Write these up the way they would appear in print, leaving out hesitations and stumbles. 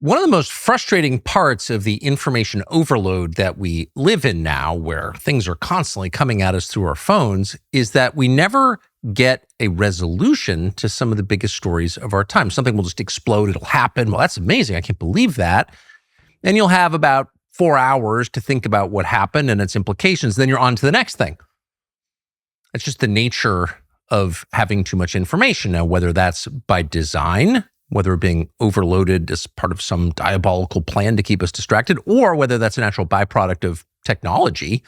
One of the most frustrating parts of the information overload that we live in now, where things are constantly coming at us through our phones, is that we never get a resolution to some of the biggest stories of our time. Something will just explode, it'll happen. Well, that's amazing. I can't believe that. And you'll have about 4 hours to think about what happened and its implications. Then you're on to the next thing. It's just the nature of having too much information. Now, whether that's by design, whether we're being overloaded as part of some diabolical plan to keep us distracted, or whether that's a natural byproduct of technology,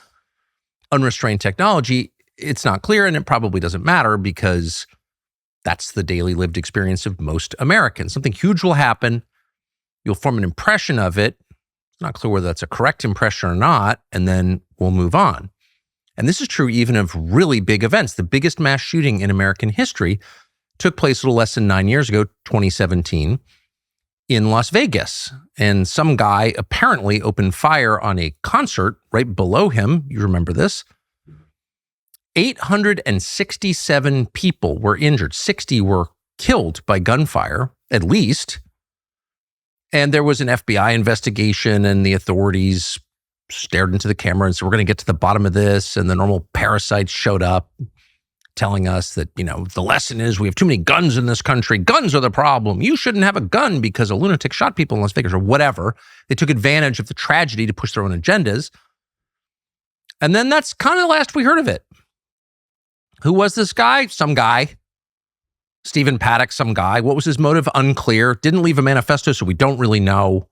unrestrained technology, it's not clear, and it probably doesn't matter because that's the daily lived experience of most Americans. Something huge will happen. You'll form an impression of it. It's not clear whether that's a correct impression or not, and then we'll move on. And this is true even of really big events. The biggest mass shooting in American history took place a little less than 9 years ago, 2017, in Las Vegas. And some guy apparently opened fire on a concert right below him. You remember this? 867 people were injured. 60 were killed by gunfire, at least. And there was an FBI investigation, and the authorities stared into the camera and said, we're going to get to the bottom of this. And the normal parasites showed up, telling us that, the lesson is we have too many guns in this country. Guns are the problem. You shouldn't have a gun because a lunatic shot people in Las Vegas or whatever. They took advantage of the tragedy to push their own agendas. And then that's kind of the last we heard of it. Who was this guy? Some guy. Stephen Paddock, some guy. What was his motive? Unclear. Didn't leave a manifesto, so we don't really know.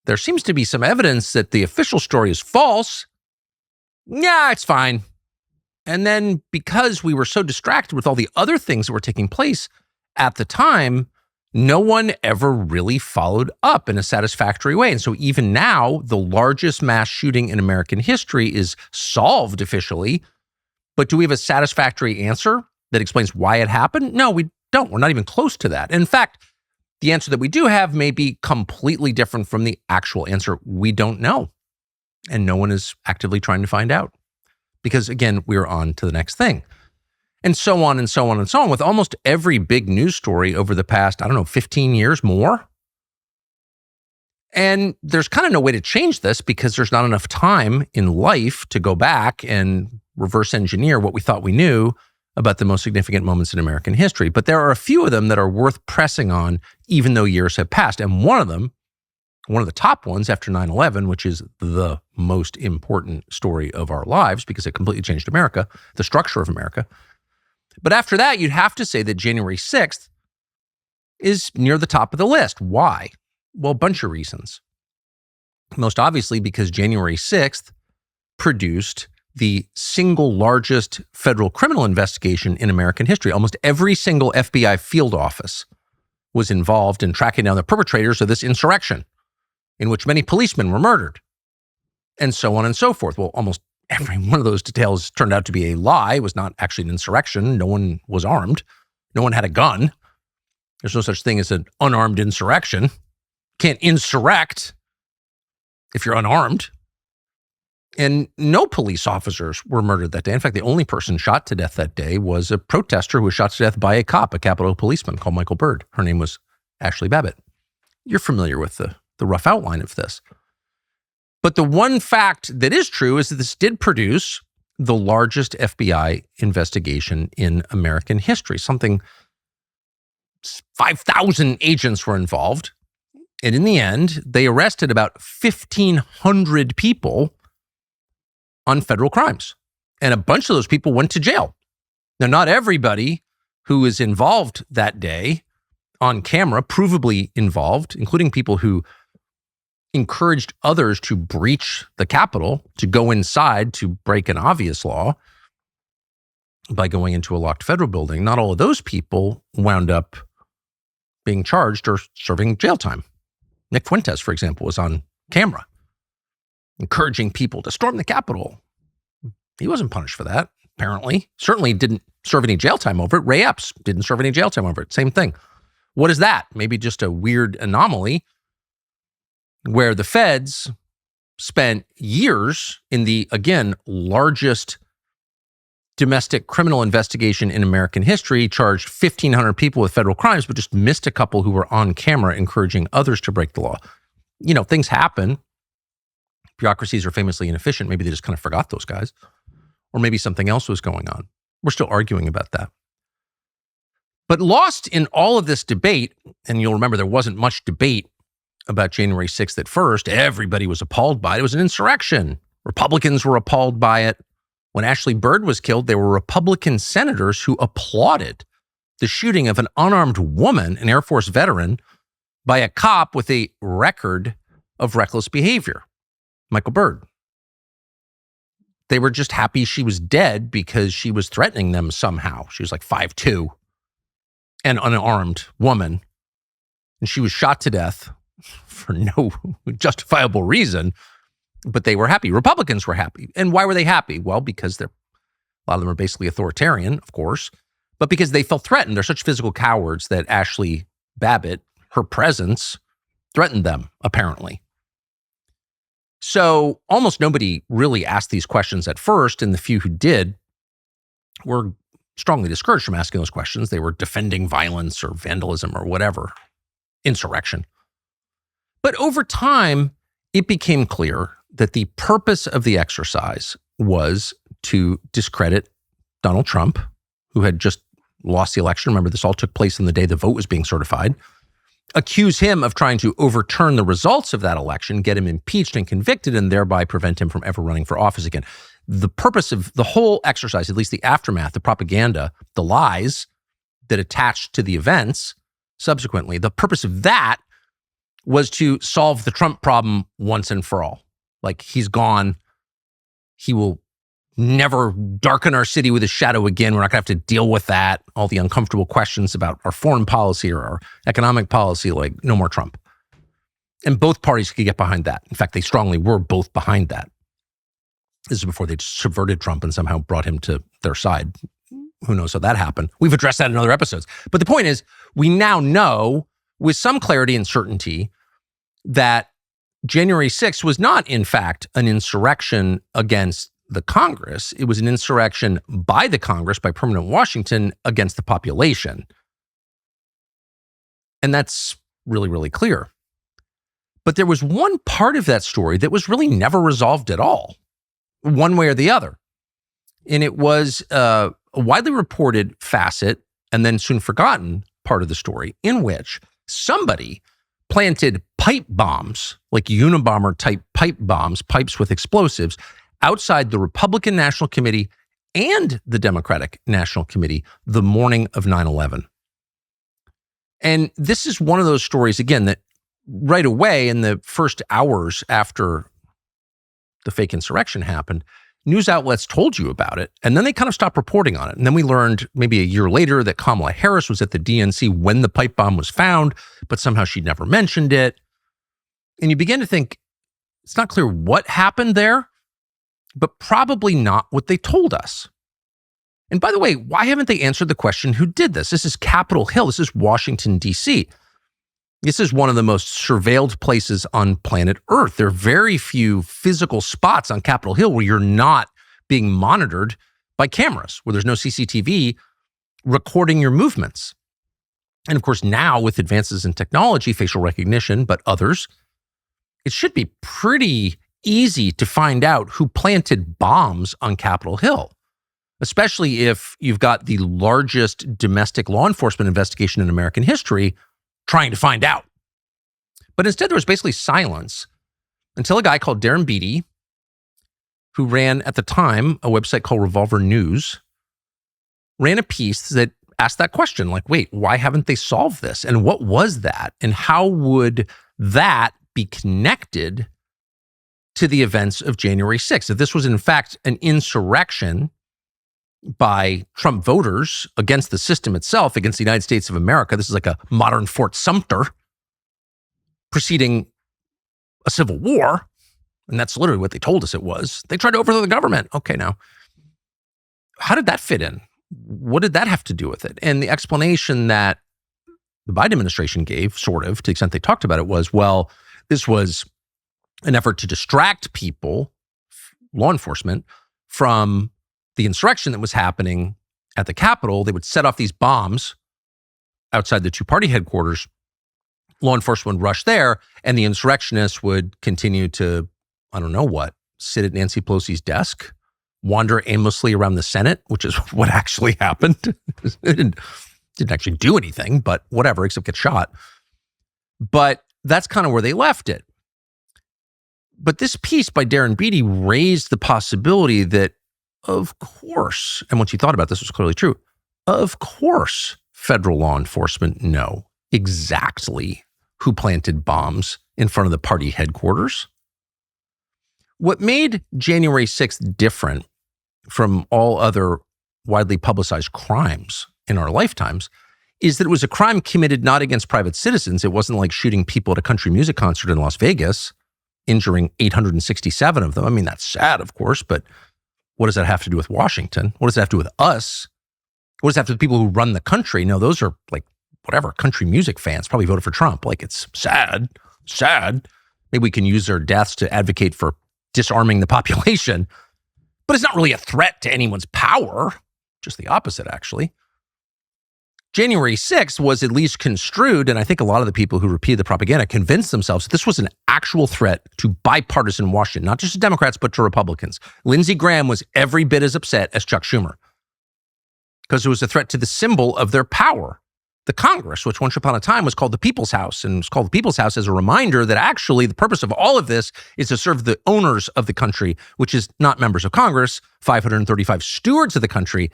There seems to be some evidence that the official story is false. Yeah, it's fine. And then because we were so distracted with all the other things that were taking place at the time, no one ever really followed up in a satisfactory way. And so even now, the largest mass shooting in American history is solved officially. But do we have a satisfactory answer that explains why it happened? No, we don't. We're not even close to that. In fact, the answer that we do have may be completely different from the actual answer. We don't know. And no one is actively trying to find out. Because again, we're on to the next thing. And so on and so on and so on with almost every big news story over the past, 15 years more. And there's kind of no way to change this because there's not enough time in life to go back and reverse engineer what we thought we knew about the most significant moments in American history. But there are a few of them that are worth pressing on, even though years have passed. And one of the top ones after 9/11, which is the most important story of our lives because it completely changed America, the structure of America. But after that, you'd have to say that January 6th is near the top of the list. Why? Well, a bunch of reasons. Most obviously because January 6th produced the single largest federal criminal investigation in American history. Almost every single FBI field office was involved in tracking down the perpetrators of this insurrection, in which many policemen were murdered, and so on and so forth. Well, almost every one of those details turned out to be a lie. It was not actually an insurrection. No one was armed. No one had a gun. There's no such thing as an unarmed insurrection. You can't insurrect if you're unarmed. And no police officers were murdered that day. In fact, the only person shot to death that day was a protester who was shot to death by a cop, a Capitol policeman called Michael Byrd. Her name was Ashley Babbitt. You're familiar with the rough outline of this. But the one fact that is true is that this did produce the largest FBI investigation in American history. 5,000 agents were involved. And in the end, they arrested about 1,500 people on federal crimes. And a bunch of those people went to jail. Now, not everybody who was involved that day on camera, provably involved, including people who encouraged others to breach the Capitol, to go inside to break an obvious law by going into a locked federal building. Not all of those people wound up being charged or serving jail time. Nick Fuentes, for example, was on camera encouraging people to storm the Capitol. He wasn't punished for that, apparently. Certainly didn't serve any jail time over it. Ray Epps didn't serve any jail time over it. Same thing. What is that? Maybe just a weird anomaly where the feds spent years in the, again, largest domestic criminal investigation in American history charged 1,500 people with federal crimes, but just missed a couple who were on camera encouraging others to break the law. Things happen. Bureaucracies are famously inefficient. Maybe they just kind of forgot those guys. Or maybe something else was going on. We're still arguing about that. But lost in all of this debate, and you'll remember there wasn't much debate about January 6th at first. Everybody was appalled by it. It was an insurrection. Republicans were appalled by it. When Ashley Byrd was killed, there were Republican senators who applauded the shooting of an unarmed woman, an Air Force veteran, by a cop with a record of reckless behavior, Michael Byrd. They were just happy she was dead because she was threatening them somehow. She was like 5'2", an unarmed woman, and she was shot to death for no justifiable reason, but they were happy. Republicans were happy. And why were they happy? Well, because a lot of them are basically authoritarian, of course, but because they felt threatened. They're such physical cowards that Ashley Babbitt, her presence, threatened them, apparently. So almost nobody really asked these questions at first, and the few who did were strongly discouraged from asking those questions. They were defending violence or vandalism or whatever, insurrection. But over time, it became clear that the purpose of the exercise was to discredit Donald Trump, who had just lost the election. Remember, this all took place on the day the vote was being certified. Accuse him of trying to overturn the results of that election, get him impeached and convicted, and thereby prevent him from ever running for office again. The purpose of the whole exercise, at least the aftermath, the propaganda, the lies that attached to the events subsequently, the purpose of that was to solve the Trump problem once and for all. Like, he's gone. He will never darken our city with a shadow again. We're not going to have to deal with that. All the uncomfortable questions about our foreign policy or our economic policy, like, no more Trump. And both parties could get behind that. In fact, they strongly were both behind that. This is before they subverted Trump and somehow brought him to their side. Who knows how that happened? We've addressed that in other episodes. But the point is, we now know with some clarity and certainty that January 6th was not, in fact, an insurrection against the Congress. It was an insurrection by the Congress, by permanent Washington, against the population. And that's really, really clear. But there was one part of that story that was really never resolved at all, one way or the other. And it was a widely reported facet, and then soon forgotten part of the story, in which somebody planted pipe bombs, like Unabomber type pipe bombs, pipes with explosives, outside the Republican National Committee and the Democratic National Committee the morning of 9/11. And this is one of those stories, again, that right away in the first hours after the fake insurrection happened, news outlets told you about it, and then they kind of stopped reporting on it. And then we learned maybe a year later that Kamala Harris was at the DNC when the pipe bomb was found, but somehow she never mentioned it. And you begin to think, it's not clear what happened there, but probably not what they told us. And by the way, why haven't they answered the question, who did this? This is Capitol Hill. This is Washington, D.C. This is one of the most surveilled places on planet Earth. There are very few physical spots on Capitol Hill where you're not being monitored by cameras, where there's no CCTV recording your movements. And of course, now with advances in technology, facial recognition, but others, it should be pretty easy to find out who planted bombs on Capitol Hill, especially if you've got the largest domestic law enforcement investigation in American history trying to find out. But instead, there was basically silence until a guy called Darren Beattie, who ran at the time a website called Revolver News, ran a piece that asked that question, like, wait, why haven't they solved this? And what was that? And how would that be connected to the events of January 6th? If this was in fact an insurrection by Trump voters against the system itself, against the United States of America, this is like a modern Fort Sumter preceding a civil war. And that's literally what they told us it was. They tried to overthrow the government. Okay, now, how did that fit in? What did that have to do with it? And the explanation that the Biden administration gave, sort of, to the extent they talked about it, was, well, this was an effort to distract people, law enforcement, from the insurrection that was happening at the Capitol, they would set off these bombs outside the two-party headquarters. Law enforcement would rush there, and the insurrectionists would continue to, I don't know what, sit at Nancy Pelosi's desk, wander aimlessly around the Senate, which is what actually happened. It didn't actually do anything, but whatever, except get shot. But that's kind of where they left it. But this piece by Darren Beattie raised the possibility that, of course, and once you thought about this, was clearly true, of course, federal law enforcement know exactly who planted bombs in front of the party headquarters. What made January 6th different from all other widely publicized crimes in our lifetimes is that it was a crime committed not against private citizens. It wasn't like shooting people at a country music concert in Las Vegas, injuring 867 of them. I mean, that's sad, of course, but what does that have to do with Washington? What does that have to do with us? What does that have to do with people who run the country? No, those are like, whatever, country music fans probably voted for Trump. Like, it's sad. Maybe we can use their deaths to advocate for disarming the population, but it's not really a threat to anyone's power. Just the opposite, actually. January 6th was at least construed, and I think a lot of the people who repeated the propaganda convinced themselves that this was an actual threat to bipartisan Washington, not just to Democrats, but to Republicans. Lindsey Graham was every bit as upset as Chuck Schumer because it was a threat to the symbol of their power, the Congress, which once upon a time was called the People's House, and it's called the People's House as a reminder that actually the purpose of all of this is to serve the owners of the country, which is not members of Congress, 535 stewards of the country.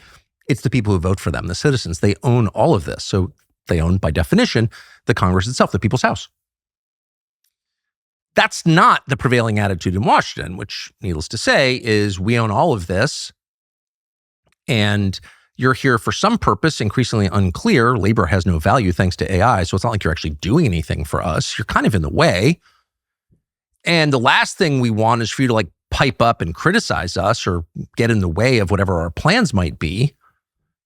It's the people who vote for them, the citizens. They own all of this. So they own, by definition, the Congress itself, the People's House. That's not the prevailing attitude in Washington, which, needless to say, is we own all of this, and you're here for some purpose, increasingly unclear. Labor has no value thanks to AI, so it's not like you're actually doing anything for us. You're kind of in the way. And the last thing we want is for you to like pipe up and criticize us or get in the way of whatever our plans might be.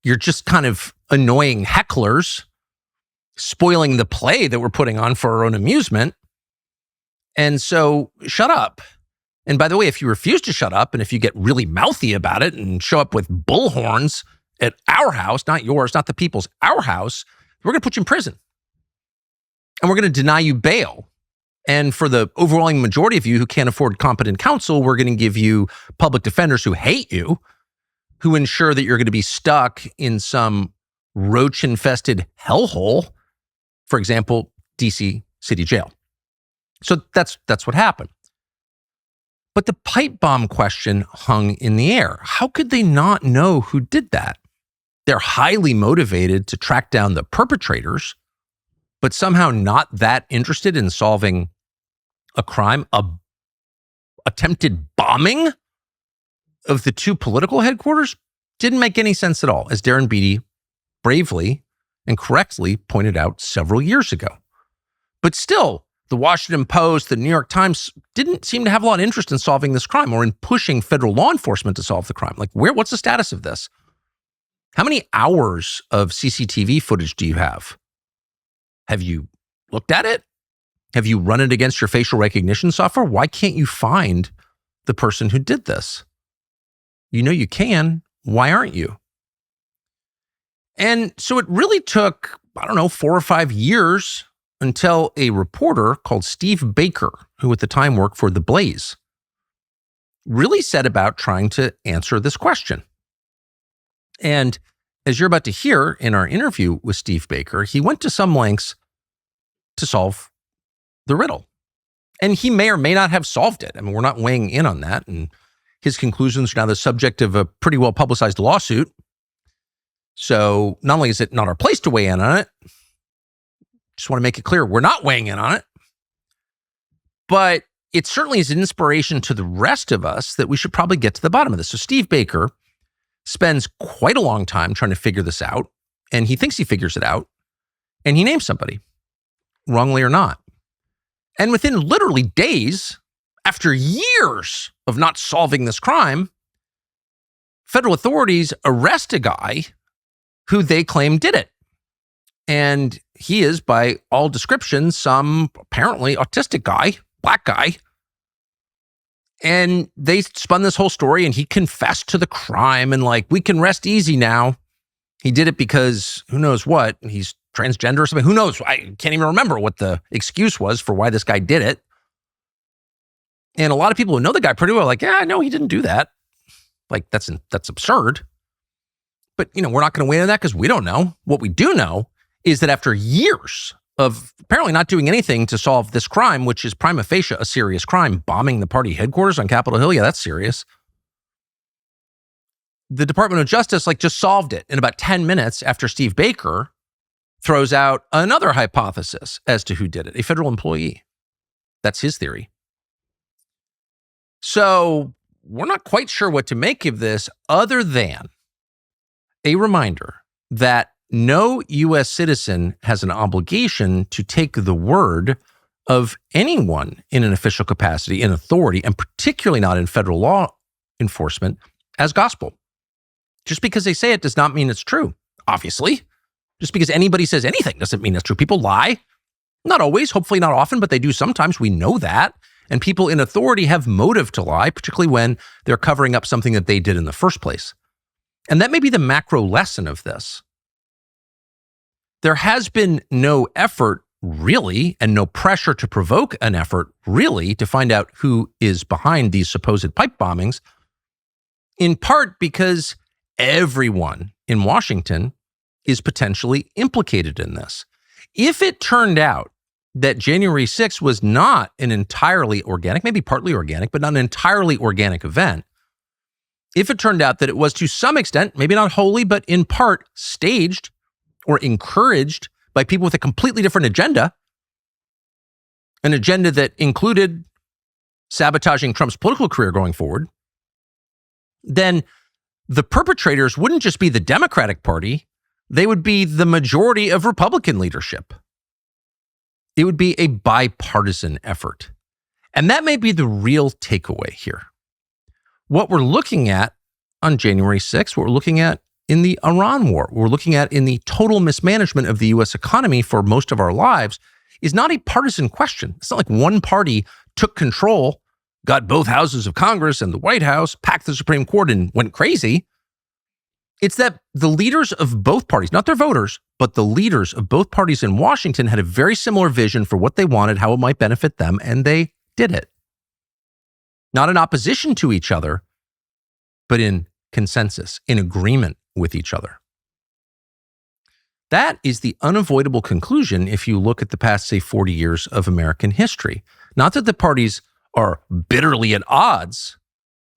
You're just kind of annoying hecklers, spoiling the play that we're putting on for our own amusement. And so shut up. And by the way, if you refuse to shut up and if you get really mouthy about it and show up with bullhorns at our house, not yours, not the people's, our house, we're going to put you in prison. And we're going to deny you bail. And for the overwhelming majority of you who can't afford competent counsel, we're going to give you public defenders who hate you, who ensure that you're going to be stuck in some roach-infested hellhole, for example, DC City Jail. So that's what happened. But the pipe bomb question hung in the air. How could they not know who did that? They're highly motivated to track down the perpetrators, but somehow not that interested in solving a crime, a attempted bombing of the two political headquarters. Didn't make any sense at all, as Darren Beattie bravely and correctly pointed out several years ago. But still, the Washington Post, the New York Times didn't seem to have a lot of interest in solving this crime or in pushing federal law enforcement to solve the crime. Like, what's the status of this? How many hours of CCTV footage do you have? Have you looked at it? Have you run it against your facial recognition software? Why can't you find the person who did this? You know you can. Why aren't you? And so it really took, 4 or 5 years until a reporter called Steve Baker, who at the time worked for The Blaze, really set about trying to answer this question. And as you're about to hear in our interview with Steve Baker, he went to some lengths to solve the riddle. And he may or may not have solved it. I mean, we're not weighing in on that. And his conclusions are now the subject of a pretty well publicized lawsuit. So not only is it not our place to weigh in on it, just want to make it clear, we're not weighing in on it, but it certainly is an inspiration to the rest of us that we should probably get to the bottom of this. So Steve Baker spends quite a long time trying to figure this out, and he thinks he figures it out, and he names somebody, wrongly or not. And within literally days, after years of not solving this crime, federal authorities arrest a guy who they claim did it. And he is, by all descriptions, some apparently autistic guy, black guy. And they spun this whole story and he confessed to the crime and like, we can rest easy now. He did it because who knows what, he's transgender or something. Who knows? I can't even remember what the excuse was for why this guy did it. And a lot of people who know the guy pretty well, like, yeah, no, he didn't do that. Like, that's absurd. But, we're not going to weigh in on that because we don't know. What we do know is that after years of apparently not doing anything to solve this crime, which is prima facie a serious crime, bombing the party headquarters on Capitol Hill, yeah, that's serious. The Department of Justice just solved it in about 10 minutes after Steve Baker throws out another hypothesis as to who did it, a federal employee. That's his theory. So we're not quite sure what to make of this other than a reminder that no U.S. citizen has an obligation to take the word of anyone in an official capacity, in authority, and particularly not in federal law enforcement as gospel. Just because they say it does not mean it's true, obviously. Just because anybody says anything doesn't mean it's true. People lie. Not always, hopefully not often, but they do sometimes. We know that. And people in authority have motive to lie, particularly when they're covering up something that they did in the first place. And that may be the macro lesson of this. There has been no effort, really, and no pressure to provoke an effort, really, to find out who is behind these supposed pipe bombings, in part because everyone in Washington is potentially implicated in this. If it turned out that January 6th was not an entirely organic, maybe partly organic, but not an entirely organic event, if it turned out that it was to some extent, maybe not wholly, but in part staged or encouraged by people with a completely different agenda, an agenda that included sabotaging Trump's political career going forward, then the perpetrators wouldn't just be the Democratic Party, they would be the majority of Republican leadership. It would be a bipartisan effort. And that may be the real takeaway here. What we're looking at on January 6th, what we're looking at in the Iran war, what we're looking at in the total mismanagement of the U.S. economy for most of our lives, is not a partisan question. It's not like one party took control, got both houses of Congress and the White House, packed the Supreme Court, and went crazy. It's that the leaders of both parties, not their voters, but the leaders of both parties in Washington had a very similar vision for what they wanted, how it might benefit them, and they did it. Not in opposition to each other, but in consensus, in agreement with each other. That is the unavoidable conclusion if you look at the past, say, 40 years of American history. Not that the parties are bitterly at odds,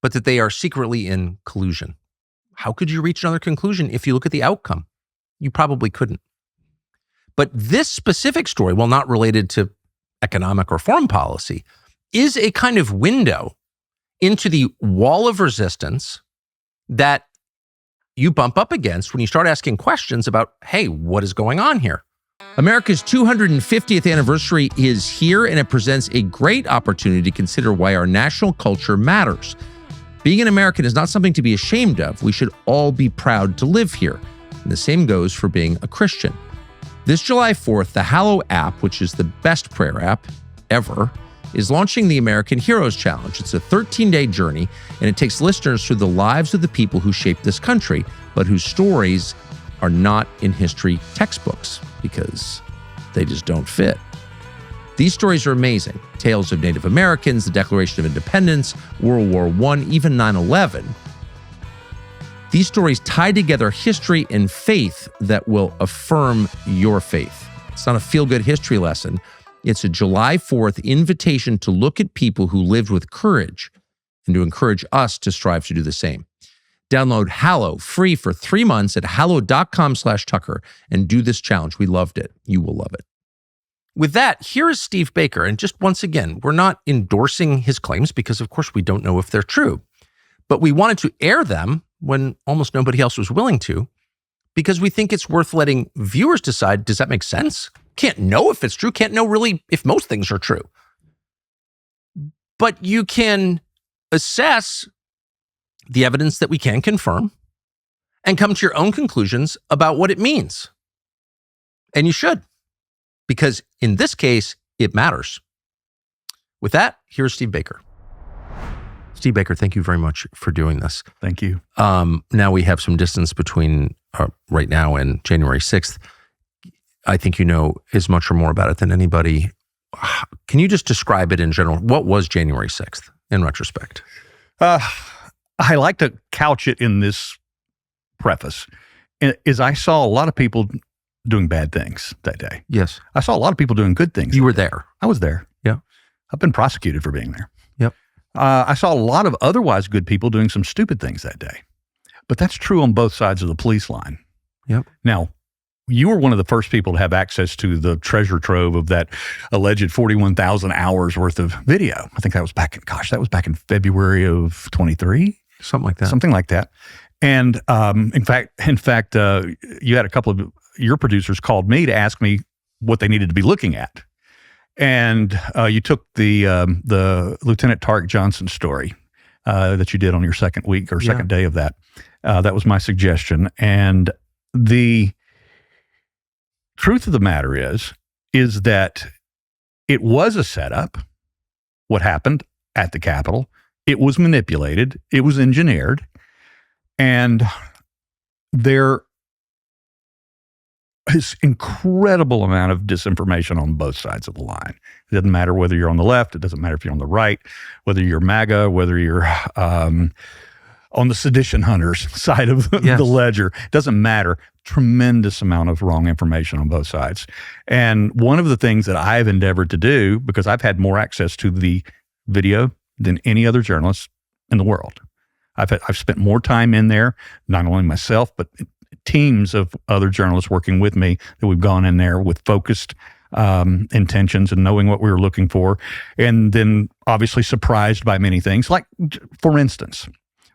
but that they are secretly in collusion. How could you reach another conclusion if you look at the outcome? You probably couldn't. But this specific story, while not related to economic or foreign policy, is a kind of window into the wall of resistance that you bump up against when you start asking questions about, hey, what is going on here? America's 250th anniversary is here, and it presents a great opportunity to consider why our national culture matters. Being an American is not something to be ashamed of. We should all be proud to live here. And the same goes for being a Christian. This July 4th, the Hallow app, which is the best prayer app ever, is launching the American Heroes Challenge. It's a 13-day journey, and it takes listeners through the lives of the people who shaped this country, but whose stories are not in history textbooks because they just don't fit. These stories are amazing. Tales of Native Americans, the Declaration of Independence, World War I, even 9/11. These stories tie together history and faith that will affirm your faith. It's not a feel-good history lesson. It's a July 4th invitation to look at people who lived with courage and to encourage us to strive to do the same. Download Hallow free for 3 months at hallow.com/Tucker and do this challenge. We loved it. You will love it. With that, here is Steve Baker. And just once again, we're not endorsing his claims because, of course, we don't know if they're true. But we wanted to air them when almost nobody else was willing to because we think it's worth letting viewers decide, does that make sense? Can't know if it's true, can't know really if most things are true. But you can assess the evidence that we can confirm and come to your own conclusions about what it means. And you should, because in this case, it matters. With that, here's Steve Baker. Steve Baker, thank you very much for doing this. Thank you. Now we have some distance between right now and January 6th. I think you know as much or more about it than anybody. Can you just describe it in general? What was January 6th in retrospect? I like to couch it in this preface. Is I saw a lot of people doing bad things that day. Yes. I saw a lot of people doing good things. You were there. I was there. Yeah. I've been prosecuted for being there. Yep. I saw a lot of otherwise good people doing some stupid things that day. But that's true on both sides of the police line. Yep. Now, you were one of the first people to have access to the treasure trove of that alleged 41,000 hours worth of video. I think that was back in February of 23. Something like that. Something like that. And in fact, you had a couple of your producers called me to ask me what they needed to be looking at. And you took the Lieutenant Tarek Johnson story that you did on your second week or second day of that. That was my suggestion. And the truth of the matter is that it was a setup, what happened at the Capitol. It was manipulated. It was engineered. And there is incredible amount of disinformation on both sides of the line. It doesn't matter whether you're on the left. It doesn't matter if you're on the right, whether you're MAGA, whether you're on the sedition hunters side of the ledger. It doesn't matter. Tremendous amount of wrong information on both sides. And one of the things that I've endeavored to do, because I've had more access to the video than any other journalist in the world. I've spent more time in there, not only myself, but teams of other journalists working with me that we've gone in there with focused intentions and knowing what we were looking for. And then obviously surprised by many things. Like, for instance,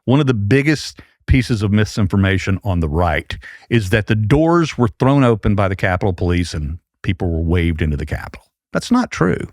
one of the biggest pieces of misinformation on the right is that the doors were thrown open by the Capitol Police and people were waved into the Capitol. That's not true.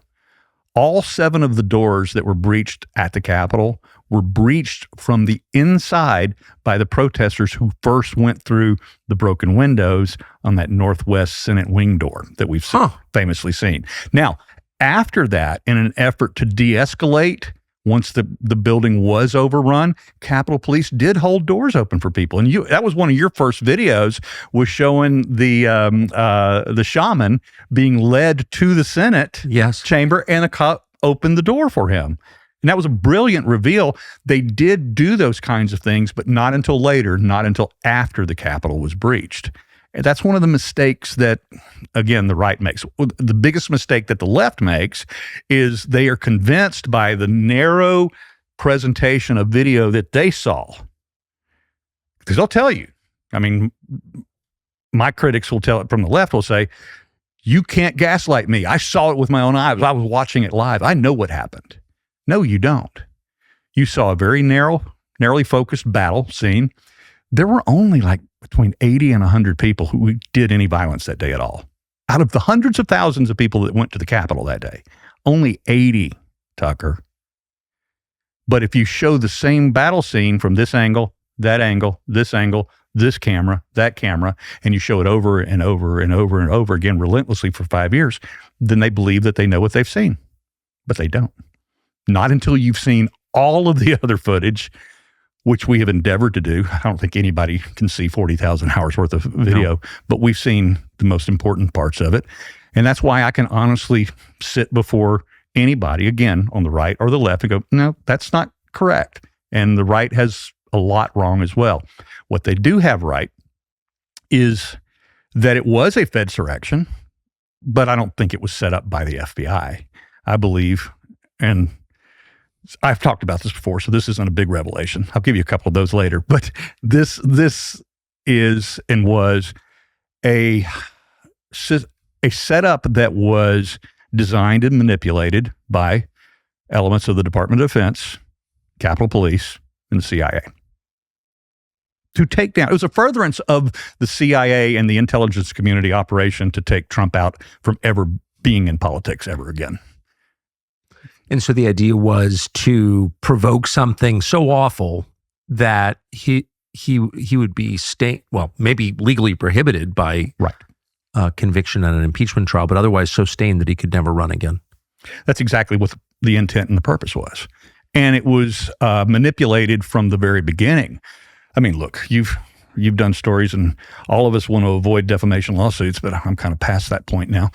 All 7 of the doors that were breached at the Capitol were breached from the inside by the protesters who first went through the broken windows on that Northwest Senate wing door that we've famously seen. Now, after that, in an effort to de-escalate, once the building was overrun, Capitol Police did hold doors open for people. And that was one of your first videos, was showing the shaman being led to the Senate chamber, and a cop opened the door for him. And that was a brilliant reveal. They did do those kinds of things, but not until later, not until after the Capitol was breached. And that's one of the mistakes that, again, the right makes. The biggest mistake that the left makes is they are convinced by the narrow presentation of video that they saw. Because they'll tell you, I mean, my critics will tell it from the left, will say, you can't gaslight me. I saw it with my own eyes. I was watching it live. I know what happened. No, you don't. You saw a very narrowly focused battle scene. There were only like between 80 and 100 people who did any violence that day at all. Out of the hundreds of thousands of people that went to the Capitol that day, only 80, Tucker. But if you show the same battle scene from this angle, this camera, that camera, and you show it over and over and over and over again relentlessly for 5 years, then they believe that they know what they've seen. But they don't. Not until you've seen all of the other footage, which we have endeavored to do. I don't think anybody can see 40,000 hours worth of video, but we've seen the most important parts of it. And that's why I can honestly sit before anybody, again, on the right or the left, and go, no, that's not correct. And the right has a lot wrong as well. What they do have right is that it was a Fedsurrection, but I don't think it was set up by the FBI. I believe, and I've talked about this before, so this isn't a big revelation. I'll give you a couple of those later. But this is and was a setup that was designed and manipulated by elements of the Department of Defense, Capitol Police, and the CIA. To take down, it was a furtherance of the CIA and the intelligence community operation to take Trump out from ever being in politics ever again. And so the idea was to provoke something so awful that he would be maybe legally prohibited by conviction and an impeachment trial, but otherwise so stained that he could never run again. That's exactly what the intent and the purpose was. And it was manipulated from the very beginning. I mean, look, you've done stories, and all of us want to avoid defamation lawsuits, but I'm kind of past that point now.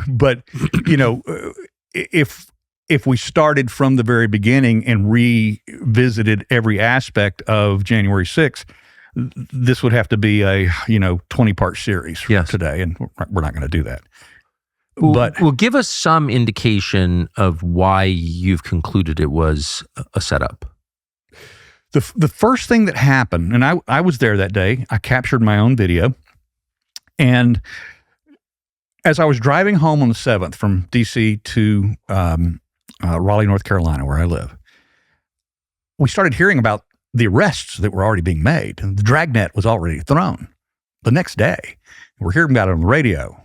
But if we started from the very beginning and revisited every aspect of January 6th, this would have to be a 20-part series today, and we're not going to do that. Well, give us some indication of why you've concluded it was a setup. The first thing that happened, and I was there that day, I captured my own video, and as I was driving home on the 7th from D.C. to Raleigh, North Carolina, where I live, we started hearing about the arrests that were already being made, and the dragnet was already thrown the next day. We're hearing about it on the radio,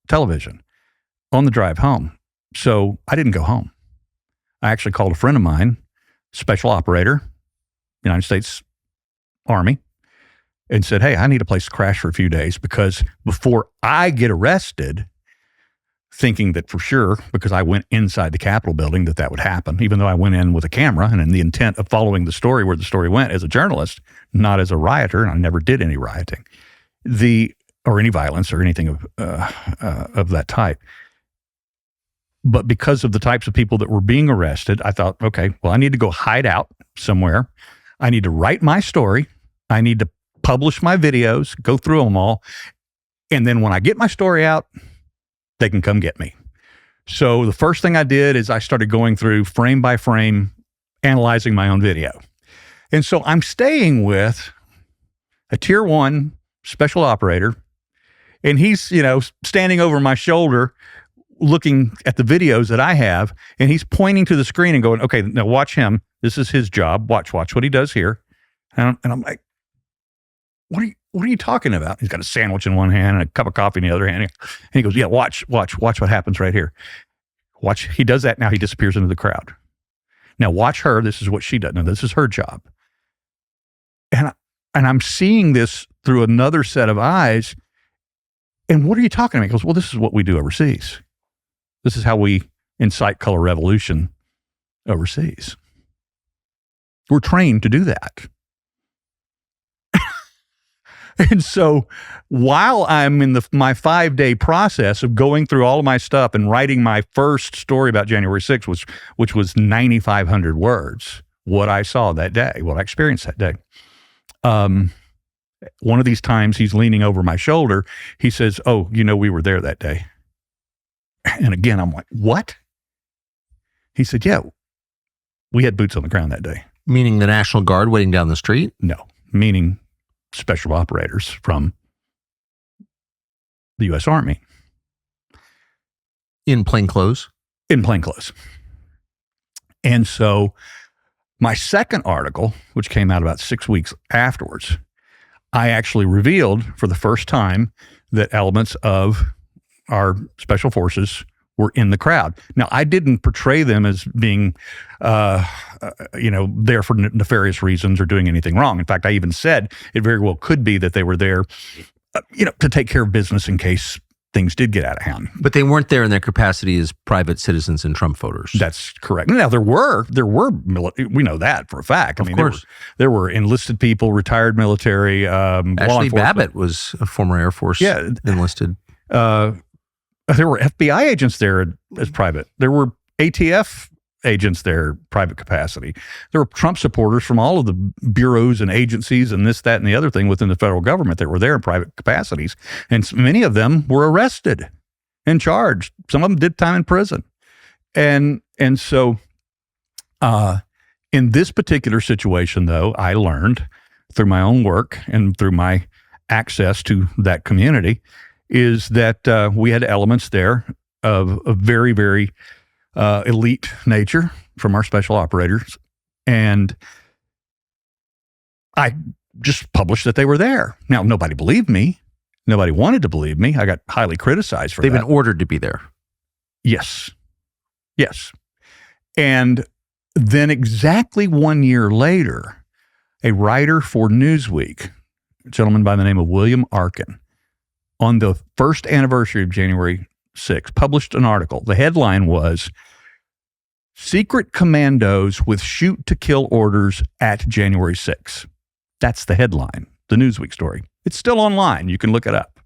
television, on the drive home. So I didn't go home. I actually called a friend of mine, special operator, United States Army, and said, hey, I need a place to crash for a few days, because before I get arrested, thinking that for sure, because I went inside the Capitol building, that would happen, even though I went in with a camera and in the intent of following the story where the story went as a journalist, not as a rioter, and I never did any rioting, or any violence or anything of that type. But because of the types of people that were being arrested, I thought, okay, well, I need to go hide out somewhere. I need to write my story. I need to publish my videos, go through them all. And then when I get my story out, they can come get me. So the first thing I did is I started going through frame by frame, analyzing my own video. And so I'm staying with a tier 1 special operator, and he's, standing over my shoulder, looking at the videos that I have, and he's pointing to the screen and going, okay, now watch him. This is his job. Watch what he does here. And I'm like, what are you talking about? He's got a sandwich in one hand and a cup of coffee in the other hand. And he goes, yeah, watch what happens right here. Watch. He does that. Now he disappears into the crowd. Now watch her. This is what she does. Now this is her job. And I'm seeing this through another set of eyes. And what are you talking about? He goes, well, this is what we do overseas. This is how we incite color revolution overseas. We're trained to do that. And so while I'm in my 5-day process of going through all of my stuff and writing my first story about January 6th, which was 9,500 words, what I saw that day, what I experienced that day. One of these times he's leaning over my shoulder. He says, oh, we were there that day. And again, I'm like, what? He said, yeah, we had boots on the ground that day. Meaning the National Guard waiting down the street? No, meaning special operators from the U.S. Army. In plain clothes? In plain clothes. And so my second article, which came out about 6 weeks afterwards, I actually revealed for the first time that elements of our special forces were in the crowd. Now, I didn't portray them as being, there for nefarious reasons or doing anything wrong. In fact, I even said it very well could be that they were there, to take care of business in case things did get out of hand. But they weren't there in their capacity as private citizens and Trump voters. That's correct. Now, there were we know that for a fact. Of course. There were enlisted people, retired military, Ashley Babbitt was a former Air Force enlisted. There were FBI agents there as private. There were ATF agents there, private capacity. There were Trump supporters from all of the bureaus and agencies and this, that, and the other thing within the federal government that were there in private capacities. And many of them were arrested and charged. Some of them did time in prison. And so in this particular situation, though, I learned through my own work and through my access to that community is that we had elements there of a very, very elite nature from our special operators. And I just published that they were there. Now, nobody believed me. Nobody wanted to believe me. I got highly criticized for that. They've been ordered to be there. Yes. And then exactly 1 year later, a writer for Newsweek, a gentleman by the name of William Arkin, on the first anniversary of January 6th, published an article. The headline was, Secret commandos with shoot-to-kill orders at January 6th. That's the headline, the Newsweek story. It's still online. You can look it up.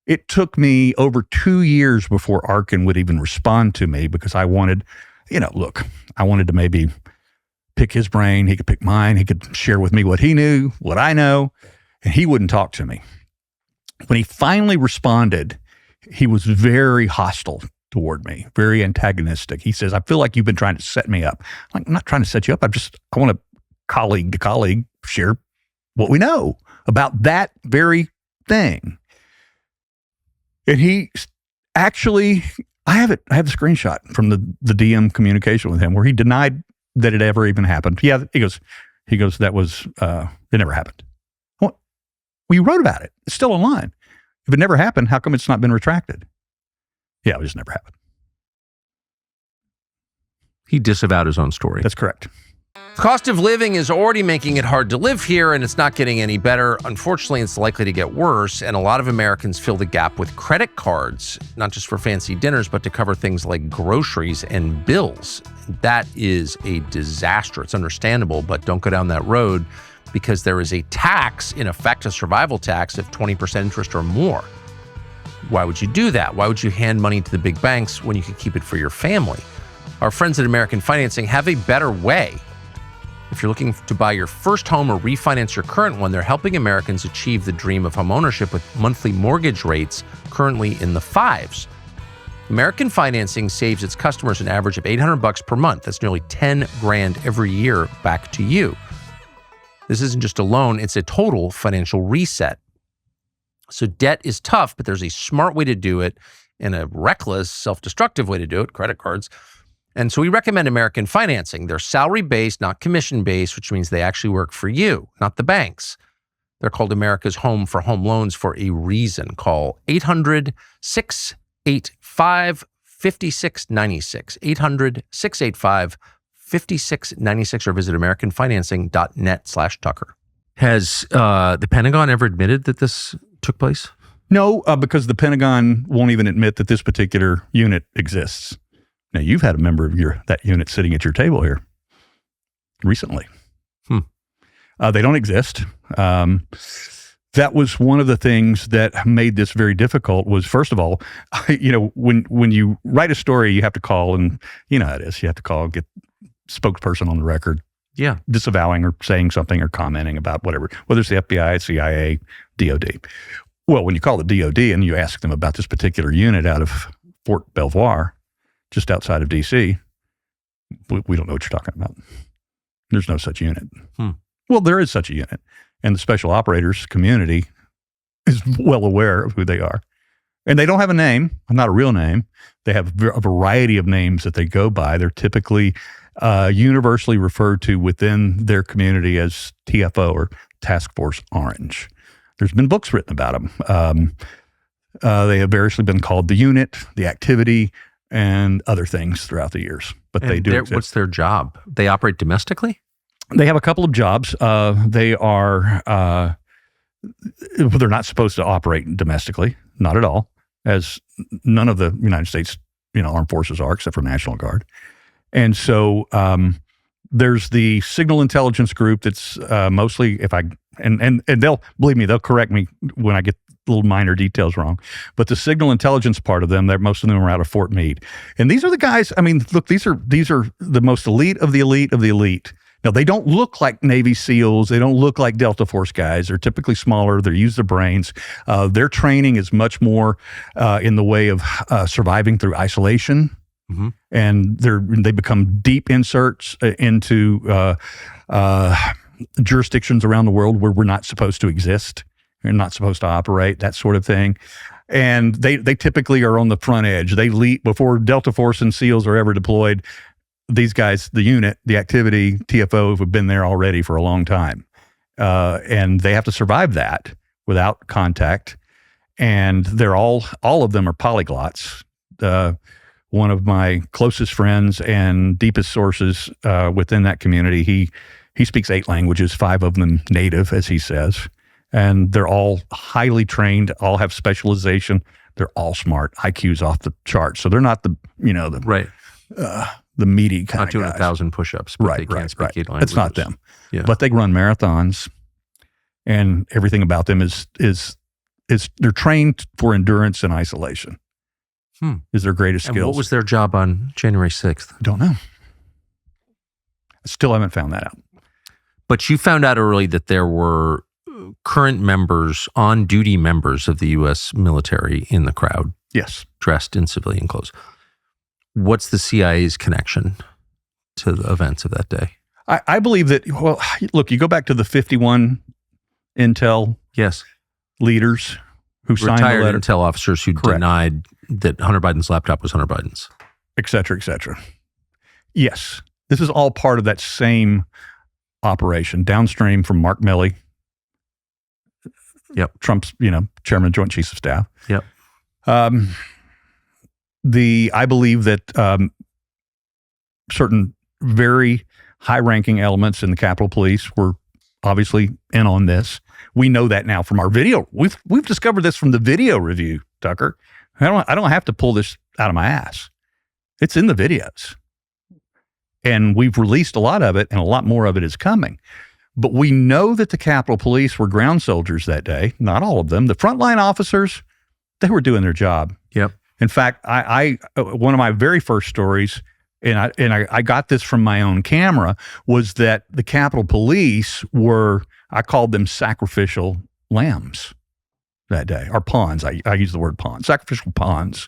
It took me over 2 years before Arkin would even respond to me because I wanted, I wanted to maybe pick his brain. He could pick mine. He could share with me what he knew, what I know, and he wouldn't talk to me. When he finally responded, he was very hostile toward me, very antagonistic. He says, I feel like you've been trying to set me up. I'm not trying to set you up. I want to colleague to colleague share what we know about that very thing. And he actually, I have the screenshot from the DM communication with him where he denied that it ever even happened. Yeah, he goes, that was, it never happened. Well, you wrote about it. It's still online. If it never happened, how come it's not been retracted? Yeah, it just never happened. He disavowed his own story. That's correct. Cost of living is already making it hard to live here, and it's not getting any better. Unfortunately, it's likely to get worse, and a lot of Americans fill the gap with credit cards, not just for fancy dinners, but to cover things like groceries and bills. That is a disaster. It's understandable, but don't go down that road because there is a tax, in effect, a survival tax of 20% interest or more. Why would you do that? Why would you hand money to the big banks when you could keep it for your family? Our friends at American Financing have a better way. If you're looking to buy your first home or refinance your current one, they're helping Americans achieve the dream of homeownership with monthly mortgage rates currently in the 5s. American Financing saves its customers an average of $800 per month. That's nearly $10,000 every year back to you. This isn't just a loan, it's a total financial reset. So debt is tough, but there's a smart way to do it and a reckless, self-destructive way to do it, credit cards. And so we recommend American Financing. They're salary-based, not commission-based, which means they actually work for you, not the banks. They're called America's Home for Home Loans for a reason. Call 800-685-5696, 800-685-5696, or visit americanfinancing.net/Tucker. Has the Pentagon ever admitted that this took place? No, because the Pentagon won't even admit that this particular unit exists. Now, you've had a member of that unit sitting at your table here recently. They don't exist. That was one of the things that made this very difficult was, first of all, when you write a story, you have to call, and you know how it is. You have to call, get spokesperson on the record. Yeah. Disavowing or saying something or commenting about whatever, whether it's the FBI, CIA, DOD. Well, when you call the DOD and you ask them about this particular unit out of Fort Belvoir, just outside of D.C., we don't know what you're talking about. There's no such unit. Well, there is such a unit. And the special operators community is well aware of who they are. And they don't have a name, not a real name. They have a variety of names that they go by. They're typically universally referred to within their community as TFO or Task Force Orange. There's been books written about them. They have variously been called the unit, the activity, and other things throughout the years. But they do exist. What's their job? They operate domestically? They have a couple of jobs. They are, they're not supposed to operate domestically, not at all, as none of the United States, armed forces are, except for National Guard. And so there's the signal intelligence group that's mostly, and they'll, believe me, they'll correct me when I get little minor details wrong. But the signal intelligence part of them, most of them are out of Fort Meade. And these are the guys, look, these are the most elite of the elite of the elite. Now, they don't look like Navy SEALs. They don't look like Delta Force guys. They're typically smaller. They use their brains. Their training is much more in the way of surviving through isolation. Mm-hmm. And they become deep inserts into jurisdictions around the world where we're not supposed to exist. We're not supposed to operate, that sort of thing. And they typically are on the front edge. They lead before Delta Force and SEALs are ever deployed. These guys, the unit, the activity, TFO, have been there already for a long time. And they have to survive that without contact. And they're all of them are polyglots. One of my closest friends and deepest sources within that community, he speaks 8 languages, 5 of them native, as he says. And they're all highly trained, all have specialization. They're all smart. IQ's off the charts. So they're not the right. the meaty kind Not of doing guys. 1,000 push-ups, but they can't speak 8 languages. It's not them. Yeah. But they run marathons, and everything about them is they're trained for endurance and isolation. Is their greatest And skills. what was their job on January 6th? Don't know. I still haven't found that out. But you found out early that there were current members, on-duty members of the U.S. military in the crowd, Yes. dressed in civilian clothes. What's the CIA's connection to the events of that day? I believe that, well, look, you go back to the 51 Intel Yes. leaders who signed the Retired letter, intel officers who Correct. denied that Hunter Biden's laptop was Hunter Biden's. et cetera, et cetera. Yes. This is all part of that same operation downstream from Mark Milley. Yep. Trump's, chairman of Joint Chiefs of Staff. Yep. I believe that certain very high-ranking elements in the Capitol Police were obviously in on this. We know that now from our video. We've discovered this from the video review, Tucker. I don't have to pull this out of my ass. It's in the videos. And we've released a lot of it, and a lot more of it is coming. But we know that the Capitol Police were ground soldiers that day. Not all of them. The frontline officers, they were doing their job. Yep. In fact, I one of my very first stories, and I got this from my own camera, was that the Capitol Police were, I called them sacrificial lambs that day, or pawns. I use the word pawn, sacrificial pawns.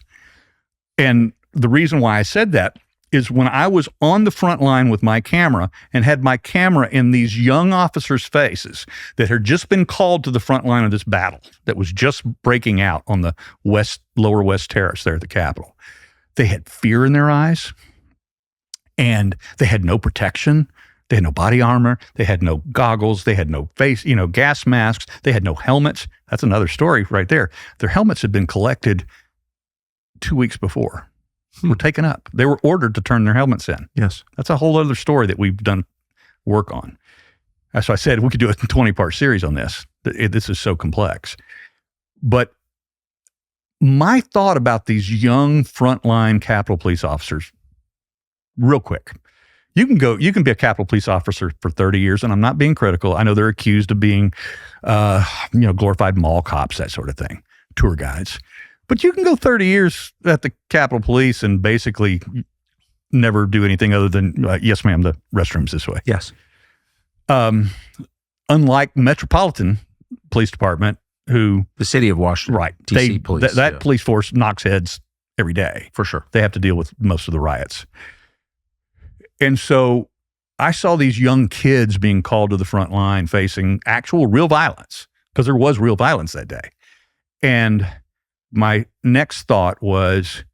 And the reason why I said that is when I was on the front line with my camera and had my camera in these young officers' faces that had just been called to the front line of this battle that was just breaking out on the lower West Terrace there at the Capitol. They had fear in their eyes, and they had no protection. They had no body armor. They had no goggles. They had no face, gas masks. They had no helmets. That's another story right there. Their helmets had been collected 2 weeks before. Were taken up. They were ordered to turn their helmets in. Yes. That's a whole other story that we've done work on. So I said we could do a 20-part series on this. This is so complex. But my thought about these young frontline Capitol Police officers, real quick. You can be a Capitol Police officer for 30 years, and I'm not being critical. I know they're accused of being, glorified mall cops, that sort of thing, tour guides. But you can go 30 years at the Capitol Police and basically never do anything other than, yes, ma'am, the restroom's this way. Yes. Unlike Metropolitan Police Department, who... The city of Washington. Right. DC police. That police force knocks heads every day. For sure. They have to deal with most of the riots. And so I saw these young kids being called to the front line facing actual real violence, because there was real violence that day. And my next thought was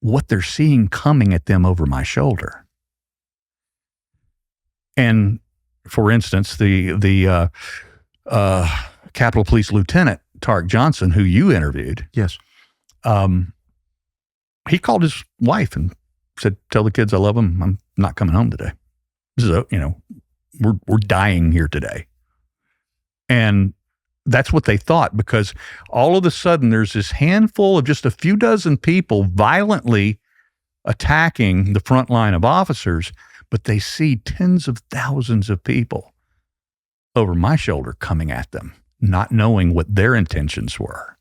what they're seeing coming at them over my shoulder. And for instance, the Capitol Police Lieutenant, Tarek Johnson, who you interviewed. Yes. He called his wife and said, "Tell the kids I love them. I'm not coming home today. This is we're dying here today." And that's what they thought, because all of a sudden there's this handful of just a few dozen people violently attacking the front line of officers, but they see tens of thousands of people over my shoulder coming at them, not knowing what their intentions were.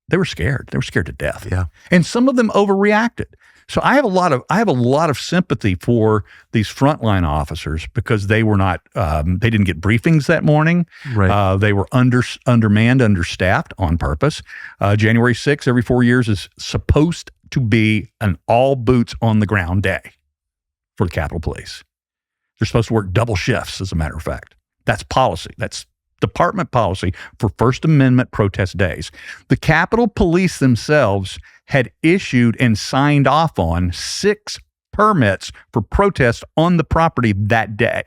They were scared. They were scared to death. Yeah. And some of them overreacted. So I have a lot of sympathy for these frontline officers, because they were not, they didn't get briefings that morning. Right. They were undermanned, understaffed on purpose. January 6th, every 4 years, is supposed to be an all boots on the ground day for the Capitol Police. They're supposed to work double shifts, as a matter of fact. That's policy. That's department policy for First Amendment protest days. The Capitol Police themselves had issued and signed off on 6 permits for protest on the property that day,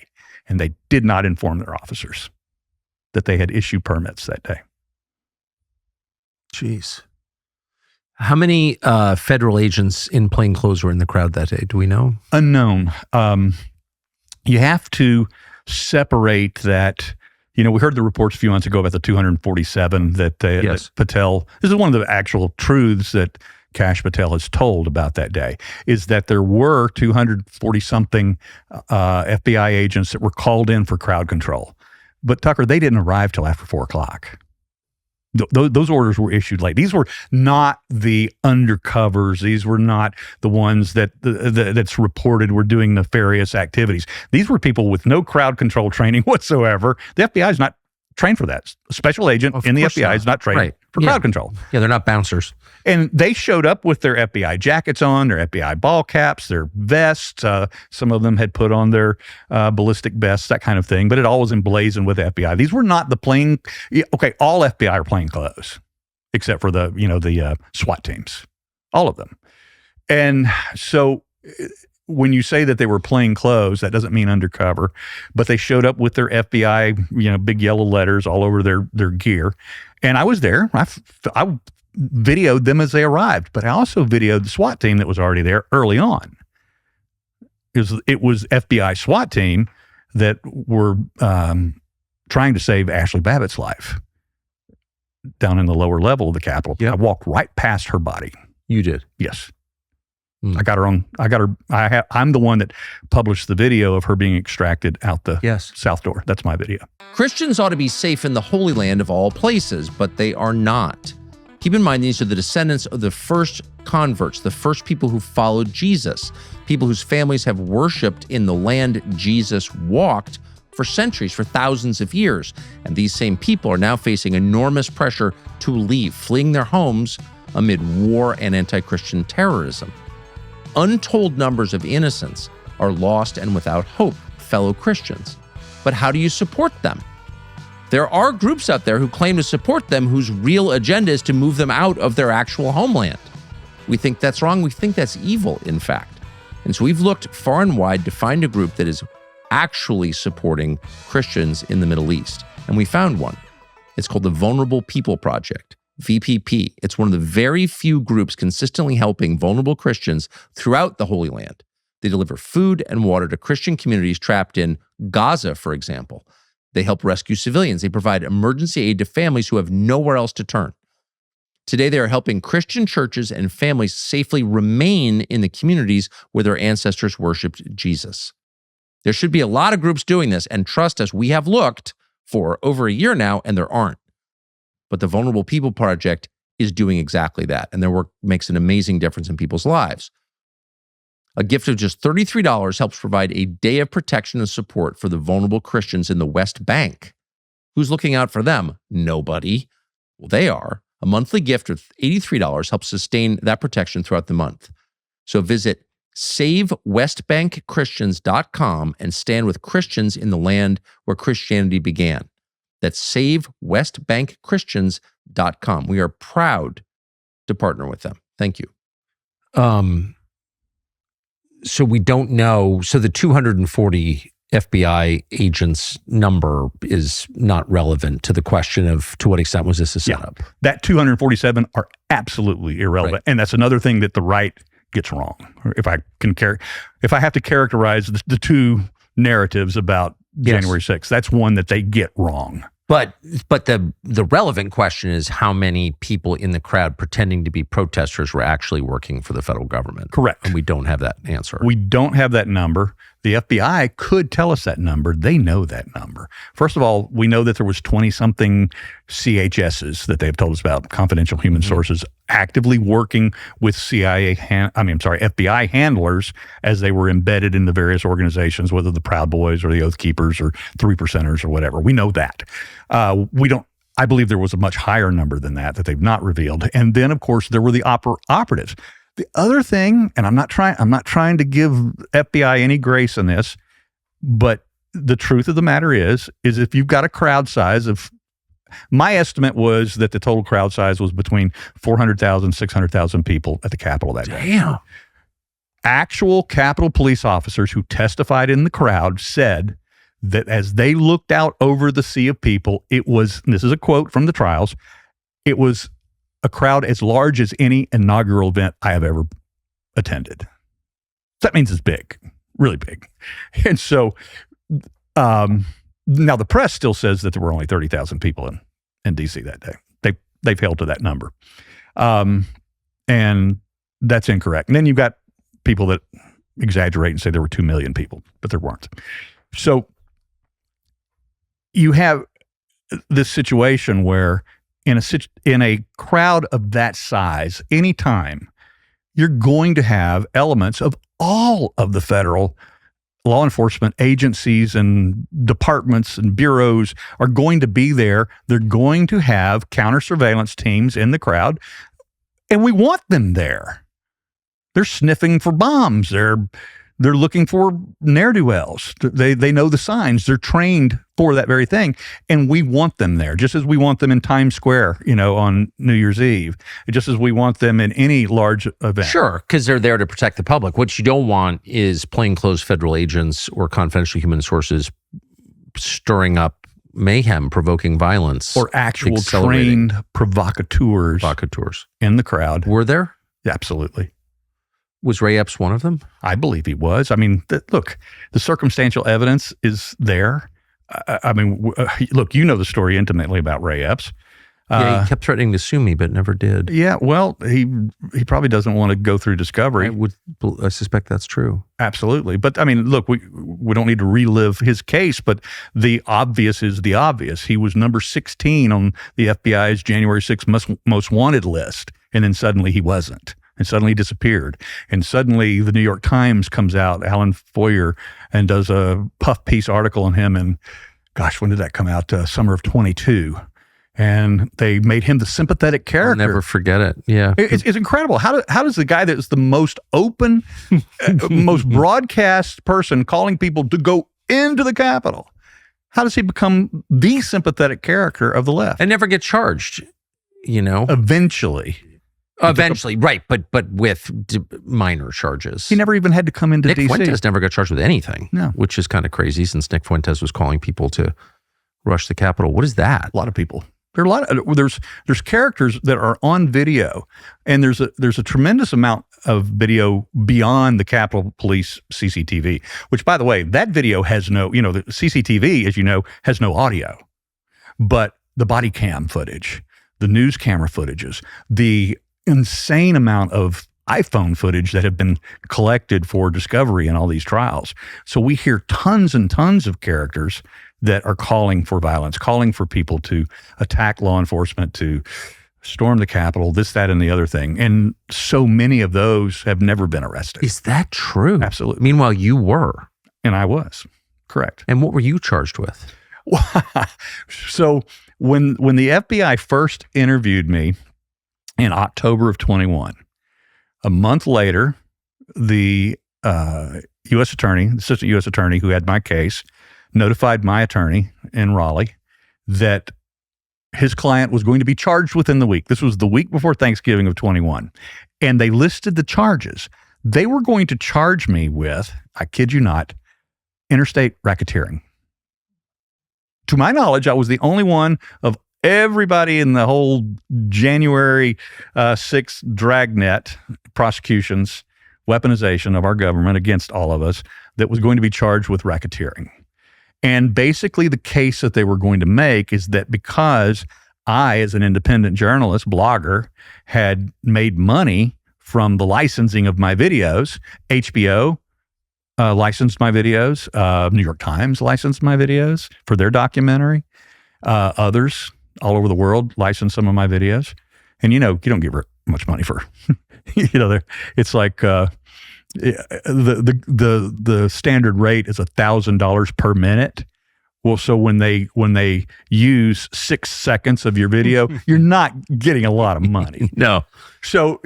and they did not inform their officers that they had issued permits that day. Jeez. How many federal agents in plain clothes were in the crowd that day? Do we know? Unknown. You have to separate that. We heard the reports a few months ago about the 247 that Yes. Patel. This is one of the actual truths that Kash Patel has told about that day, is that there were 240-something FBI agents that were called in for crowd control. But Tucker, they didn't arrive till after 4 o'clock. Those orders were issued late. These were not the undercovers. These were not the ones that's reported were doing nefarious activities. These were people with no crowd control training whatsoever. The FBI is not trained for that. A special agent in the FBI is not trained for crowd control. Yeah, they're not bouncers. And they showed up with their FBI jackets on, their FBI ball caps, their vests. Some of them had put on their ballistic vests, that kind of thing. But it all was emblazoned with FBI. These were not the plain. Okay, all FBI are plain clothes, except for the SWAT teams, all of them. And so when you say that they were plain clothes, that doesn't mean undercover. But they showed up with their FBI, big yellow letters all over their gear. And I was there. I videoed them as they arrived, but I also videoed the SWAT team that was already there early on. It was FBI SWAT team that were trying to save Ashley Babbitt's life down in the lower level of the Capitol. Yep. I walked right past her body. You did? Yes. I got her. I'm the one that published the video of her being extracted out the south door. That's my video. Christians ought to be safe in the Holy Land of all places, but they are not. Keep in mind, these are the descendants of the first converts, the first people who followed Jesus, people whose families have worshiped in the land Jesus walked for centuries, for thousands of years. And these same people are now facing enormous pressure to leave, fleeing their homes amid war and anti-Christian terrorism. Untold numbers of innocents are lost and without hope, fellow Christians. But how do you support them? There are groups out there who claim to support them whose real agenda is to move them out of their actual homeland. We think that's wrong. We think that's evil, in fact. And so we've looked far and wide to find a group that is actually supporting Christians in the Middle East. And we found one. It's called the Vulnerable People Project, VPP. It's one of the very few groups consistently helping vulnerable Christians throughout the Holy Land. They deliver food and water to Christian communities trapped in Gaza, for example. They help rescue civilians. They provide emergency aid to families who have nowhere else to turn. Today, they are helping Christian churches and families safely remain in the communities where their ancestors worshiped Jesus. There should be a lot of groups doing this, and trust us, we have looked for over a year now, and there aren't. But the Vulnerable People Project is doing exactly that, and their work makes an amazing difference in people's lives. A gift of just $33 helps provide a day of protection and support for the vulnerable Christians in the West Bank. Who's looking out for them? Nobody. Well, they are. A monthly gift of $83 helps sustain that protection throughout the month. So visit SaveWestBankChristians.com and stand with Christians in the land where Christianity began. That's SaveWestBankChristians.com. We are proud to partner with them. Thank you. So we don't know. So the 240 FBI agents number is not relevant to the question of to what extent was this a setup? That 247 are absolutely irrelevant. Right. And that's another thing that the right gets wrong. If I have to characterize the two narratives about January 6th, that's one that they get wrong. But the relevant question is how many people in the crowd pretending to be protesters were actually working for the federal government. Correct. And we don't have that answer. We don't have that number. The FBI could tell us that number. They know that number. First of all, we know that there was 20-something CHSs that they've told us about, confidential human sources, actively working with FBI handlers as they were embedded in the various organizations, whether the Proud Boys or the Oath Keepers or 3 Percenters or whatever. We know that. I believe there was a much higher number than that they've not revealed. And then, of course, there were the operatives. The other thing, and I'm not trying to give FBI any grace in this, but the truth of the matter is if you've got a crowd size of, my estimate was that the total crowd size was between 400,000, 600,000 people at the Capitol that day. Damn. Actual Capitol police officers who testified in the crowd said that as they looked out over the sea of people, it was, and this is a quote from the trials, it was a crowd as large as any inaugural event I have ever attended. That means it's big, really big. And so now the press still says that there were only 30,000 people in D.C. that day. They've held to that number. And And that's incorrect. And then you've got people that exaggerate and say there were 2 million people, but there weren't. So you have this situation where in a crowd of that size, anytime, you're going to have elements of all of the federal law enforcement agencies and departments and bureaus are going to be there. They're going to have counter surveillance teams in the crowd, and we want them there. They're sniffing for bombs. They're looking for ne'er-do-wells. They know the signs. They're trained for that very thing, and we want them there, just as we want them in Times Square, on New Year's Eve, just as we want them in any large event. Sure, because they're there to protect the public. What you don't want is plainclothes federal agents or confidential human sources stirring up mayhem, provoking violence. Or actual trained provocateurs in the crowd. Were there? Yeah, absolutely. Was Ray Epps one of them? I believe he was. I mean, look, the circumstantial evidence is there. Look, you know the story intimately about Ray Epps. Yeah, he kept threatening to sue me, but never did. Yeah, well, he probably doesn't want to go through discovery. I suspect that's true. Absolutely. But I mean, look, we don't need to relive his case, but the obvious is the obvious. He was number 16 on the FBI's January 6th most wanted list, and then suddenly he wasn't. And suddenly he disappeared. And suddenly the New York Times comes out, Alan Foyer, and does a puff piece article on him. And gosh, when did that come out? Summer of 22. And they made him the sympathetic character. I'll never forget it. Yeah. It's incredible. How does the guy that is the most open, most broadcast person calling people to go into the Capitol, how does he become the sympathetic character of the left? And never get charged, Eventually, right, but with minor charges. He never even had to come into Nick D.C. Fuentes never got charged with anything, no. Which is kind of crazy since Nick Fuentes was calling people to rush the Capitol. What is that? A lot of people. There's characters that are on video, and there's a tremendous amount of video beyond the Capitol Police CCTV, which, by the way, that video has no, the CCTV, as you know, has no audio, but the body cam footage, the news camera footages, the insane amount of iPhone footage that have been collected for discovery in all these trials. So we hear tons and tons of characters that are calling for violence, calling for people to attack law enforcement, to storm the Capitol, this, that, and the other thing. And so many of those have never been arrested. Is that true? Absolutely. Meanwhile, you were. And I was. Correct. And what were you charged with? So when the FBI first interviewed me in October of 21, a month later, the U.S. attorney, the assistant U.S. attorney who had my case, notified my attorney in Raleigh that his client was going to be charged within the week. This was the week before Thanksgiving of 21. And they listed the charges. They were going to charge me with, I kid you not, interstate racketeering. To my knowledge, I was the only one of everybody in the whole January 6th dragnet prosecutions, weaponization of our government against all of us, that was going to be charged with racketeering. And basically the case that they were going to make is that because I, as an independent journalist, blogger, had made money from the licensing of my videos, HBO licensed my videos, New York Times licensed my videos for their documentary, others all over the world licensed some of my videos. And you don't give her much money for, it's like the standard rate is $1,000 per minute. Well, so when they use 6 seconds of your video, you're not getting a lot of money. No. So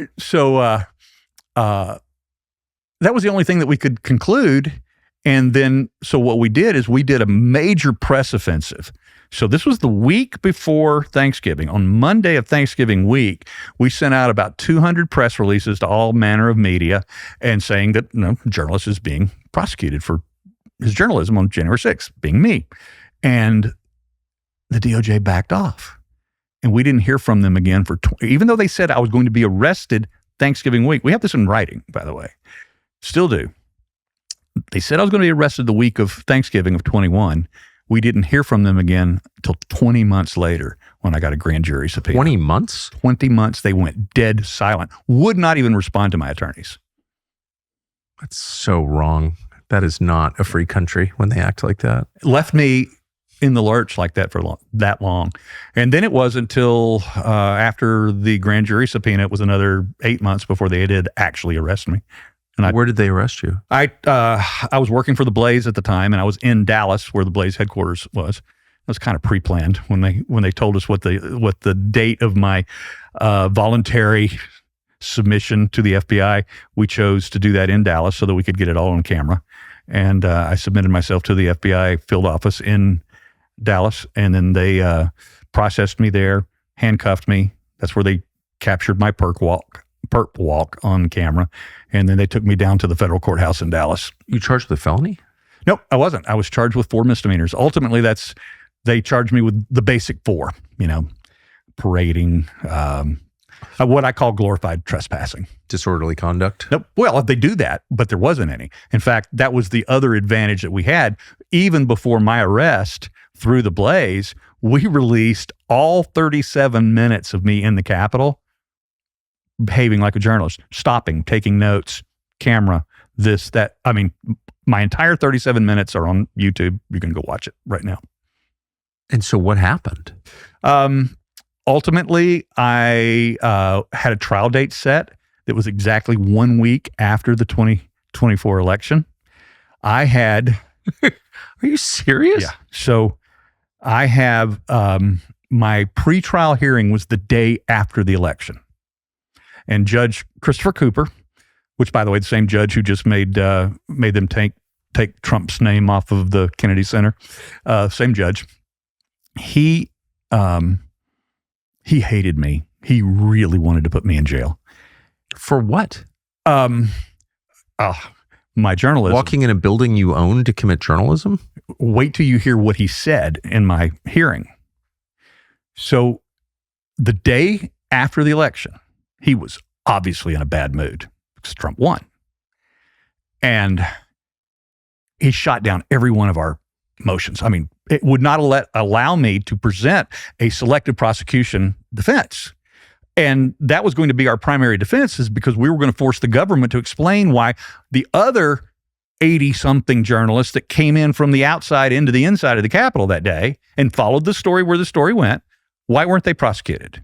that was the only thing that we could conclude. And then, so what we did is we did a major press offensive. So this was the week before Thanksgiving. On Monday of Thanksgiving week, we sent out about 200 press releases to all manner of media and saying that journalist is being prosecuted for his journalism on January 6th, being me. And the DOJ backed off. And we didn't hear from them again even though they said I was going to be arrested Thanksgiving week. We have this in writing, by the way. Still do. They said I was going to be arrested the week of Thanksgiving of 21. We didn't hear from them again until 20 months later when I got a grand jury subpoena. 20 months? 20 months. They went dead silent. Would not even respond to my attorneys. That's so wrong. That is not a free country when they act like that. Left me in the lurch like that for that long. And then it was until after the grand jury subpoena, it was another 8 months before they did actually arrest me. And where did they arrest you? I was working for the Blaze at the time, and I was in Dallas, where the Blaze headquarters was. It was kind of pre-planned when they told us what the date of my voluntary submission to the FBI. We chose to do that in Dallas so that we could get it all on camera. And I submitted myself to the FBI field office in Dallas, and then they processed me there, handcuffed me. That's where they captured my perp walk on camera, and then they took me down to the federal courthouse in Dallas. You charged with a felony? Nope, I wasn't. I was charged with 4 misdemeanors. Ultimately, they charged me with the basic 4, parading, what I call glorified trespassing. Disorderly conduct? Nope. Well, they do that, but there wasn't any. In fact, that was the other advantage that we had. Even before my arrest through the Blaze, we released all 37 minutes of me in the Capitol behaving like a journalist, stopping, taking notes, camera, this, that. I mean, my entire 37 minutes are on YouTube. You can go watch it right now. And so what happened? Ultimately, I had a trial date set that was exactly 1 week after the 2024 election. I had... Are you serious? Yeah. So I have my pretrial hearing was the day after the election. And Judge Christopher Cooper, which, by the way, the same judge who just made them take Trump's name off of the Kennedy Center, same judge, he hated me. He really wanted to put me in jail. For what? My journalism. Walking in a building you own to commit journalism? Wait till you hear what he said in my hearing. So the day after the election, he was obviously in a bad mood because Trump won. And he shot down every one of our motions. I mean, it would not allow me to present a selective prosecution defense. And that was going to be our primary defense, is because we were going to force the government to explain why the other 80-something journalists that came in from the outside into the inside of the Capitol that day and followed the story where the story went, why weren't they prosecuted?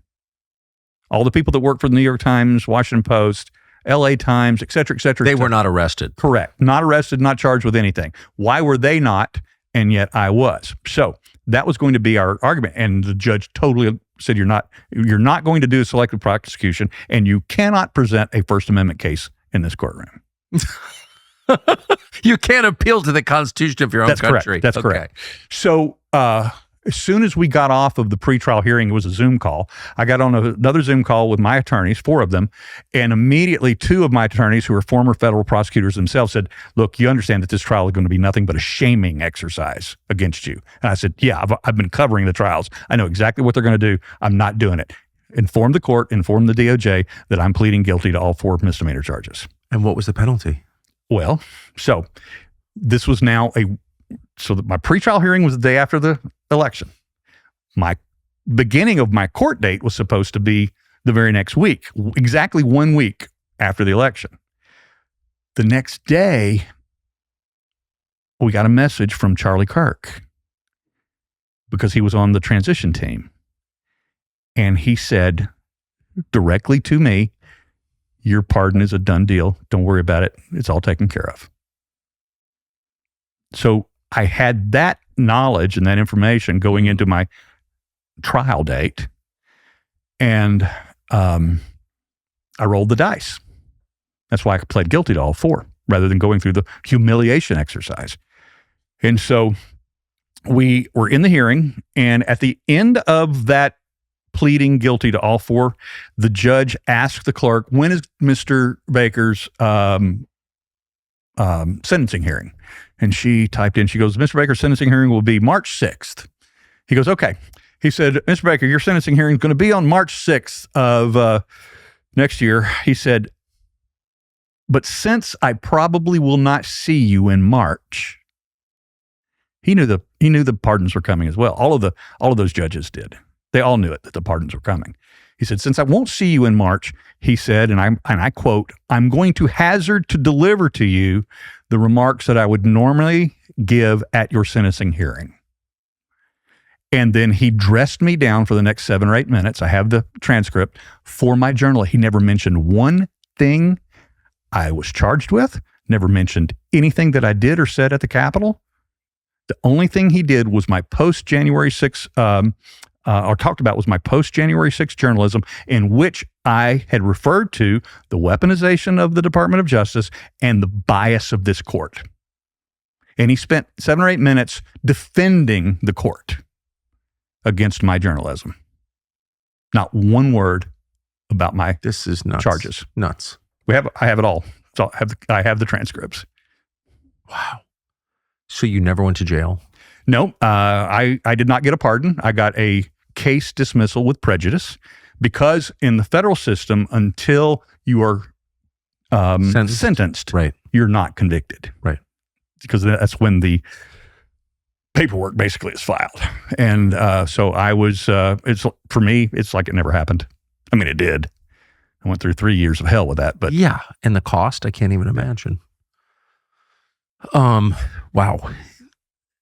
All the people that work for the New York Times, Washington Post, LA Times, et cetera, et cetera. They were not arrested. Correct. Not arrested, not charged with anything. Why were they not? And yet I was. So that was going to be our argument. And the judge totally said, you're not going to do a selective prosecution, and you cannot present a First Amendment case in this courtroom. You can't appeal to the Constitution of your own country. That's correct. So as soon as we got off of the pretrial hearing, it was a Zoom call. I got on another Zoom call with my attorneys, 4 of them, and immediately 2 of my attorneys, who are former federal prosecutors themselves, said, look, you understand that this trial is going to be nothing but a shaming exercise against you. And I said, yeah, I've been covering the trials. I know exactly what they're going to do. I'm not doing it. Inform the court, inform the DOJ that I'm pleading guilty to all 4 misdemeanor charges. And what was the penalty? Well, so this was now so that my pretrial hearing was the day after the election. My beginning of my court date was supposed to be the very next week, exactly 1 week after the election. The next day, we got a message from Charlie Kirk, because he was on the transition team. And he said directly to me, your pardon is a done deal. Don't worry about it. It's all taken care of. So I had that knowledge and that information going into my trial date, and I rolled the dice. That's why I pled guilty to all 4, rather than going through the humiliation exercise. And so we were in the hearing, and at the end of that pleading guilty to all 4, the judge asked the clerk, when is Mr. Baker's sentencing hearing? And she typed in, she goes, Mr. Baker's sentencing hearing will be March 6th. He goes, okay. He said, Mr. Baker, your sentencing hearing is going to be on March 6th of next year. He said, but since I probably will not see you in March, He knew the pardons were coming as well. All of those judges did. They all knew it, that the pardons were coming. He said, since I won't see you in March, he said, and I quote, I'm going to hazard to deliver to you the remarks that I would normally give at your sentencing hearing. And then he dressed me down for the next 7 or 8 minutes. I have the transcript for my journal. He never mentioned one thing I was charged with, never mentioned anything that I did or said at the Capitol. The only thing he did was my post-January 6th, or talked about was my post-January 6th journalism, in which I had referred to the weaponization of the Department of Justice and the bias of this court. And he spent 7 or 8 minutes defending the court against my journalism. Not one word about my This is nuts. charges. Nuts. I have it all. So I have the transcripts. Wow. So you never went to jail? No, I did not get a pardon. I got a case dismissal with prejudice because in the federal system, until you are sentenced, right, you're not convicted. Right. Because that's when the paperwork basically is filed. And so I was, for me, it's like it never happened. I mean, it did. I went through 3 years of hell with that. But yeah, and the cost, I can't even imagine. Wow.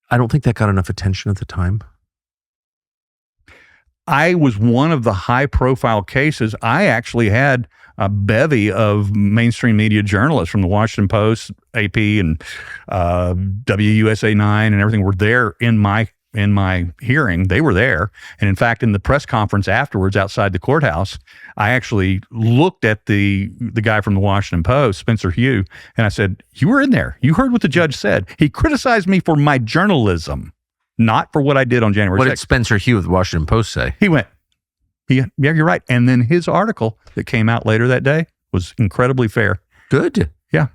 I don't think that got enough attention at the time. I was one of the high-profile cases. I actually had a bevy of mainstream media journalists from the Washington Post, AP, and WUSA 9 and everything were there in my hearing. They were there. And in fact, in the press conference afterwards outside the courthouse, I actually looked at the guy from the Washington Post, Spencer Hugh, and I said, you were in there. You heard what the judge said. He criticized me for my journalism, not for what I did on January 6th. What did Spencer Hugh of the Washington Post say? He went, yeah, you're right. And then his article that came out later that day was incredibly fair. Good. Yeah.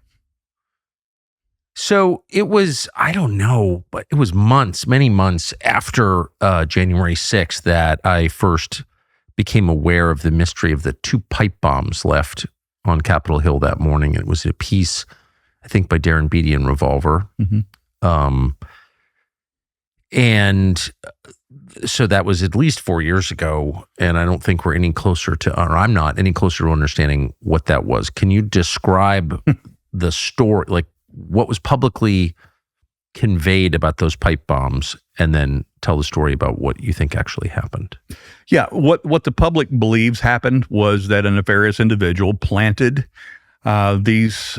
So it was, I don't know, but it was many months after January 6th that I first became aware of the mystery of the 2 pipe bombs left on Capitol Hill that morning. It was a piece, I think, by Darren Beatty in Revolver. Mm-hmm. And so that was at least 4 years ago, and I don't think we're any closer to, or I'm not any closer to understanding what that was. Can you describe the story, like what was publicly conveyed about those pipe bombs, and then tell the story about what you think actually happened? Yeah, what the public believes happened was that a nefarious individual planted these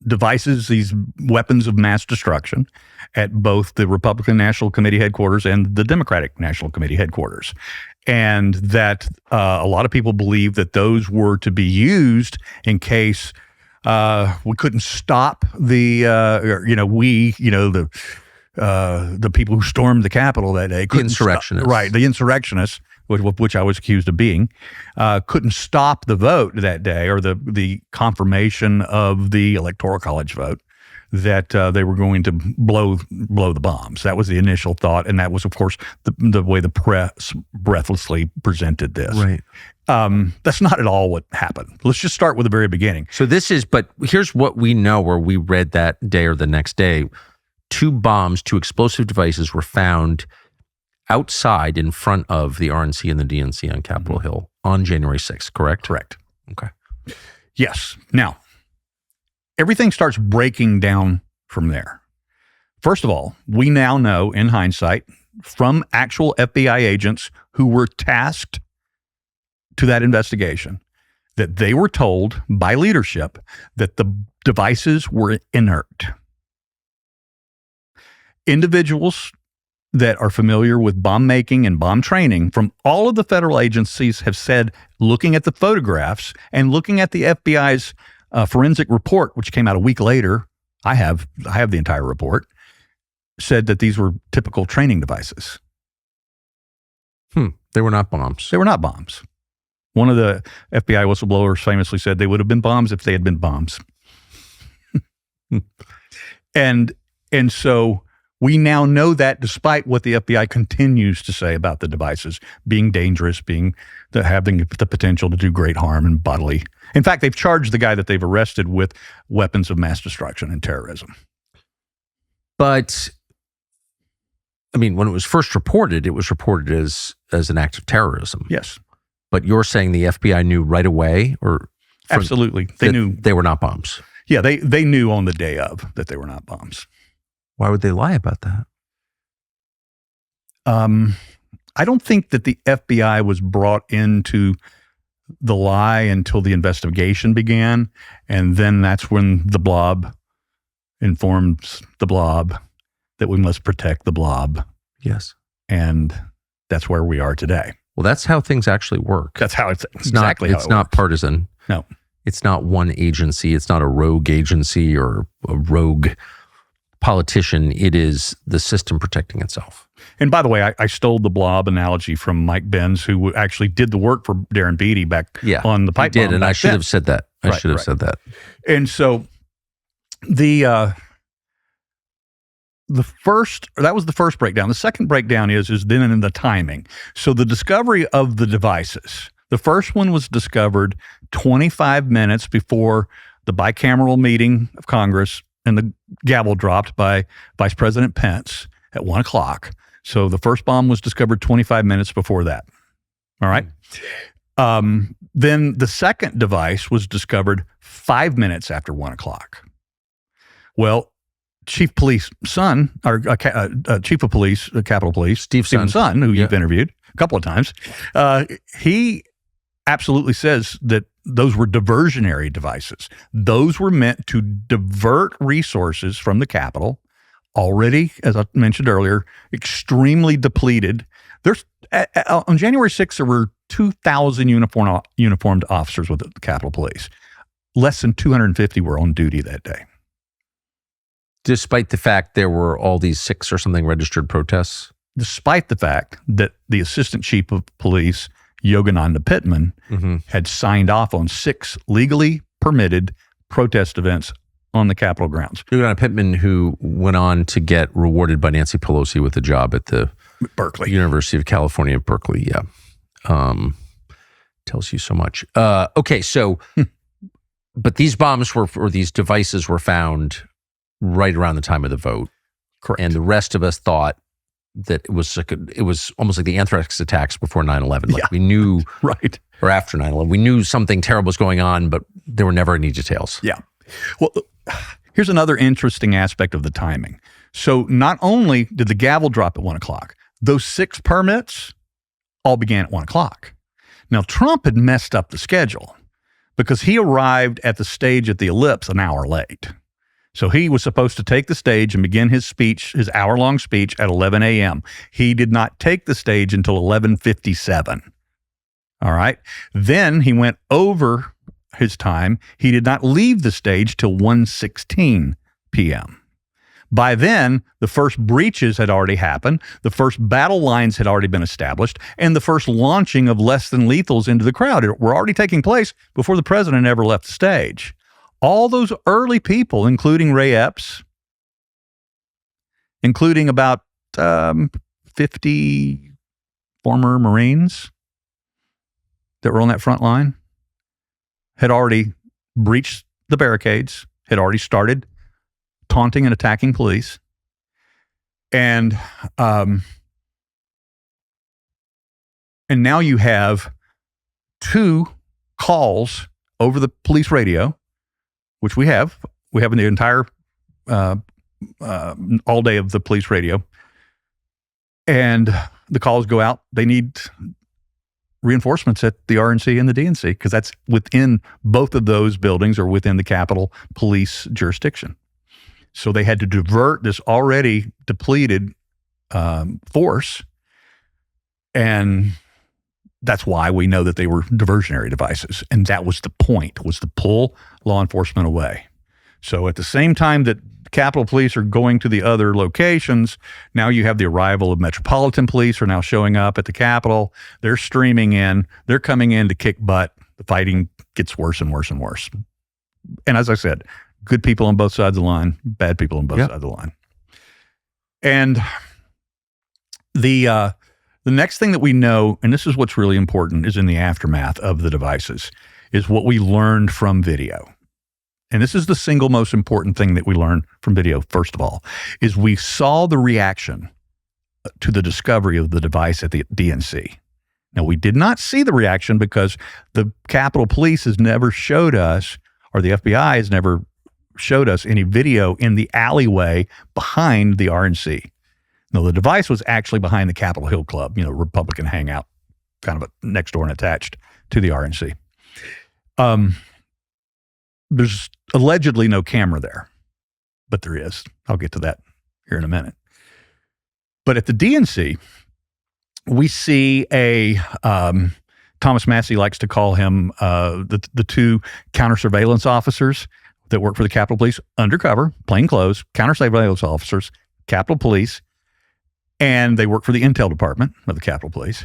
devices, these weapons of mass destruction, at both the Republican National Committee headquarters and the Democratic National Committee headquarters. And that a lot of people believe that those were to be used in case we couldn't stop the people who stormed the Capitol that day. The insurrectionists. Right, the insurrectionists, which I was accused of being, couldn't stop the vote that day, or the confirmation of the Electoral College vote, that they were going to blow the bombs. That was the initial thought, and that was, of course, the way the press breathlessly presented this. Right. That's not at all what happened. Let's just start with the very beginning. So but here's what we know, where we read that day or the next day. 2 explosive devices were found outside in front of the RNC and the DNC on Capitol Hill on January 6th, correct? Correct. Okay. Yes. Now, everything starts breaking down from there. First of all, we now know in hindsight from actual FBI agents who were tasked to that investigation that they were told by leadership that the devices were inert. Individuals that are familiar with bomb making and bomb training from all of the federal agencies have said, looking at the photographs and looking at the FBI's forensic report, which came out a week later, I have the entire report, said that these were typical training devices. They were not bombs. They were not bombs. One of the FBI whistleblowers famously said they would have been bombs if they had been bombs. And so we now know that, despite what the FBI continues to say about the devices being dangerous, having the potential to do great harm and bodily. In fact, they've charged the guy that they've arrested with weapons of mass destruction and terrorism. But I mean, when it was first reported, it was reported as an act of terrorism. Yes. But you're saying the FBI knew right away, or Absolutely. They knew they were not bombs. Yeah, they knew on the day of that they were not bombs. Why would they lie about that? I don't think that the FBI was brought into the lie until the investigation began. And then that's when the blob informs the blob that we must protect the blob. Yes. And that's where we are today. Well, that's how things actually work. That's how it's not partisan. No. It's not one agency. It's not a rogue agency or a rogue politician. It is the system protecting itself. And by the way, I stole the blob analogy from Mike Benz, who actually did the work for Darren Beatty back on the pipe bomb. He did, and I should have said that. I should have said that. And so that was the first breakdown. The second breakdown is then in the timing. So the discovery of the devices. The first one was discovered 25 minutes before the bicameral meeting of Congress and the gavel dropped by Vice President Pence at 1:00. So the first bomb was discovered 25 minutes before that. All right. Then the second device was discovered 5 minutes after 1:00. Well, Chief of Police, Capitol Police, Steve Son, who you've interviewed a couple of times, he absolutely says that those were diversionary devices. Those were meant to divert resources from the Capitol, already, as I mentioned earlier, extremely depleted. There's on January 6th, there were 2,000 uniformed officers with the Capitol Police. Less than 250 were on duty that day. Despite the fact there were all these 6 or something registered protests? Despite the fact that the Assistant Chief of Police, Yogananda Pittman, had signed off on 6 legally permitted protest events on the Capitol grounds. Yogananda Pittman, who went on to get rewarded by Nancy Pelosi with a job at the University of California at Berkeley. Yeah. Tells you so much. Okay, so, but these bombs or these devices were found right around the time of the vote. Correct. And the rest of us thought that it was almost like the anthrax attacks before 9/11. Like we knew, right, or after 9/11, we knew something terrible was going on, but there were never any details. Yeah. Well, here's another interesting aspect of the timing. So not only did the gavel drop at 1:00, those 6 permits all began at 1:00. Now, Trump had messed up the schedule because he arrived at the stage at the Ellipse an hour late. So he was supposed to take the stage and begin his speech, his hour-long speech, at 11 a.m. He did not take the stage until 11:57. All right. Then he went over his time. He did not leave the stage till 1:16 p.m. By then, the first breaches had already happened, the first battle lines had already been established, and the first launching of less than lethals into the crowd were already taking place before the president ever left the stage. All those early people, including Ray Epps, including about 50 former Marines that were on that front line, had already breached the barricades, had already started taunting and attacking police. And now you have 2 calls over the police radio, which we have in the entire all day of the police radio. And the calls go out. They need reinforcements at the RNC and the DNC because that's within both of those buildings or within the Capitol Police jurisdiction. So they had to divert this already depleted force, and that's why we know that they were diversionary devices. And that was the point, was to pull law enforcement away. So at the same time that Capitol Police are going to the other locations, now you have the arrival of Metropolitan Police are now showing up at the Capitol. They're streaming in. They're coming in to kick butt. The fighting gets worse and worse and worse. And as I said, good people on both sides of the line, bad people on both sides of the line. And the next thing that we know, and this is what's really important, is in the aftermath of the devices, is what we learned from video. and this is the single most important thing that we learned from video, first of all, is we saw the reaction to the discovery of the device at the DNC. Now, we did not see the reaction because the Capitol Police has never showed us, or the FBI has never showed us any video in the alleyway behind the RNC. No, the device was actually behind the Capitol Hill Club, Republican hangout, kind of next door and attached to the RNC. There's allegedly no camera there, but there is. I'll get to that here in a minute. But at the DNC, we see Thomas Massey likes to call him the two counter surveillance officers that work for the Capitol Police, undercover, plain clothes, counter surveillance officers, Capitol Police, and they work for the Intel Department of the Capitol Police.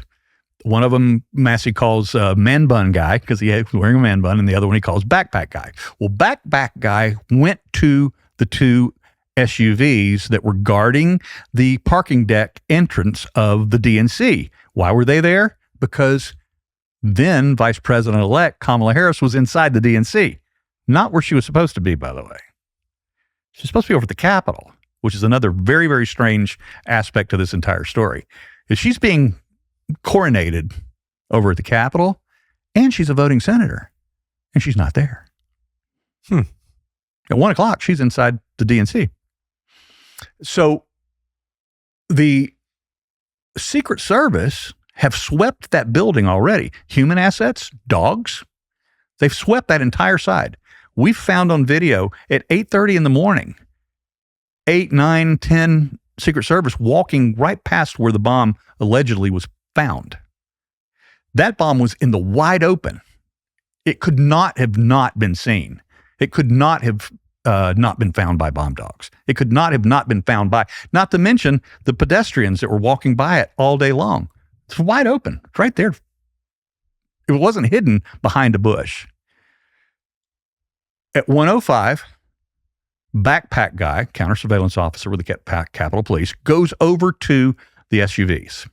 One of them, Massey calls man bun guy because he was wearing a man bun, and the other one he calls backpack guy. Well, backpack guy went to the two SUVs that were guarding the parking deck entrance of the DNC. Why were they there? Because then Vice President-elect Kamala Harris was inside the DNC, not where she was supposed to be, by the way. She's supposed to be over at the Capitol, which is another very, very strange aspect to this entire story. Is she's being coronated over at the Capitol, and she's a voting senator, and she's not there. At 1:00, she's inside the DNC. So the Secret Service have swept that building already. Human assets, dogs, they've swept that entire side. We found on video at 8:30 in the morning, 8, 9, 10 Secret Service walking right past where the bomb allegedly was found. That bomb was in the wide open. It could not have not been seen. It could not have not been found by bomb dogs. It could not have not been found by, not to mention the pedestrians that were walking by it all day long. It's wide open. It's right there. It wasn't hidden behind a bush. At 1:05, backpack guy, counter surveillance officer with the Capitol Police, goes over to the SUVs.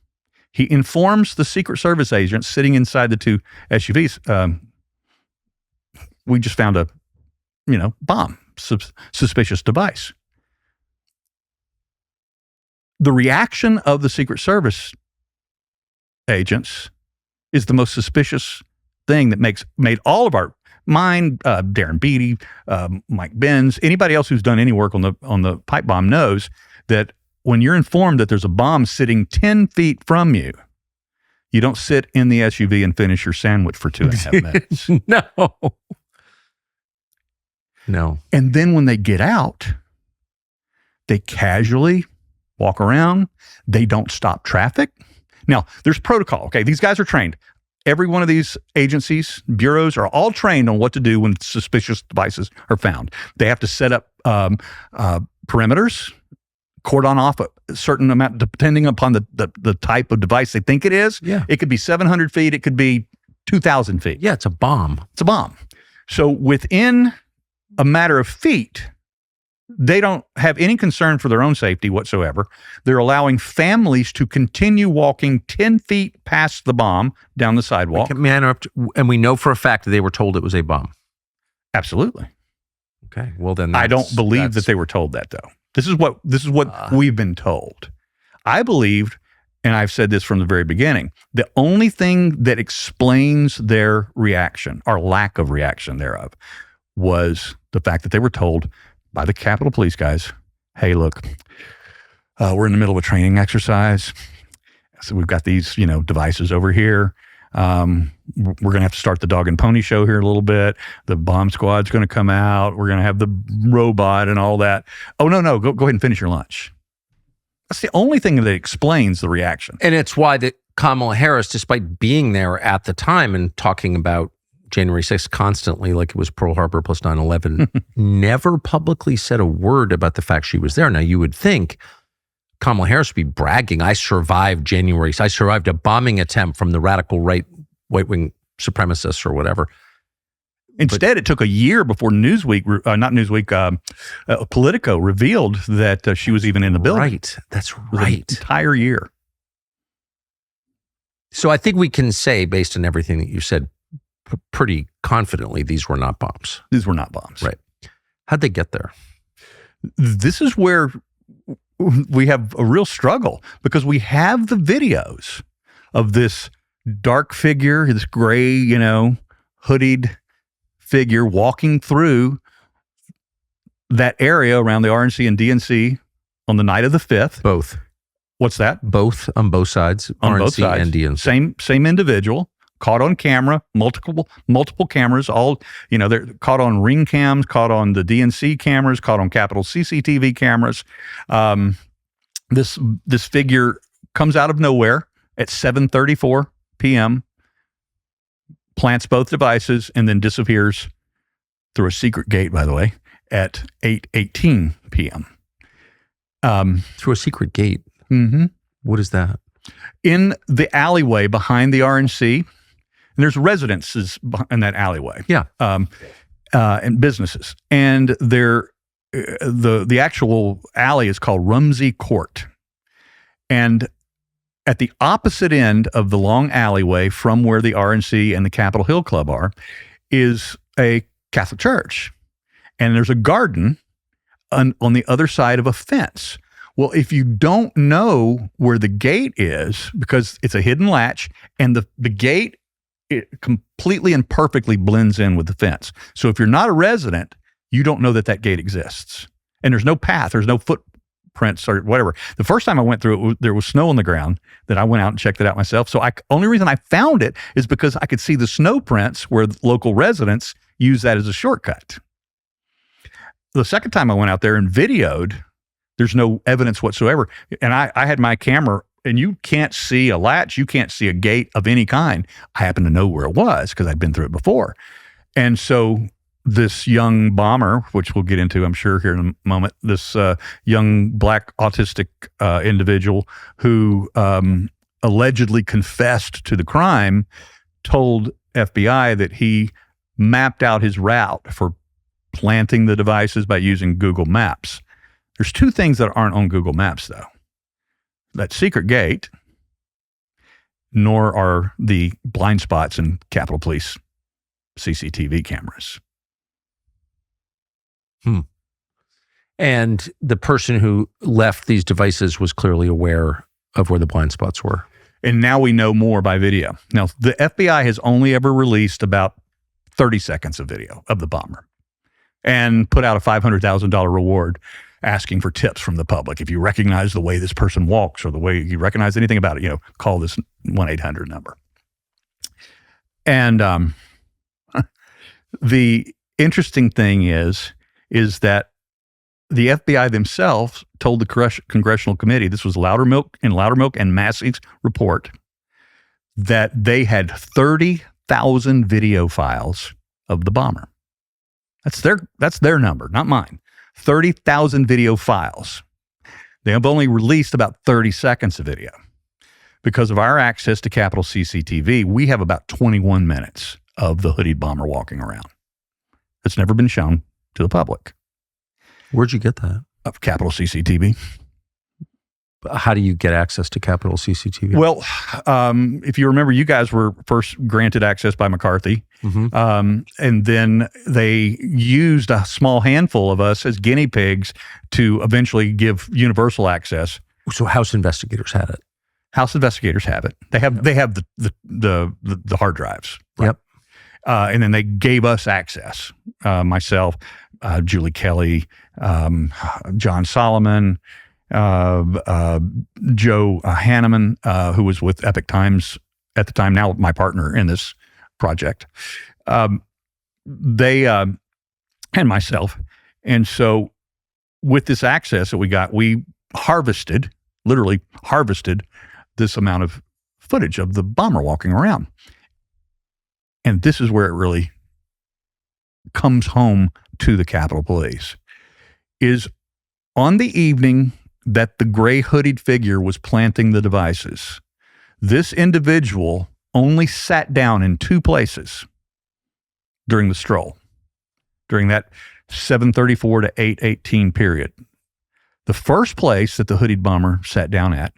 He informs the Secret Service agents sitting inside the two SUVs, we just found a, bomb, suspicious device. The reaction of the Secret Service agents is the most suspicious thing that made all of mine, Darren Beatty, Mike Benz, anybody else who's done any work on the pipe bomb knows that when you're informed that there's a bomb sitting 10 feet from you, you don't sit in the SUV and finish your sandwich for 2.5 minutes. No. And then when they get out, they casually walk around. They don't stop traffic. Now, there's protocol. Okay, these guys are trained. Every one of these agencies, bureaus are all trained on what to do when suspicious devices are found. They have to set up perimeters, cordon off a certain amount, depending upon the type of device they think it is. Yeah. It could be 700 feet. It could be 2,000 feet. Yeah, it's a bomb. It's a bomb. So within a matter of feet, they don't have any concern for their own safety whatsoever. They're allowing families to continue walking 10 feet past the bomb down the sidewalk. May I interrupt? And we know for a fact that they were told it was a bomb. Absolutely. Okay. Well, then I don't believe that they were told that, though. This is what we've been told. I believed, and I've said this from the very beginning, the only thing that explains their reaction, or lack of reaction thereof, was the fact that they were told by the Capitol Police guys, hey, look, we're in the middle of a training exercise. So we've got these, devices over here. We're going to have to start the dog and pony show here a little bit. The bomb squad's going to come out. We're going to have the robot and all that. Oh, no, go ahead and finish your lunch. That's the only thing that explains the reaction. And it's why that Kamala Harris, despite being there at the time and talking about January 6th constantly like it was Pearl Harbor plus 9/11, never publicly said a word about the fact she was there. Now, you would think Kamala Harris would be bragging, I survived January. I survived a bombing attempt from the radical right-wing supremacists or whatever. Instead, it took a year before Politico revealed that she was even in the building. Right. That's right. An entire year. So I think we can say, based on everything that you said, pretty confidently, these were not bombs. These were not bombs. Right. How'd they get there? This is where we have a real struggle, because we have the videos of this dark figure, this gray, hooded figure walking through that area around the RNC and DNC on the night of the 5th. Both. What's that? Both on both sides. On RNC both sides. and DNC. Same individual, caught on camera, multiple cameras, all, they're caught on ring cams, caught on the DNC cameras, caught on Capitol CCTV cameras. This figure comes out of nowhere at 7:34 p.m., plants both devices, and then disappears through a secret gate, by the way, at 8:18 p.m. Through a secret gate. Mm-hmm. What is that? In the alleyway behind the RNC, and there's residences in that alleyway. Yeah. And businesses. And the actual alley is called Rumsey Court. And at the opposite end of the long alleyway from where the RNC and the Capitol Hill Club are is a Catholic church. And there's a garden on the other side of a fence. Well, if you don't know where the gate is, because it's a hidden latch, and the gate, it completely and perfectly blends in with the fence. So if you're not a resident, you don't know that gate exists. And there's no path, there's no footprints or whatever. The first time I went through it, there was snow on the ground that I went out and checked it out myself. So only reason I found it is because I could see the snow prints where the local residents use that as a shortcut. The second time I went out there and videoed, there's no evidence whatsoever. And I had my camera, and you can't see a latch, you can't see a gate of any kind. I happen to know where it was because I'd been through it before. And so this young bomber, which we'll get into, I'm sure, here in a moment, this young black autistic individual who allegedly confessed to the crime, told FBI that he mapped out his route for planting the devices by using Google Maps. There's two things that aren't on Google Maps, though. That secret gate, nor are the blind spots in Capitol Police CCTV cameras. And the person who left these devices was clearly aware of where the blind spots were. And now we know more by video. Now, the FBI has only ever released about 30 seconds of video of the bomber and put out a $500,000 reward asking for tips from the public. If you recognize the way this person walks or the way you recognize anything about it, call this 1-800 number. And the interesting thing is that the FBI themselves told the Congressional Committee, this was Loudermilk and Massey's report, that they had 30,000 video files of the bomber. That's their number, not mine. 30,000 video files. They have only released about 30 seconds of video. Because of our access to Capitol CCTV, we have about 21 minutes of the hooded bomber walking around. It's never been shown to the public. Where'd you get that? Of Capitol CCTV. How do you get access to Capitol CCTV? Well, if you remember, you guys were first granted access by McCarthy. Mm-hmm. And then they used a small handful of us as guinea pigs to eventually give universal access. So House investigators had it. House investigators have it. They have the hard drives. Right? Yep. And then they gave us access. Myself, Julie Kelly, John Solomon, Joe Hanneman, who was with Epic Times at the time, now my partner in this project. They and myself. And so with this access that we got, we literally harvested this amount of footage of the bomber walking around. And this is where it really comes home to the Capitol Police, is on the evening that the gray hooded figure was planting the devices, this individual only sat down in two places during the stroll, during that 7:34 to 8:18 period. The first place that the hooded bomber sat down at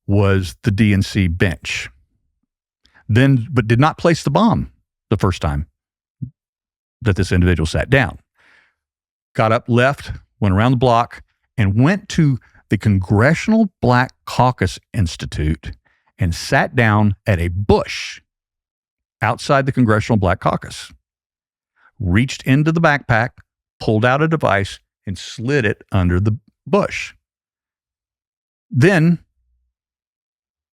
was the DNC bench, but did not place the bomb the first time that this individual sat down. got up, left, went around the block, and went to the Congressional Black Caucus Institute and sat down at a bush outside the Congressional Black Caucus, reached into the backpack, pulled out a device, and slid it under the bush. Then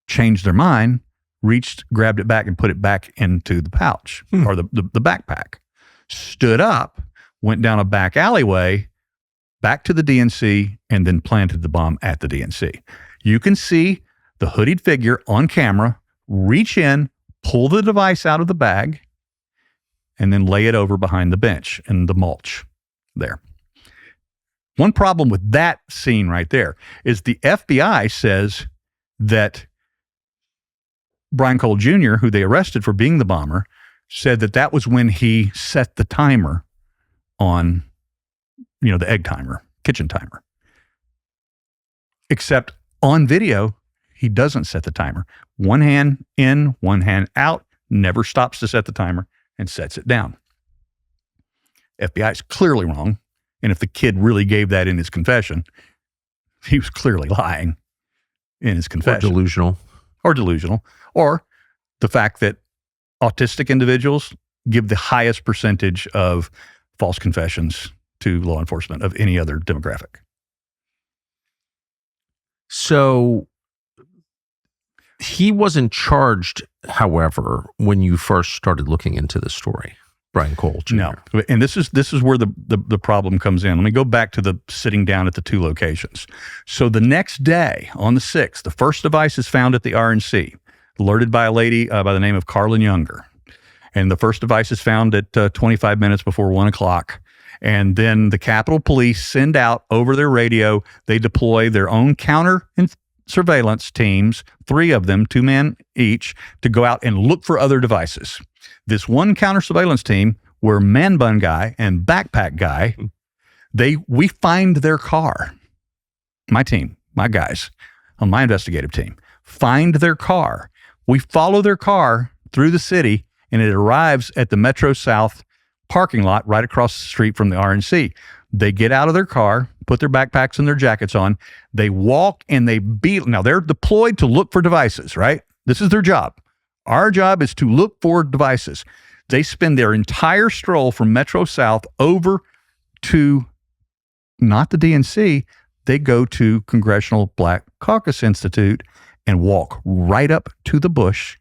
changed their mind, grabbed it back and put it back into the pouch or the backpack, stood up, went down a back alleyway, back to the DNC, and then planted the bomb at the DNC. You can see the hooded figure on camera reach in, pull the device out of the bag, and then lay it over behind the bench and the mulch there. One problem with that scene right there is the FBI says that Brian Cole Jr., who they arrested for being the bomber, said that was when he set the timer on, the egg timer, kitchen timer. Except on video, he doesn't set the timer. One hand in, one hand out, never stops to set the timer and sets it down. FBI is clearly wrong. And if the kid really gave that in his confession, he was clearly lying in his confession. Or delusional. Or the fact that autistic individuals give the highest percentage of false confessions to law enforcement of any other demographic. So he wasn't charged, however, when you first started looking into the story, Brian Cole Jr. No, and this is where the problem comes in. Let me go back to the sitting down at the two locations. So the next day, on the 6th, the first device is found at the RNC, alerted by a lady by the name of Carlson Younger. And the first device is found at 25 minutes before 1 o'clock. And then the Capitol Police send out over their radio, they deploy their own counter surveillance teams, 3 of them, 2 men each, to go out and look for other devices. This one counter surveillance team, where Man Bun Guy and Backpack Guy, we find their car. My team, my guys on my investigative team, find their car. We follow their car through the city, and it arrives at the Metro South parking lot right across the street from the RNC. They get out of their car, put their backpacks and their jackets on. They walk and they now they're deployed to look for devices, right? This is their job. Our job is to look for devices. They spend their entire stroll from Metro South over to not the DNC. They go to Congressional Black Caucus Institute and walk right up to the bush.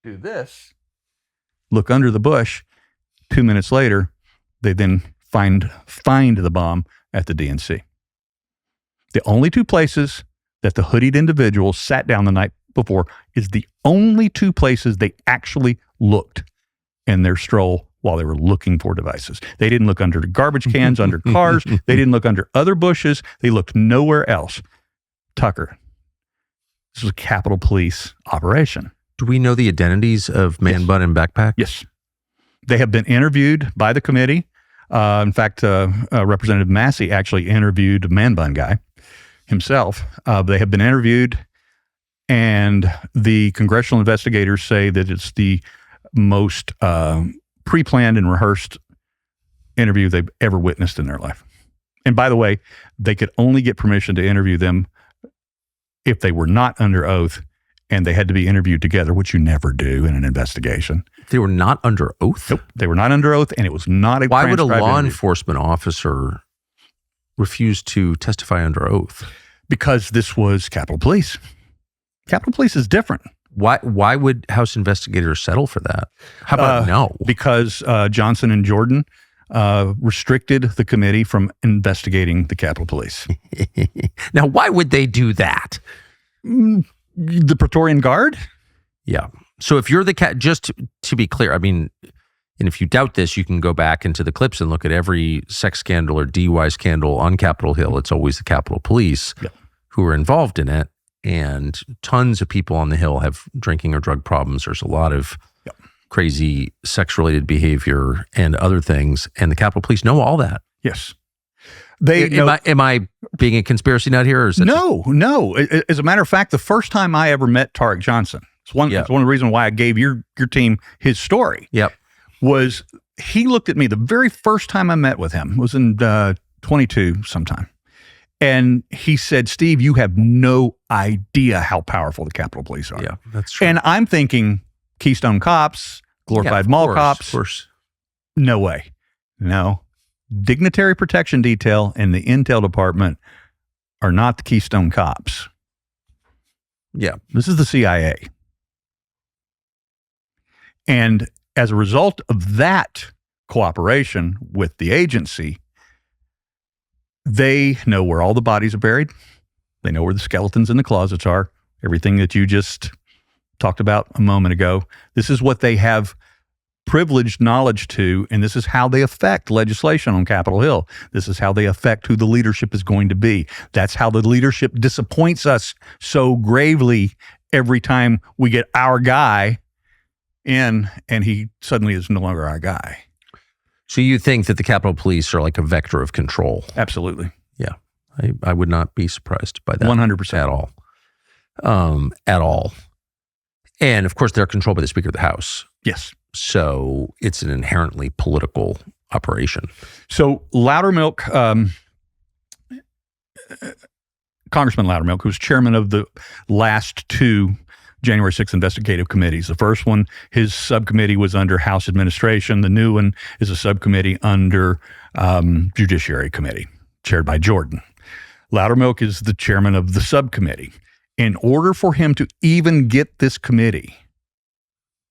Do this. Look under the bush. 2 minutes later, they then find the bomb at the DNC. The only 2 places that the hooded individual sat down the night before is the only 2 places they actually looked in their stroll while they were looking for devices. They didn't look under the garbage cans, under cars. They didn't look under other bushes. They looked nowhere else. Tucker, this was a Capitol Police operation. Do we know the identities of Man Bun and Backpack? Yes. They have been interviewed by the committee. In fact, Representative Massey actually interviewed Man Bun Guy himself. They have been interviewed, and the congressional investigators say that it's the most pre-planned and rehearsed interview they've ever witnessed in their life. And by the way, they could only get permission to interview them if they were not under oath, and they had to be interviewed together, which you never do in an investigation. They were not under oath? Nope. They were not under oath, and it was not a Why would a law interview. enforcement officer refuse to testify under oath? Because this was Capitol Police. Capitol Police is different. Why would House investigators settle for that? How about no? Because Johnson and Jordan restricted the committee from investigating the Capitol Police. Now, why would they do that? The Praetorian Guard? Yeah. So if you're the just to be clear, I mean, and if you doubt this, you can go back into the clips and look at every sex scandal or DUI scandal on Capitol Hill. It's always the Capitol Police who are involved in it. And tons of people on the Hill have drinking or drug problems. There's a lot of crazy sex-related behavior and other things. And the Capitol Police know all that. Yes. Am I being a conspiracy nut here? Or is it No. As a matter of fact, the first time I ever met Tarek Johnson, it's one of the reasons why I gave your team his story. Yep. Was he looked at me the very first time I met with him, was in 22 sometime. And he said, Steve, you have no idea how powerful the Capitol Police are. Yeah, that's true. And I'm thinking Keystone Cops, glorified mall cops. Of course. No way. No. Dignitary Protection Detail and the Intel Department are not the Keystone Cops. Yeah. This is the CIA. And as a result of that cooperation with the agency, they know where all the bodies are buried. They know where the skeletons in the closets are. Everything that you just talked about a moment ago. This is what they have privileged knowledge to, and this is how they affect legislation on Capitol Hill. This is how they affect who the leadership is going to be. That's how the leadership disappoints us so gravely every time we get our guy in, and he suddenly is no longer our guy. So you think that the Capitol Police are like a vector of control? Absolutely. Yeah. I would not be surprised by that. 100%. At all. At all. And of course, they're controlled by the Speaker of the House. Yes. So it's an inherently political operation. So Loudermilk, Congressman Loudermilk, who was chairman of the last two January 6th investigative committees. The first one, his subcommittee was under House Administration. The new one is a subcommittee under Judiciary Committee, chaired by Jordan. Loudermilk is the chairman of the subcommittee. In order for him to even get this committee,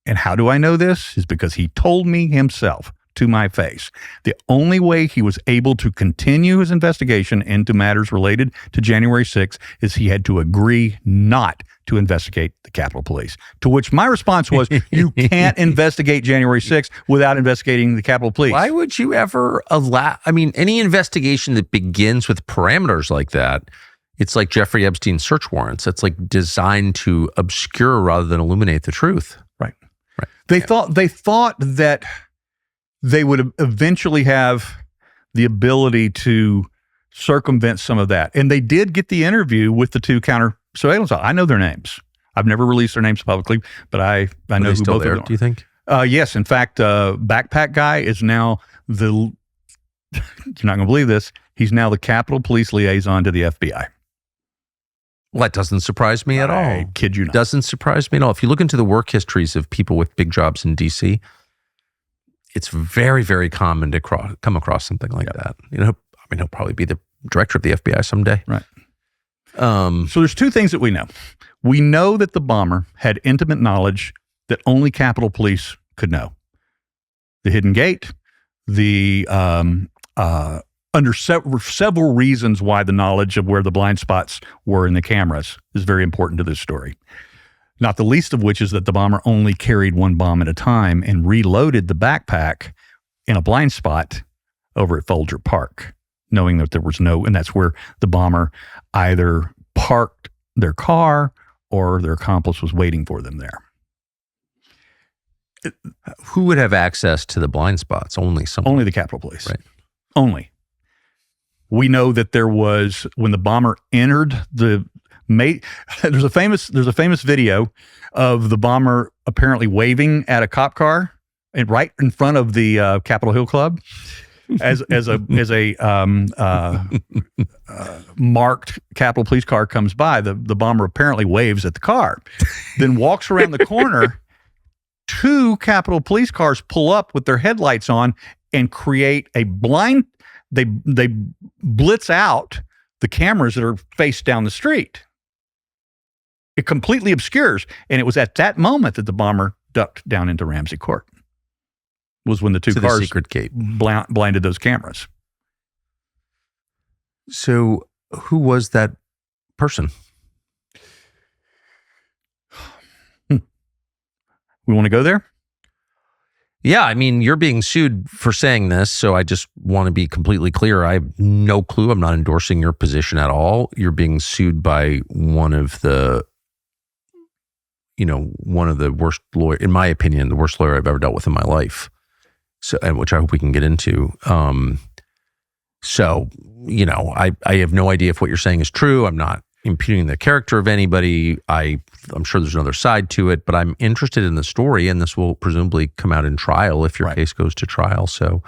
and how do I know this? Is because he told me himself to my face. The only way he was able to continue his investigation into matters related to January 6th is he had to agree not to investigate the Capitol Police. To which my response was, you can't investigate January 6th without investigating the Capitol Police. Why would you ever allow, I mean, any investigation that begins with parameters like that, it's like Jeffrey Epstein's search warrants. It's like designed to obscure rather than illuminate the truth. Right. Right. They thought that they would eventually have the ability to circumvent some of that. And they did get the interview with the two counter surveillance. I know their names. I've never released their names publicly, but I know who both of them are. Do you think? Yes. In fact, Backpack Guy is now you're not going to believe this, he's now the Capitol Police liaison to the FBI. Well, that doesn't surprise me at all. I kid you not. Doesn't surprise me at all. If you look into the work histories of people with big jobs in D.C., it's very, very common to come across something like that. You know, I mean, he'll probably be the director of the FBI someday. Right. So there's two things that we know. We know that the bomber had intimate knowledge that only Capitol Police could know. The hidden gate, under several reasons why the knowledge of where the blind spots were in the cameras is very important to this story. Not the least of which is that the bomber only carried one bomb at a time and reloaded the backpack in a blind spot over at Folger Park, knowing that there was and that's where the bomber either parked their car or their accomplice was waiting for them there. Who would have access to the blind spots? Only someone. Only the Capitol Police. Right. Only. We know that there was, when the bomber entered there's a famous video of the bomber apparently waving at a cop car and right in front of the Capitol Hill Club as a marked Capitol Police car comes by. The bomber apparently waves at the car, then walks around the corner. Two Capitol Police cars pull up with their headlights on and create a blind. They blitz out the cameras that are faced down the street. It completely obscures. And it was at that moment that the bomber ducked down into Ramsey Court. Was when the two cars the secret gate blinded those cameras. So who was that person? We want to go there? Yeah, I mean, you're being sued for saying this, so I just want to be completely clear. I have no clue. I'm not endorsing your position at all. You're being sued by one of the worst lawyer, in my opinion, the worst lawyer I've ever dealt with in my life. So, and which I hope we can get into. I have no idea if what you're saying is true. I'm not impugning the character of anybody. I'm sure there's another side to it, but I'm interested in the story, and this will presumably come out in trial if your case goes to trial. So,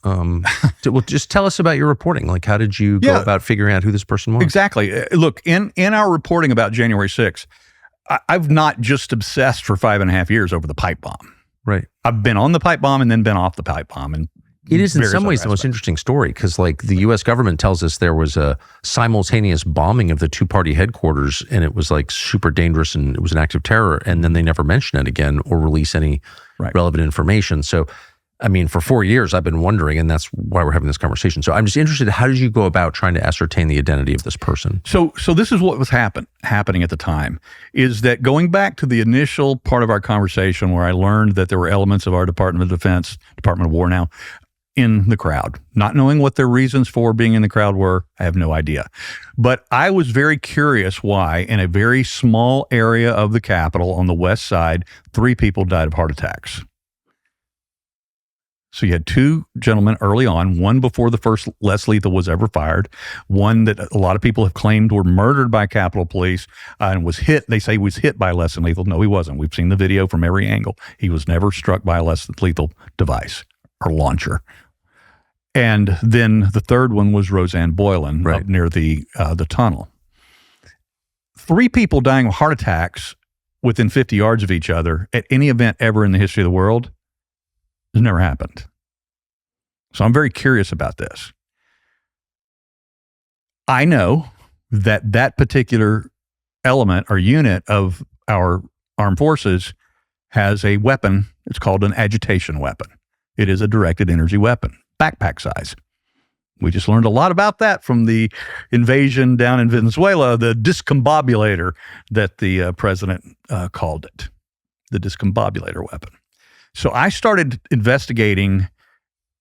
well, just tell us about your reporting. Like, how did you go about figuring out who this person was? Exactly. Look, in our reporting about January 6th, I've not just obsessed for 5.5 years over the pipe bomb. Right. I've been on the pipe bomb and then been off the pipe bomb. And it is in some ways the most interesting story because, like, the U.S. government tells us there was a simultaneous bombing of the two-party headquarters, and it was like super dangerous and it was an act of terror, and then they never mention it again or release any relevant information. So, I mean, for 4 years, I've been wondering, and that's why we're having this conversation. So I'm just interested, how did you go about trying to ascertain the identity of this person? So this is what was happening at the time, is that going back to the initial part of our conversation where I learned that there were elements of our Department of Defense, Department of War now, in the crowd. Not knowing what their reasons for being in the crowd were, I have no idea. But I was very curious why, in a very small area of the Capitol on the west side, 3 people died of heart attacks. So you had 2 gentlemen early on, one before the first less lethal was ever fired, one that a lot of people have claimed were murdered by Capitol Police and was hit. They say he was hit by a less than lethal. No, he wasn't. We've seen the video from every angle. He was never struck by a less than lethal device or launcher. And then the third one was Roseanne Boylan up near the tunnel. 3 people dying of heart attacks within 50 yards of each other at any event ever in the history of the world has never happened. So I'm very curious about this. I know that particular element or unit of our armed forces has a weapon. It's called an agitation weapon. It is a directed energy weapon, backpack size. We just learned a lot about that from the invasion down in Venezuela, the discombobulator that the president called it, the discombobulator weapon. So I started investigating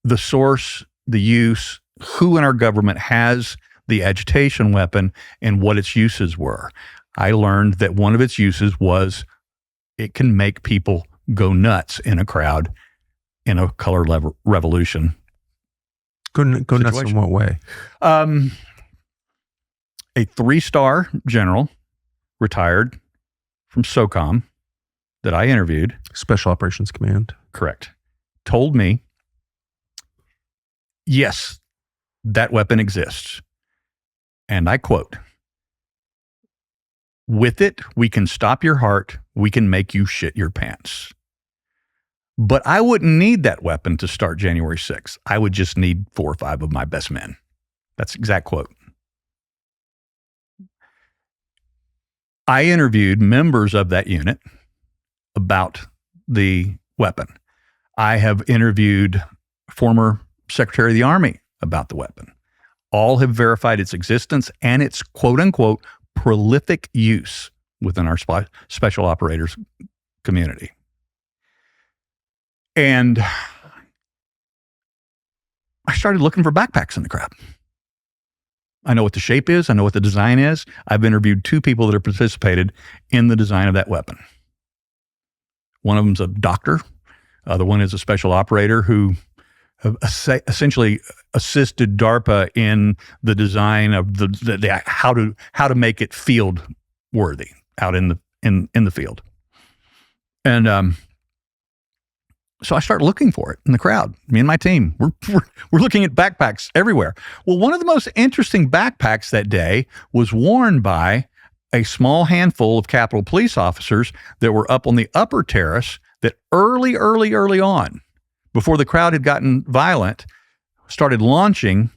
the source, the use, who in our government has the agitation weapon, and what its uses were. I learned that one of its uses was it can make people go nuts in a crowd in a color revolution. Go nuts in what way? A 3-star general, retired from SOCOM, that I interviewed. Special Operations Command. Correct. Told me, yes, that weapon exists. And I quote, "With it, we can stop your heart. We can make you shit your pants. But I wouldn't need that weapon to start January 6th. I would just need 4 or 5 of my best men." That's the exact quote. I interviewed members of that unit about the weapon. I have interviewed former Secretary of the Army about the weapon. All have verified its existence and its quote-unquote prolific use within our special operators community. And I started looking for backpacks in the crowd. I know what the shape is. I know what the design is. I've interviewed 2 people that have participated in the design of that weapon. One of them's a doctor. The other one is a special operator who essentially assisted DARPA in the design of the how to make it field worthy out in the field. And so I started looking for it in the crowd. Me and my team, we're looking at backpacks everywhere. Well, one of the most interesting backpacks that day was worn by a small handful of Capitol Police officers that were up on the upper terrace that early on, before the crowd had gotten violent, started launching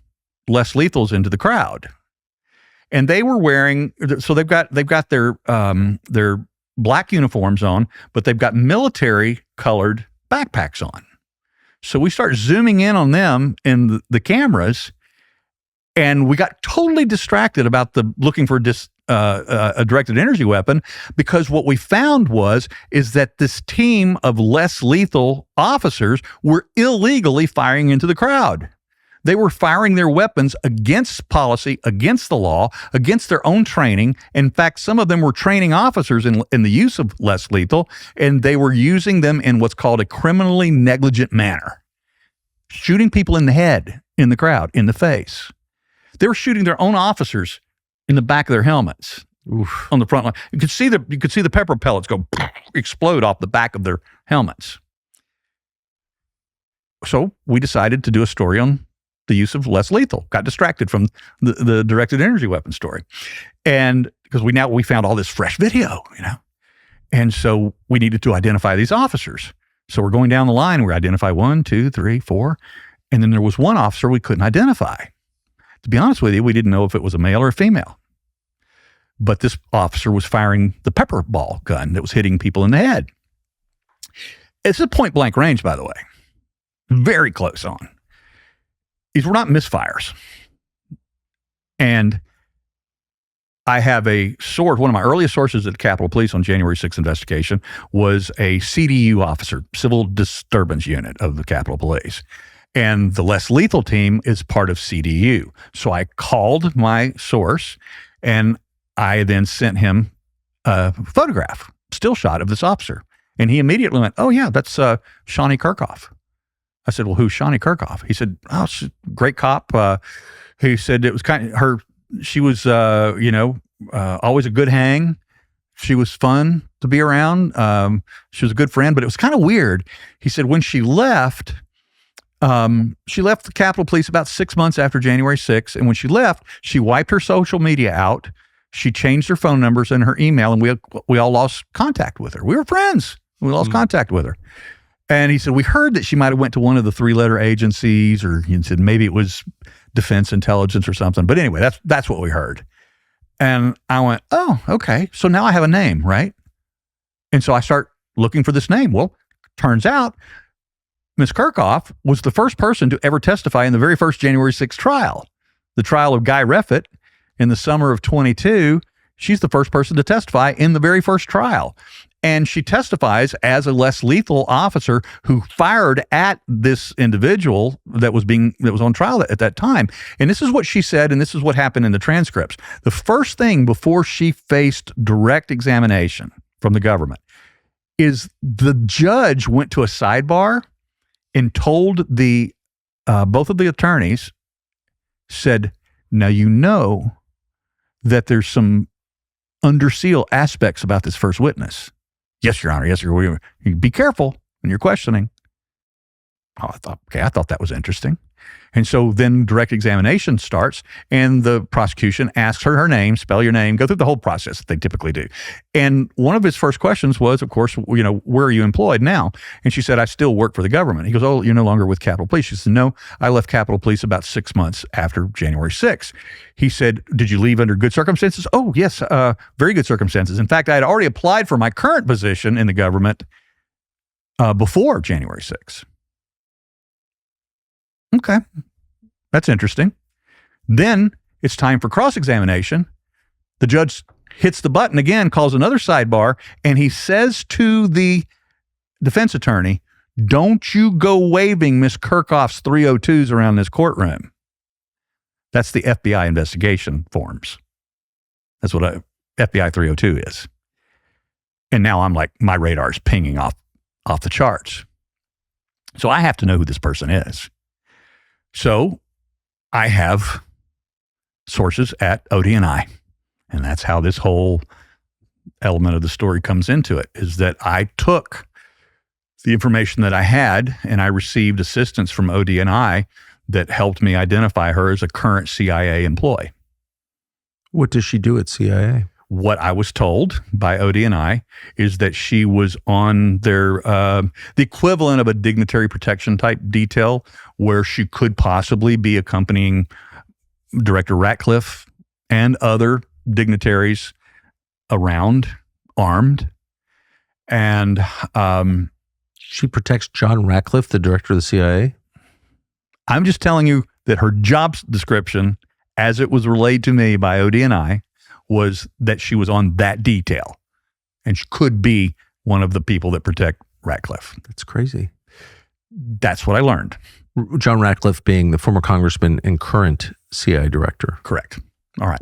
less lethals into the crowd. And they were wearing, so they've got their black uniforms on, but they've got military colored backpacks on. So we start zooming in on them in the cameras, and we got totally distracted about looking for a directed energy weapon, because what we found is that this team of less lethal officers were illegally firing into the crowd. They were firing their weapons against policy, against the law, against their own training. In fact, some of them were training officers in the use of less lethal, and they were using them in what's called a criminally negligent manner, shooting people in the head, in the crowd, in the face. They were shooting their own officers in the back of their helmets. Oof. On the front line. You could see the pepper pellets go explode off the back of their helmets. So we decided to do a story on the use of less lethal. Got distracted from the directed energy weapon story. And because we found all this fresh video, And so we needed to identify these officers. So we're going down the line. We identify 1, 2, 3, 4. And then there was one officer we couldn't identify. To be honest with you, we didn't know if it was a male or a female. But this officer was firing the pepper ball gun that was hitting people in the head. It's a point blank range, by the way. Very close on. These were not misfires. And I have a source, one of my earliest sources at the Capitol Police on January 6th investigation was a CDU officer, Civil Disturbance Unit of the Capitol Police. And the less lethal team is part of CDU. So I called my source and I then sent him a photograph, still shot of this officer. And he immediately went, "Oh yeah, that's Shauni Kerkhoff." I said, "Well, who's Shauni Kerkhoff?" He said, "Oh, she's a great cop." He said it was she was, always a good hang. She was fun to be around. She was a good friend, but it was kind of weird. He said when she left the Capitol Police about 6 months after January 6th. And when she left, she wiped her social media out. She changed her phone numbers and her email, and we all lost contact with her. We were friends. We lost contact with her. And he said, we heard that she might have went to one of the 3-letter agencies, or he said maybe it was Defense Intelligence or something. But anyway, that's what we heard. And I went, oh, okay. So now I have a name, right? And so I start looking for this name. Well, turns out Ms. Kerkhoff was the first person to ever testify in the very first January 6th trial, the trial of Guy Reffitt in the summer of 22. She's the first person to testify in the very first trial. And she testifies as a less lethal officer who fired at this individual that was on trial at that time. And this is what she said, and this is what happened in the transcripts. The first thing before she faced direct examination from the government is the judge went to a sidebar and told both of the attorneys, said, now you know that there's some under seal aspects about this first witness. Yes, Your Honor. Yes, Your Honor. Be careful when you're questioning. Oh, I thought that was interesting. And so then direct examination starts, and the prosecution asks her name, spell your name, go through the whole process that they typically do. And one of his first questions was, of course, where are you employed now? And she said, I still work for the government. He goes, oh, you're no longer with Capitol Police. She said, no, I left Capitol Police about 6 months after January 6th. He said, did you leave under good circumstances? Oh, yes, very good circumstances. In fact, I had already applied for my current position in the government before January 6th. Okay, that's interesting. Then it's time for cross-examination. The judge hits the button again, calls another sidebar, and he says to the defense attorney, don't you go waving Miss Kerkhoff's 302s around this courtroom. That's the FBI investigation forms. That's what a FBI 302 is. And now I'm like, my radar's pinging off the charts. So I have to know who this person is. So I have sources at ODNI, and that's how this whole element of the story comes into it, is that I took the information that I had and I received assistance from ODNI that helped me identify her as a current CIA employee. What does she do at CIA? What I was told by ODNI is that she was on their the equivalent of a dignitary protection type detail, where she could possibly be accompanying Director Ratcliffe and other dignitaries around, armed. And she protects John Ratcliffe, the director of the CIA? I'm just telling you that her job description, as it was relayed to me by ODNI, was that she was on that detail, and she could be one of the people that protect Ratcliffe. That's crazy. That's what I learned. John Ratcliffe being the former congressman and current CIA director. Correct. All right.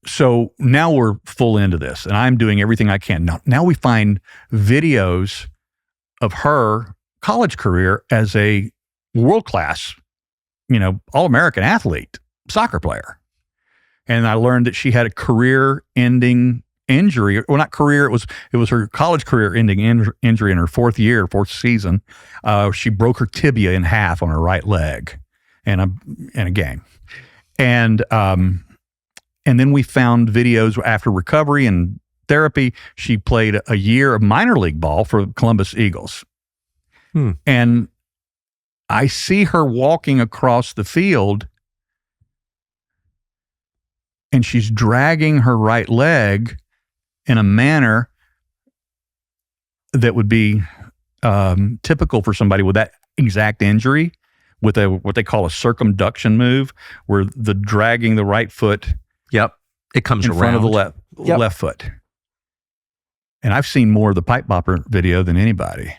So now we're full into this, and I'm doing everything I can. Now we find videos of her college career as a world-class, all-American athlete, soccer player. And I learned that she had a career-ending injury. Well, not career. It was her college career-ending injury in her fourth season. She broke her tibia in half on her right leg in a game. And then we found videos after recovery and therapy. She played a year of minor league ball for Columbus Eagles. And I see her walking across the field, and she's dragging her right leg in a manner that would be typical for somebody with that exact injury, with what they call a circumduction move, where the dragging the right foot it comes in around front of the left foot. And I've seen more of the pipe bopper video than anybody.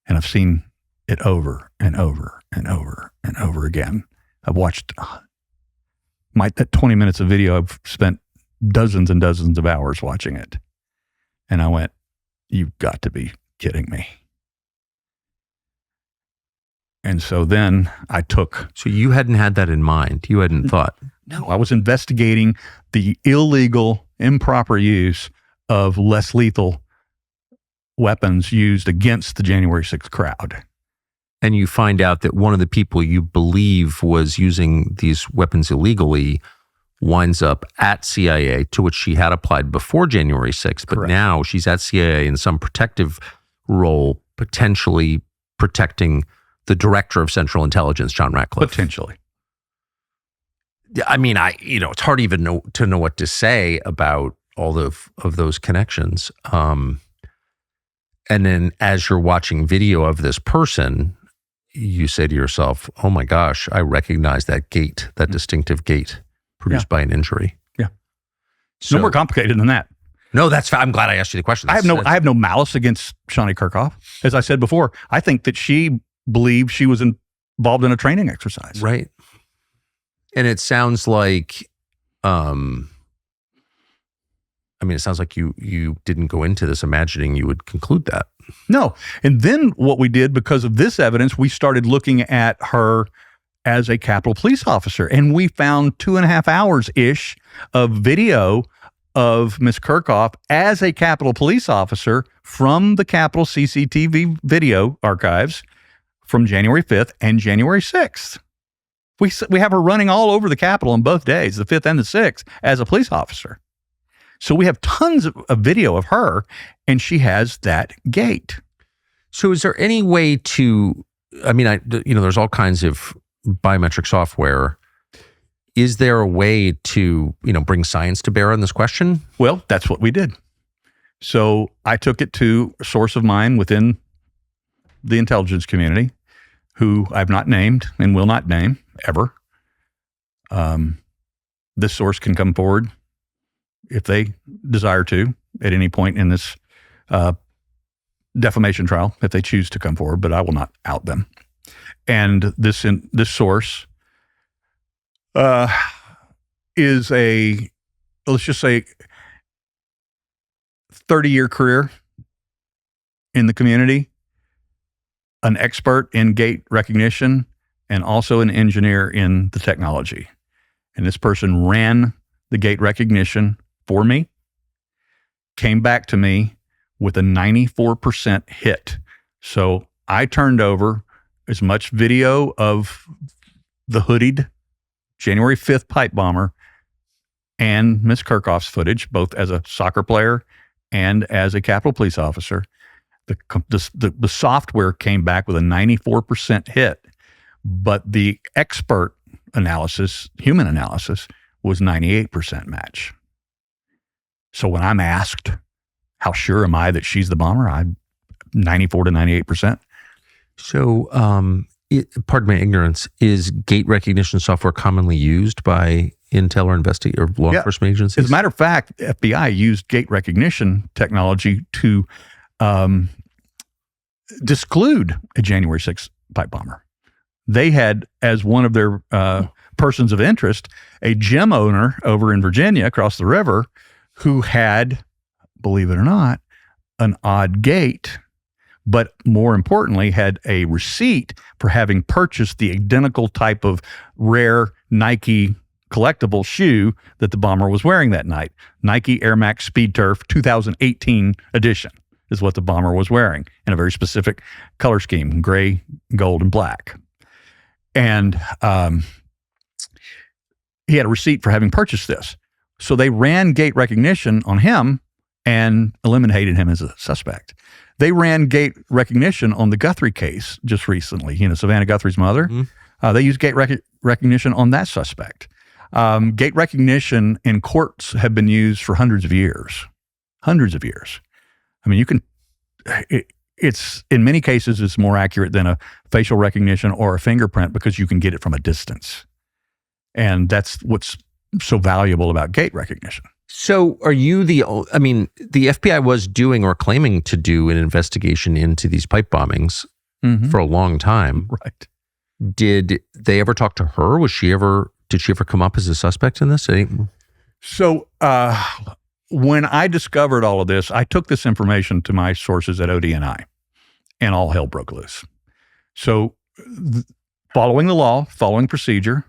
And I've seen it over and over and over and over again. I've watched that 20 minutes of video. I've spent dozens and dozens of hours watching it. And I went, you've got to be kidding me. And so then I took... So you hadn't had that in mind? You hadn't thought? No, I was investigating the illegal, improper use of less lethal weapons used against the January 6th crowd. And you find out that one of the people you believe was using these weapons illegally winds up at CIA, to which she had applied before January 6th, but now she's at CIA in some protective role, potentially protecting the director of Central Intelligence, John Ratcliffe. Potentially. I mean, it's hard even to know what to say about all of those connections. And then as you're watching video of this person, you say to yourself, oh my gosh, I recognize that gait, that distinctive gait produced by an injury. Yeah. So, no more complicated than that. No, I'm glad I asked you the question. I have no malice against Shauni Kerkhoff. As I said before, I think that she believed she was involved in a training exercise. Right. And it sounds like, it sounds like you didn't go into this imagining you would conclude that. No. And then what we did, because of this evidence, we started looking at her as a Capitol police officer. And we found 2.5 hours-ish of video of Ms. Kerkhoff as a Capitol police officer from the Capitol CCTV video archives from January 5th and January 6th. We have her running all over the Capitol on both days, the 5th and the 6th, as a police officer. So we have tons of video of her, and she has that gait. So is there any way to, there's all kinds of biometric software. Is there a way to, bring science to bear on this question? Well, that's what we did. So I took it to a source of mine within the intelligence community, who I've not named and will not name ever. This source can come forward if they desire to at any point in this defamation trial, if they choose to come forward, but I will not out them. And this source is let's just say, 30-year career in the community, an expert in gait recognition, and also an engineer in the technology. And this person ran the gait recognition for me, came back to me with a 94% hit. So I turned over as much video of the hoodied January 5th pipe bomber and Ms. Kerkhoff's footage, both as a soccer player and as a Capitol police officer. The software came back with a 94% hit, but the expert analysis, human analysis, was 98% match. So when I'm asked, how sure am I that she's the bomber? I'm 94 to 98%. So, pardon my ignorance, is gait recognition software commonly used by intel or law enforcement agencies? As a matter of fact, FBI used gait recognition technology to disclude a January 6th pipe bomber. They had, as one of their persons of interest, a gym owner over in Virginia across the river who had, believe it or not, an odd gait, but more importantly, had a receipt for having purchased the identical type of rare Nike collectible shoe that the bomber was wearing that night. Nike Air Max Speed Turf 2018 edition is what the bomber was wearing in a very specific color scheme, gray, gold, and black. And he had a receipt for having purchased this. So they ran gait recognition on him and eliminated him as a suspect. They ran gait recognition on the Guthrie case just recently, Savannah Guthrie's mother. Mm-hmm. They used gait recognition on that suspect. Gait recognition in courts have been used for hundreds of years. Hundreds of years. I mean, it's in many cases, it's more accurate than a facial recognition or a fingerprint because you can get it from a distance. And that's what's so valuable about gait recognition. So are you the FBI was doing or claiming to do an investigation into these pipe bombings for a long time. Right. Did they ever talk to her? Did she ever come up as a suspect in this? So when I discovered all of this, I took this information to my sources at ODNI, and all hell broke loose. So following the law, following procedure,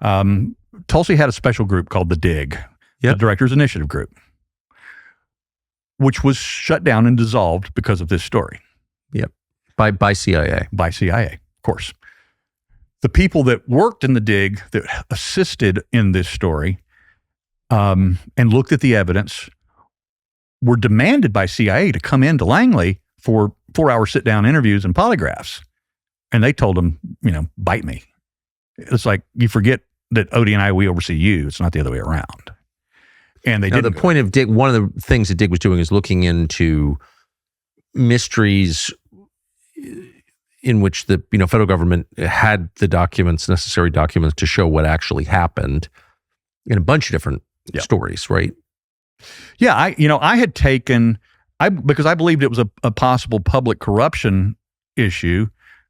Tulsi had a special group called the DIG, the Directors Initiative Group, which was shut down and dissolved because of this story. Yep. By CIA. By CIA, of course. The people that worked in the DIG that assisted in this story and looked at the evidence were demanded by CIA to come into Langley for 4-hour sit-down interviews and polygraphs. And they told them, bite me. It's like, you forget that ODNI, we oversee you. It's not the other way around. And they did. The point of DIG, one of the things that DIG was doing is looking into mysteries in which the federal government had the necessary documents to show what actually happened in a bunch of different stories, right? Yeah, I had taken, because I believed it was a possible public corruption issue.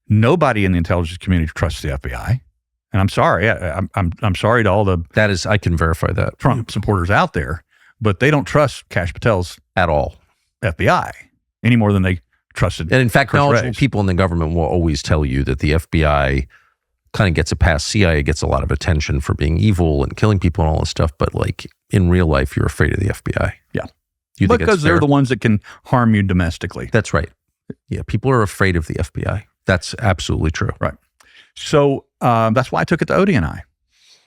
Nobody in the intelligence community trusts the FBI. And I'm sorry. I'm sorry to all the I can verify that Trump supporters out there, but they don't trust Kash Patel's at all FBI any more than they trusted. And in fact, knowledgeable people in the government will always tell you that the FBI kind of gets a pass. CIA gets a lot of attention for being evil and killing people and all this stuff, but like in real life, you're afraid of the FBI. Yeah, because they're the ones that can harm you domestically. That's right. Yeah, people are afraid of the FBI. That's absolutely true. Right. So that's why I took it to ODNI.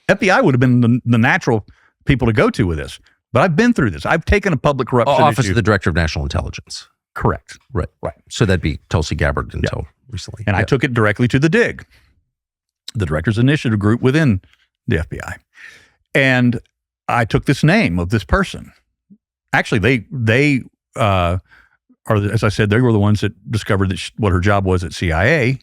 FBI would have been the natural people to go to with this, but I've been through this. I've taken a public corruption Office issue. of the Director of National Intelligence. Correct. Right. So that'd be Tulsi Gabbard until recently. And I took it directly to the DIG, the Directors Initiative Group within the FBI. And I took this name of this person. Actually, they are, as I said, they were the ones that discovered that what her job was at CIA.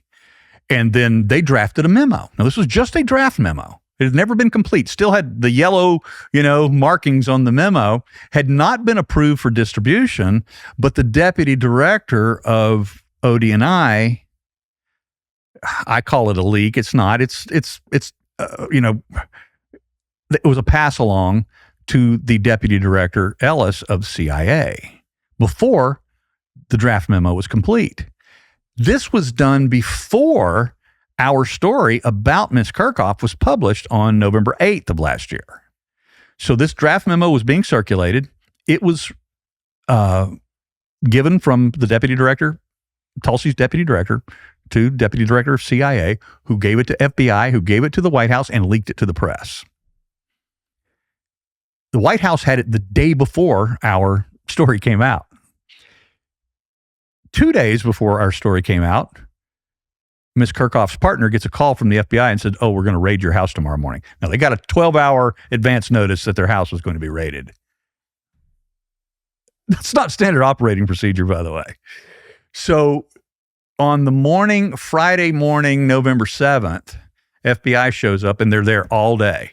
And then they drafted a memo. Now, this was just a draft memo. It had never been complete. Still had the yellow, markings on the memo. Had not been approved for distribution, but the deputy director of ODNI, I call it a leak. It's not. It was a pass along to the deputy director Ellis of CIA before the draft memo was complete. This was done before our story about Miss Kerkhoff was published on November 8th of last year. So this draft memo was being circulated. It was given from the deputy director, Tulsi's deputy director, to deputy director of CIA, who gave it to FBI, who gave it to the White House and leaked it to the press. The White House had it the day before our story came out. 2 days before our story came out, Ms. Kerkhoff's partner gets a call from the FBI and said, "Oh, we're going to raid your house tomorrow morning." Now, they got a 12-hour advance notice that their house was going to be raided. That's not standard operating procedure, by the way. So on the morning, Friday morning, November 7th, FBI shows up and they're there all day.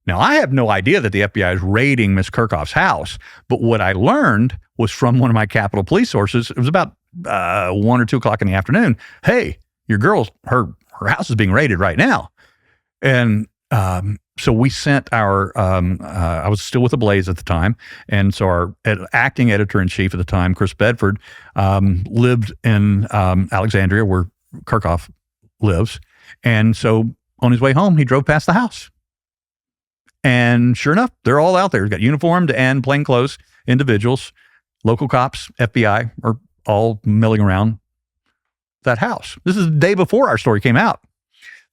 Now, I have no idea that the FBI is raiding Ms. Kerkhoff's house, but what I learned was from one of my Capitol Police sources. It was about 1 or 2 o'clock in the afternoon. "Hey, your girl's, her house is being raided right now." And so we sent our, I was still with the Blaze at the time. And so our acting editor-in-chief at the time, Chris Bedford, lived in Alexandria where Kerkhoff lives. And so on his way home, he drove past the house. And sure enough, they're all out there. We've got uniformed and plainclothes individuals, local cops, FBI, are all milling around that house. This is the day before our story came out.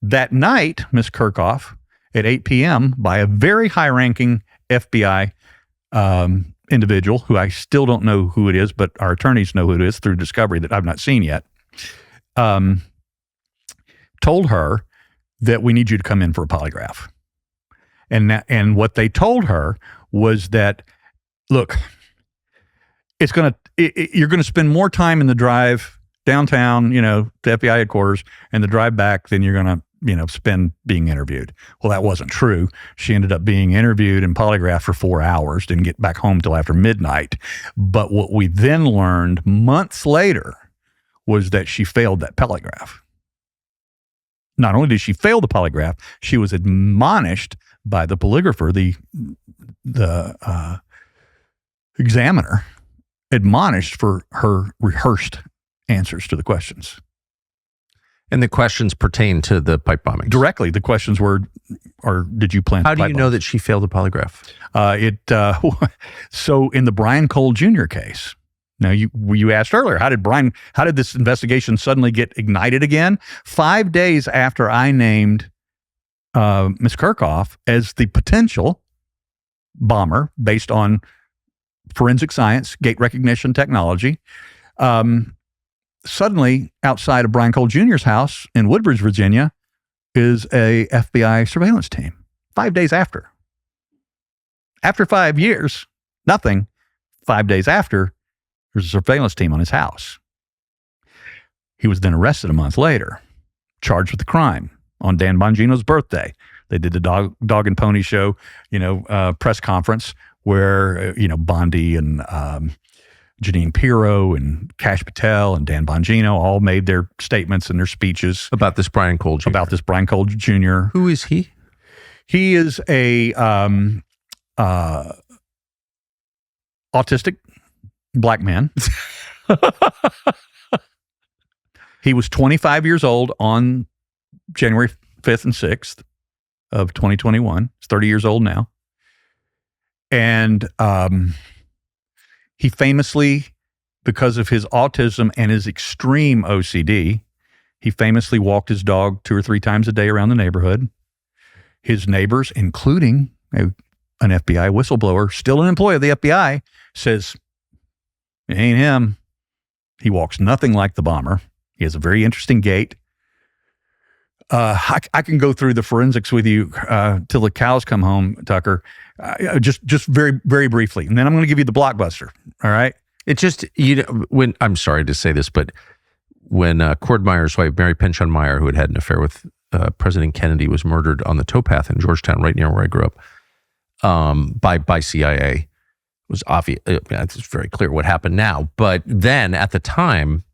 That night, Miss Kerkhoff, at 8 p.m., by a very high-ranking FBI individual, who I still don't know who it is, but our attorneys know who it is through discovery that I've not seen yet, told her that we need you to come in for a polygraph. And what they told her was that, look, you're going to spend more time in the drive downtown, to FBI headquarters, and the drive back than you're going to, spend being interviewed. Well, that wasn't true. She ended up being interviewed and polygraphed for 4 hours, didn't get back home till after midnight. But what we then learned months later was that she failed that polygraph. Not only did she fail the polygraph, she was admonished by the polygrapher, the examiner, admonished for her rehearsed answers to the questions. And the questions pertain to the pipe bombing. Directly, the questions were, did you plan? How do you know that she failed the polygraph? So in the Brian Cole Jr. case, now you asked earlier, how did this investigation suddenly get ignited again? 5 days after I named Ms. Kerkhoff as the potential bomber based on forensic science, gait recognition technology, suddenly outside of Brian Cole Jr.'s house in Woodbridge, Virginia, is a FBI surveillance team. 5 days after. After 5 years, nothing. 5 days after, there's a surveillance team on his house. He was then arrested a month later, charged with the crime on Dan Bongino's birthday. They did the dog and pony show, press conference where, Bondi and Janine Pirro and Kash Patel and Dan Bongino all made their statements and their speeches About this Brian Cole Jr. Who is he? He is a autistic black man. He was 25 years old on January 5th and 6th of 2021. He's 30 years old now. And he famously, because of his autism and his extreme OCD, he famously walked his dog 2 or 3 times a day around the neighborhood. His neighbors, including an FBI whistleblower, still an employee of the FBI, says, it ain't him. He walks nothing like the bomber. He has a very interesting gait. I can go through the forensics with you till the cows come home, Tucker. Just very, very briefly, and then I'm going to give you the blockbuster. All right. It just when I'm sorry to say this, but when Cord Meyer's wife, Mary Penchon Meyer, who had an affair with President Kennedy, was murdered on the towpath in Georgetown, right near where I grew up, by CIA, it was obvious. It's very clear what happened now, but then at the time.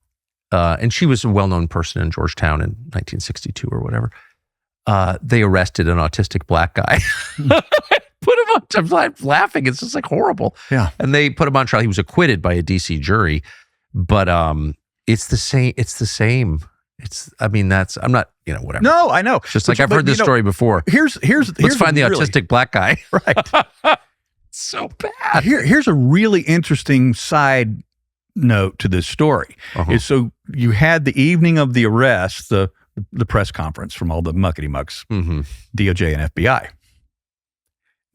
And she was a well-known person in Georgetown in 1962 or whatever. They arrested an autistic black guy. Put him on. I'm laughing. It's just like horrible. Yeah. And they put him on trial. He was acquitted by a DC jury, but it's the same. It's the same. I'm not. Whatever. No, I know. It's just like I've heard this story before. Let's find the autistic black guy. Right. So bad. Here's a really interesting side note to this story. Is so you had the evening of the arrest, the press conference from all the muckety mucks, DOJ and FBI.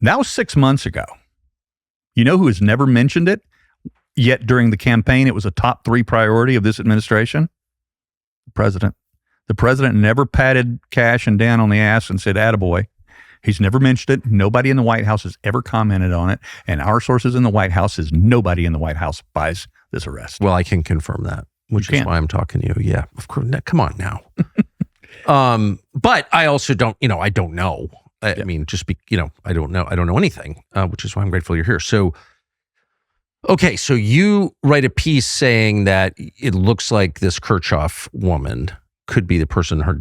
That was 6 months ago. You know who has never mentioned it? Yet during the campaign, it was a top 3 priority of this administration? The president. The president never patted Kash and Dan on the ass and said, attaboy. He's never mentioned it. Nobody in the White House has ever commented on it. And our sources in the White House says nobody in the White House buys this arrest. Well, I can confirm that, which is why I'm talking to you. Yeah, of course. Come on now. But I also don't, I don't know. I mean, I don't know. I don't know anything, which is why I'm grateful you're here. So, okay. So you write a piece saying that it looks like this Kerkhoff woman could be the person her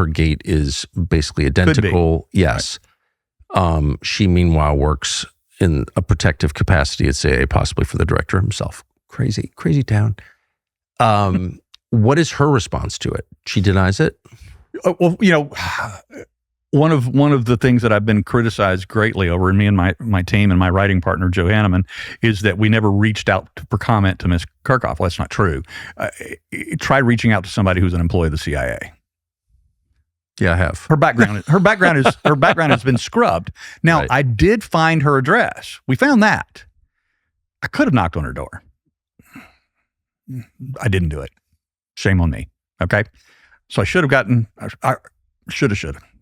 gait is basically identical. Yes. Right. She meanwhile works in a protective capacity at CIA, possibly for the director himself. Crazy town. What is her response to it? She denies it? Well, one of the things that I've been criticized greatly over, and me and my team and my writing partner Joe Hanneman, is that we never reached out for comment to Ms. Kerkhoff. Well, that's not true. Try reaching out to somebody who's an employee of the CIA. Yeah, I have. Her background has been scrubbed. Now, Right. I did find her address. We found that. I could have knocked on her door. I didn't do it. Shame on me. Okay. So I should have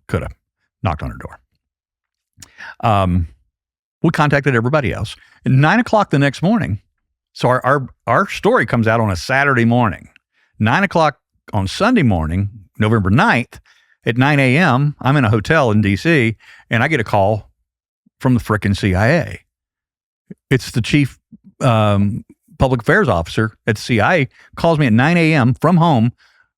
could have knocked on her door. We contacted everybody else. At 9:00 the next morning. So our story comes out on a Saturday morning. 9:00 on Sunday morning, November 9th, at 9 a.m., I'm in a hotel in D.C., and I get a call from the frickin' CIA. It's the chief public affairs officer at the CIA, calls me at 9 a.m. from home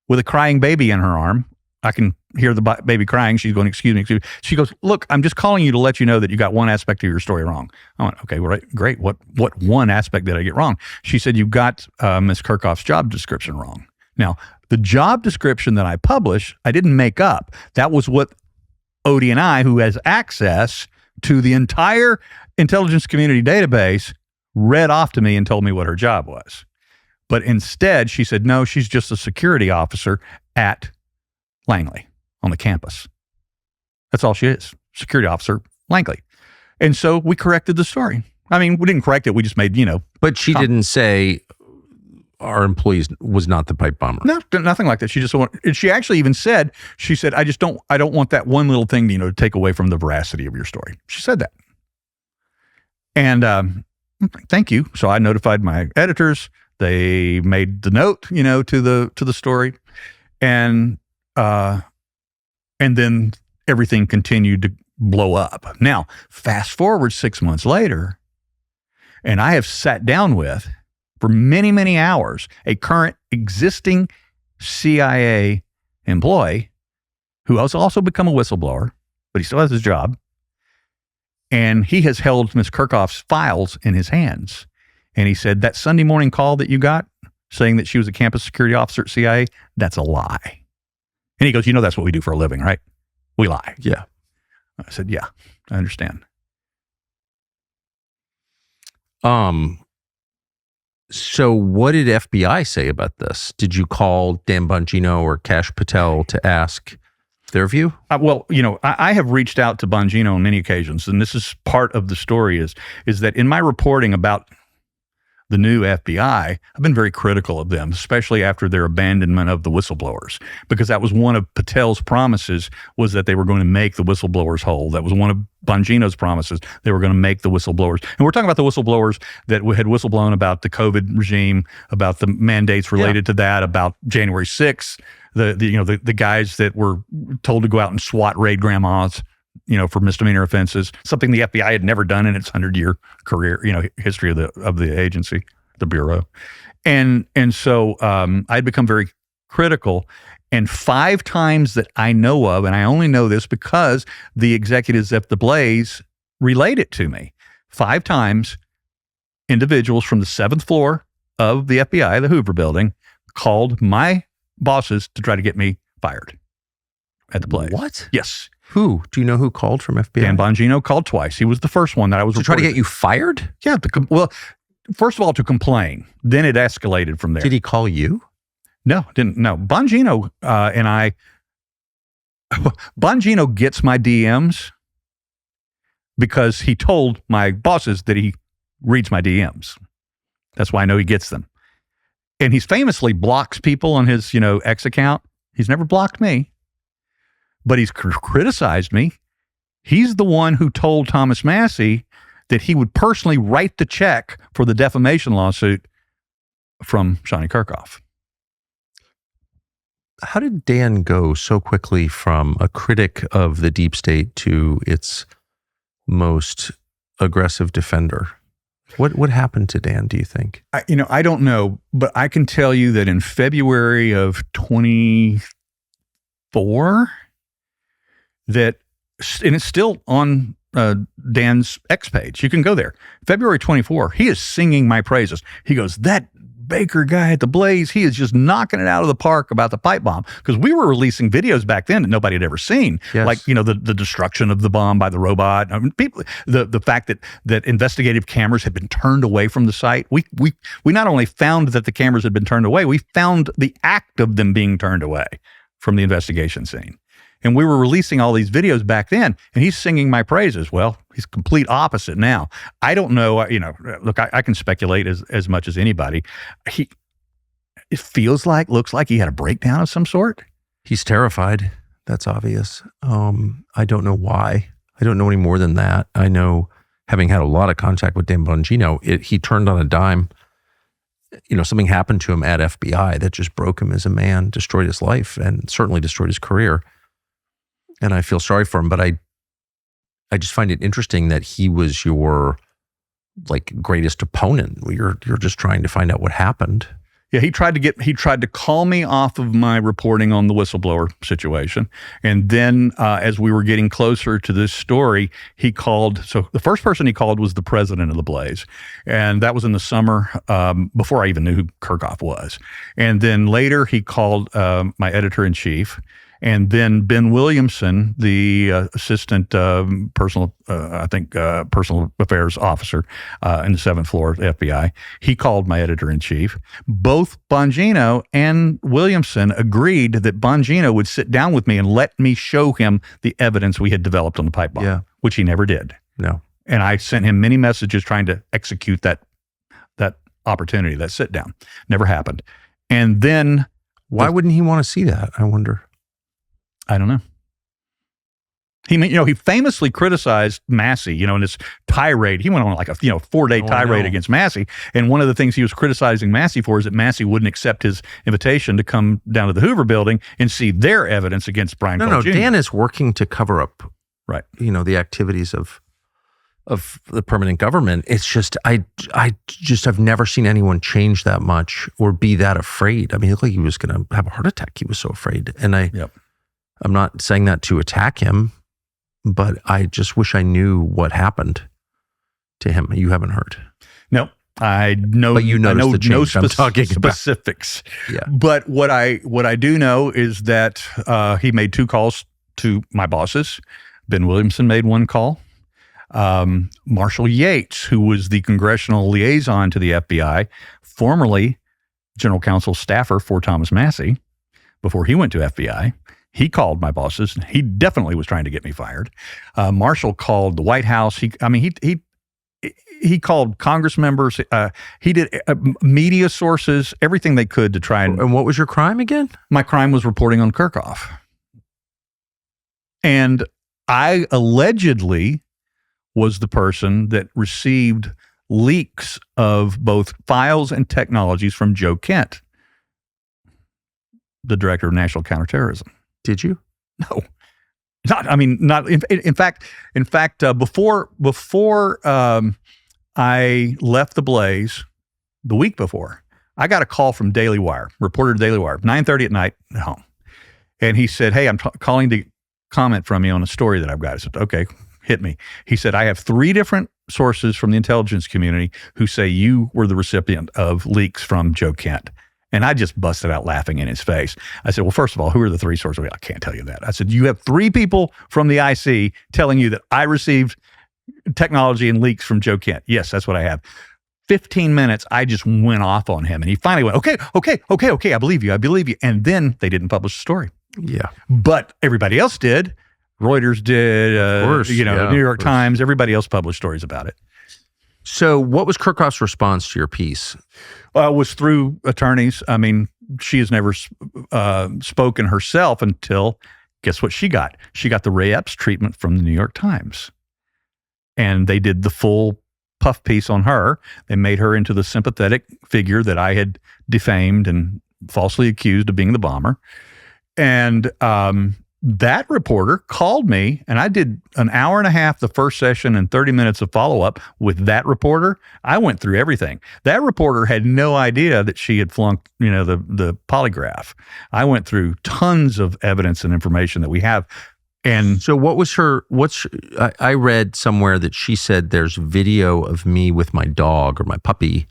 with a crying baby in her arm. I can hear the baby crying. She's going, excuse me. She goes, look, I'm just calling you to let you know that you got one aspect of your story wrong. I went, okay, right, great. What one aspect did I get wrong? She said, you got Ms. Kerkhoff's job description wrong. Now, the job description that I published, I didn't make up. That was what Odie and I, who has access to the entire intelligence community database, read off to me and told me what her job was. But instead, she said, no, she's just a security officer at Langley on the campus. That's all she is. Security officer, Langley. And so we corrected the story. I mean, we didn't correct it. We just made, But she didn't say our employees was not the pipe bomber. No, nothing like that. She actually even said, I don't want that one little thing, to take away from the veracity of your story. She said that. And thank you. So I notified my editors. They made the note, to the story. And then everything continued to blow up. Now, fast forward 6 months later, and I have sat down with, for many, many hours, a current existing CIA employee who has also become a whistleblower, but he still has his job. And he has held Ms. Kerkhoff's files in his hands. And he said, that Sunday morning call that you got saying that she was a campus security officer at CIA, that's a lie. And he goes, that's what we do for a living, right? We lie. Yeah. I said, yeah, I understand. So what did FBI say about this? Did you call Dan Bongino or Kash Patel to ask their view? Well, I have reached out to Bongino on many occasions, and this is part of the story is that in my reporting about the new FBI, I've been very critical of them, especially after their abandonment of the whistleblowers, because that was one of Patel's promises, was that they were going to make the whistleblowers whole. That was one of Bongino's promises. They were going to make the whistleblowers. And we're talking about the whistleblowers that had whistleblown about the COVID regime, about the mandates related to that, about January 6th, the guys that were told to go out and SWAT raid grandmas, for misdemeanor offenses, something the FBI had never done in its 100-year career, history of the agency, the bureau. And so I'd become very critical. And 5 times that I know of, and I only know this because the executives at the Blaze relayed it to me, 5 times individuals from the 7th floor of the FBI, the Hoover building, called my bosses to try to get me fired at the Blaze. What? Yes. Who? Do you know who called from FBI? Dan Bongino called twice. He was the first one that I was to try to get you fired? Yeah. Well, first of all, to complain. Then it escalated from there. Did he call you? No, didn't. No. Bongino and I, Bongino gets my DMs because he told my bosses that he reads my DMs. That's why I know he gets them. And he famously blocks people on his, X account. He's never blocked me. But he's criticized me. He's the one who told Thomas Massey that he would personally write the check for the defamation lawsuit from Shauni Kerkhoff. How did Dan go so quickly from a critic of the deep state to its most aggressive defender? What happened to Dan, do you think? I don't know, but I can tell you that in February of 24, and it's still on Dan's X page. You can go there. February 24, he is singing my praises. He goes, that Baker guy at the Blaze, he is just knocking it out of the park about the pipe bomb. Because we were releasing videos back then that nobody had ever seen. Yes. Like, the destruction of the bomb by the robot. I mean, the fact that investigative cameras had been turned away from the site. We not only found that the cameras had been turned away, we found the act of them being turned away from the investigation scene. And we were releasing all these videos back then, and he's singing my praises. Well, he's complete opposite now. I don't know. Look, I can speculate as much as anybody. Looks like he had a breakdown of some sort. He's terrified. That's obvious. I don't know why. I don't know any more than that. I know, having had a lot of contact with Dan Bongino, he turned on a dime. Something happened to him at FBI that just broke him as a man, destroyed his life, and certainly destroyed his career. And I feel sorry for him, but I just find it interesting that he was your greatest opponent. You're just trying to find out what happened. Yeah, he tried to call me off of my reporting on the whistleblower situation. And then as we were getting closer to this story, he called. So the first person he called was the president of the Blaze. And that was in the summer before I even knew who Kerkhoff was. And then later he called my editor-in-chief. And then Ben Williamson, the assistant personal affairs officer in the 7th floor of the FBI, he called my editor-in-chief. Both Bongino and Williamson agreed that Bongino would sit down with me and let me show him the evidence we had developed on the pipe bomb, which he never did. No. And I sent him many messages trying to execute that opportunity, that sit down. Never happened. And then... Why wouldn't he want to see that, I wonder? I don't know. He famously criticized Massey, in his tirade. He went on like a 4-day tirade against Massey. And one of the things he was criticizing Massey for is that Massey wouldn't accept his invitation to come down to the Hoover building and see their evidence against Brian Cole Jr. Dan is working to cover up, right? The activities of the permanent government. It's just, I've never seen anyone change that much or be that afraid. I mean, it looked like he was going to have a heart attack. He was so afraid. And I'm not saying that to attack him, but I just wish I knew what happened to him. You haven't heard. No, I know. But you noticed the change I'm talking specifics. About. Yeah. But what I do know is that he made 2 calls to my bosses. Ben Williamson made 1 call. Marshall Yates, who was the congressional liaison to the FBI, formerly general counsel staffer for Thomas Massey, before he went to FBI, he called my bosses. He definitely was trying to get me fired. Marshall called the White House. He called Congress members. He did media sources, everything they could to try and... And what was your crime again? My crime was reporting on Kerkhoff. And I allegedly was the person that received leaks of both files and technologies from Joe Kent, the director of national counterterrorism. Did you? No, not. In fact, before I left the Blaze, the week before, I got a call from Daily Wire, reporter Daily Wire, 9:30 at night at home, and he said, "Hey, I'm calling to comment from you on a story that I've got." I said, "Okay, hit me." He said, "I have 3 different sources from the intelligence community who say you were the recipient of leaks from Joe Kent." And I just busted out laughing in his face. I said, "Well, first of all, who are the 3 sources?" I can't tell you that. I said, "You have 3 people from the IC telling you that I received technology and leaks from Joe Kent." "Yes, that's what I have." 15 minutes, I just went off on him. And he finally went, okay, I believe you. And then they didn't publish the story. Yeah. But everybody else did. Reuters did, New York Times, everybody else published stories about it. So what was Kerkhoff's response to your piece? Was through attorneys. I mean, she has never spoken herself until, guess what she got? She got the Ray Epps treatment from the New York Times. And they did the full puff piece on her. They made her into the sympathetic figure that I had defamed and falsely accused of being the bomber. And that reporter called me, and I did an hour and a half the first session and 30 minutes of follow-up with that reporter. I went through everything. That reporter had no idea that she had flunked, the polygraph. I went through tons of evidence and information that we have. And so I read somewhere that she said there's video of me with my dog or my puppy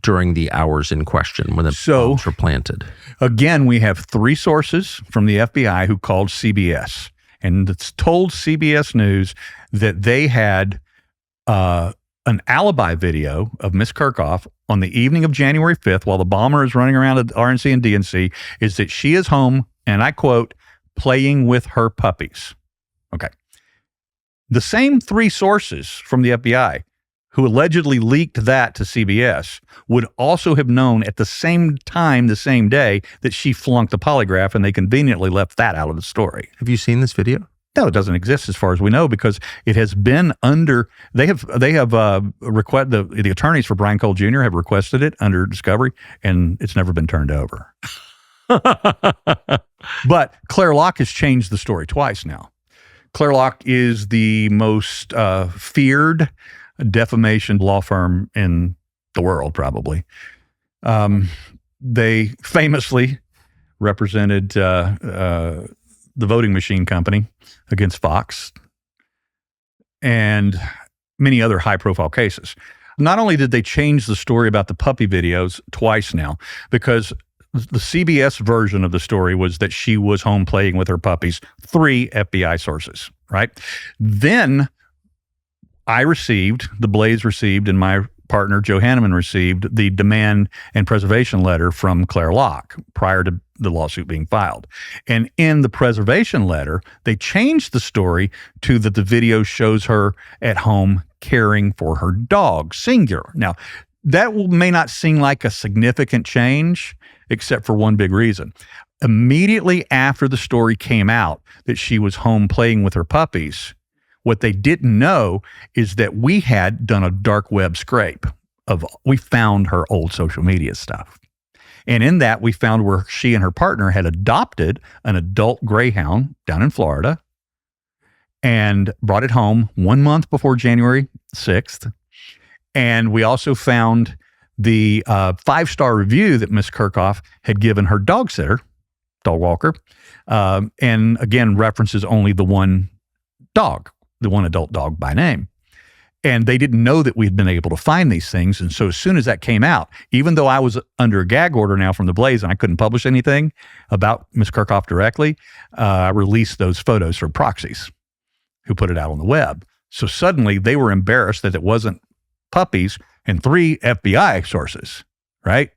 during the hours in question when the bombs were planted? Again, we have 3 sources from the FBI who called CBS, and it's told CBS News that they had an alibi video of Miss Kerkhoff on the evening of January 5th while the bomber is running around at RNC and DNC, is that she is home, and I quote, playing with her puppies. Okay. The same 3 sources from the FBI who allegedly leaked that to CBS would also have known at the same time, the same day, that she flunked the polygraph, and they conveniently left that out of the story. Have you seen this video? No, it doesn't exist as far as we know, because it has been under, they have request, the attorneys for Brian Cole Jr. have requested it under discovery, and it's never been turned over. But Claire Locke has changed the story twice now. Claire Locke is the most feared defamation law firm in the world, probably. They famously represented the voting machine company against Fox and many other high-profile cases. Not only did they change the story about the puppy videos twice now, because the CBS version of the story was that she was home playing with her puppies, 3 FBI sources, right? Then the Blaze received, and my partner Joe Hanneman received the demand and preservation letter from Claire Locke prior to the lawsuit being filed. And in the preservation letter, they changed the story to that the video shows her at home caring for her dog, singular. Now, that may not seem like a significant change, except for one big reason. Immediately after the story came out that she was home playing with her puppies, what they didn't know is that we had done a dark web scrape we found her old social media stuff. And in that, we found where she and her partner had adopted an adult greyhound down in Florida and brought it home 1 month before January 6th. And we also found the 5-star review that Miss Kerkhoff had given her dog sitter, dog walker, and again, references only the one dog, the one adult dog by name. And they didn't know that we'd been able to find these things. And so as soon as that came out, even though I was under a gag order now from the Blaze and I couldn't publish anything about Ms. Kerkhoff directly, I released those photos for proxies who put it out on the web. So suddenly they were embarrassed that it wasn't puppies and 3 FBI sources, right?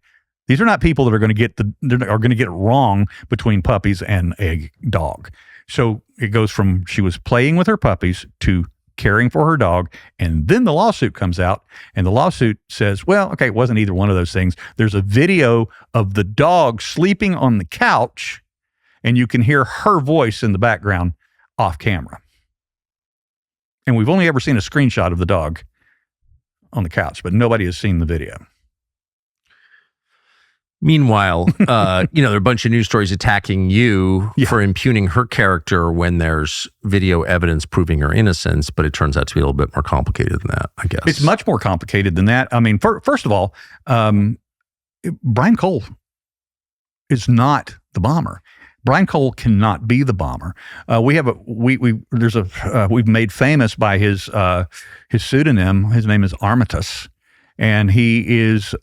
These are not people that are going to get it wrong between puppies and a dog. So it goes from she was playing with her puppies to caring for her dog. And then the lawsuit comes out, and the lawsuit says, well, okay, it wasn't either one of those things. There's a video of the dog sleeping on the couch, and you can hear her voice in the background off camera. And we've only ever seen a screenshot of the dog on the couch, but nobody has seen the video. Meanwhile, there are a bunch of news stories attacking you for impugning her character when there's video evidence proving her innocence, but it turns out to be a little bit more complicated than that, I guess. It's much more complicated than that. I mean, first of all, Brian Cole is not the bomber. Brian Cole cannot be the bomber. We've made famous by his pseudonym. His name is Armitage, and he is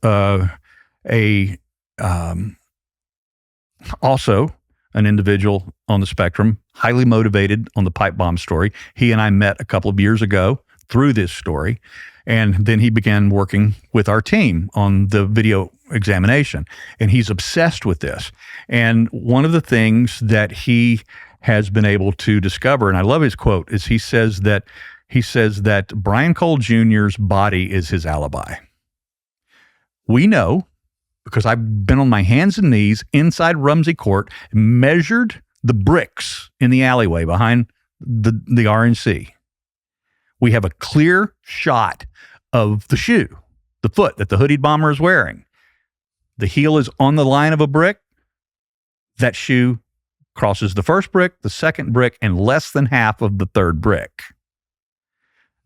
also an individual on the spectrum, highly motivated on the pipe bomb story. He and I met a couple of years ago through this story, and then he began working with our team on the video examination, and he's obsessed with this. And one of the things that he has been able to discover, and I love his quote, is he says that Brian Cole Jr.'s body is his alibi. We know, because I've been on my hands and knees inside Rumsey Court, measured the bricks in the alleyway behind the RNC. We have a clear shot of the shoe, the foot that the hoodied bomber is wearing. The heel is on the line of a brick. That shoe crosses the first brick, the second brick, and less than half of the third brick.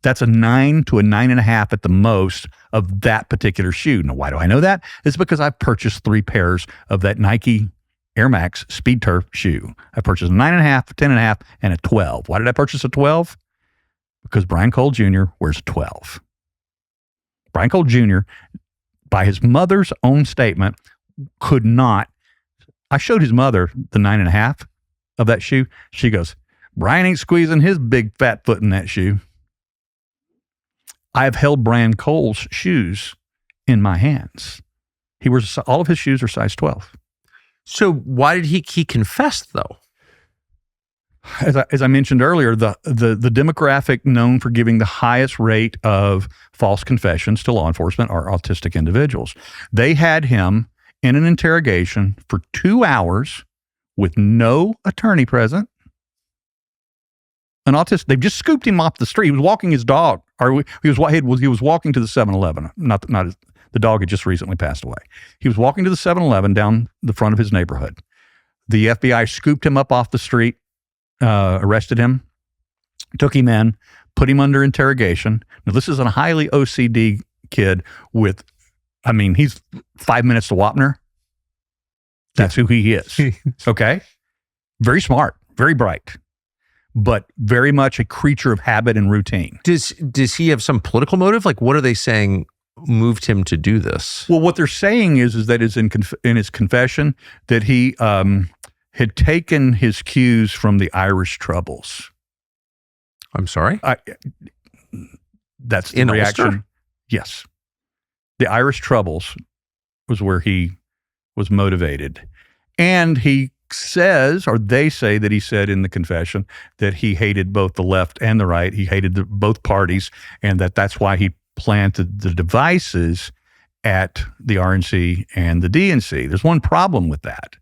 That's a 9 to a 9.5 at the most of that particular shoe. Now, why do I know that? It's because I've purchased 3 pairs of that Nike Air Max Speed Turf shoe. I purchased a 9.5, a 10.5, and a 12. Why did I purchase a 12? Because Brian Cole Jr. wears a 12. Brian Cole Jr. by his mother's own statement, could not. I showed his mother the 9.5 of that shoe. She goes, Brian ain't squeezing his big fat foot in that shoe. I've held Brian Cole's shoes in my hands. All of his shoes are size 12. So why did he confess though? As I mentioned earlier, the demographic known for giving the highest rate of false confessions to law enforcement are autistic individuals. They had him in an interrogation for 2 hours with no attorney present. An autistic, they've just scooped him off the street. He was walking his dog, or he was walking to the 7-Eleven. The dog had just recently passed away. He was walking to the 7-Eleven down the front of his neighborhood. The FBI scooped him up off the street, arrested him, took him in, put him under interrogation. Now, this is a highly OCD kid he's 5 minutes to Wapner. That's who he is. Okay? Very smart, very bright, but very much a creature of habit and routine. Does he have some political motive? Like, what are they saying moved him to do this? Well, what they're saying is that is in his confession that he had taken his cues from the Irish Troubles. I'm sorry? That's the in reaction. Ulster? Yes. The Irish Troubles was where he was motivated. And he says, or they say that he said in the confession, that he hated both the left and the right. He hated both parties, and that's why he planted the devices at the RNC and the DNC. There's one problem with that,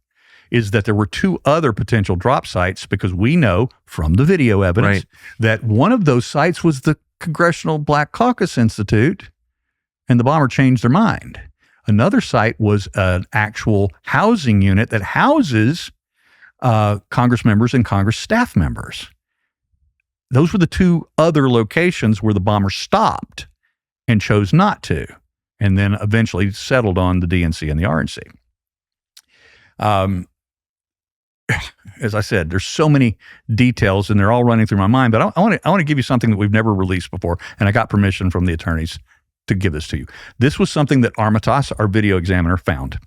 is that there were 2 other potential drop sites, because we know from the video evidence that one of those sites was the Congressional Black Caucus Institute, and the bomber changed their mind. Another site was an actual housing unit that houses Congress members and Congress staff members. Those were the 2 other locations where the bomber stopped and chose not to, and then eventually settled on the DNC and the RNC. As I said, there's so many details, and they're all running through my mind, but I want to give you something that we've never released before, and I got permission from the attorneys to give this to you. This was something that Armitage, our video examiner, found.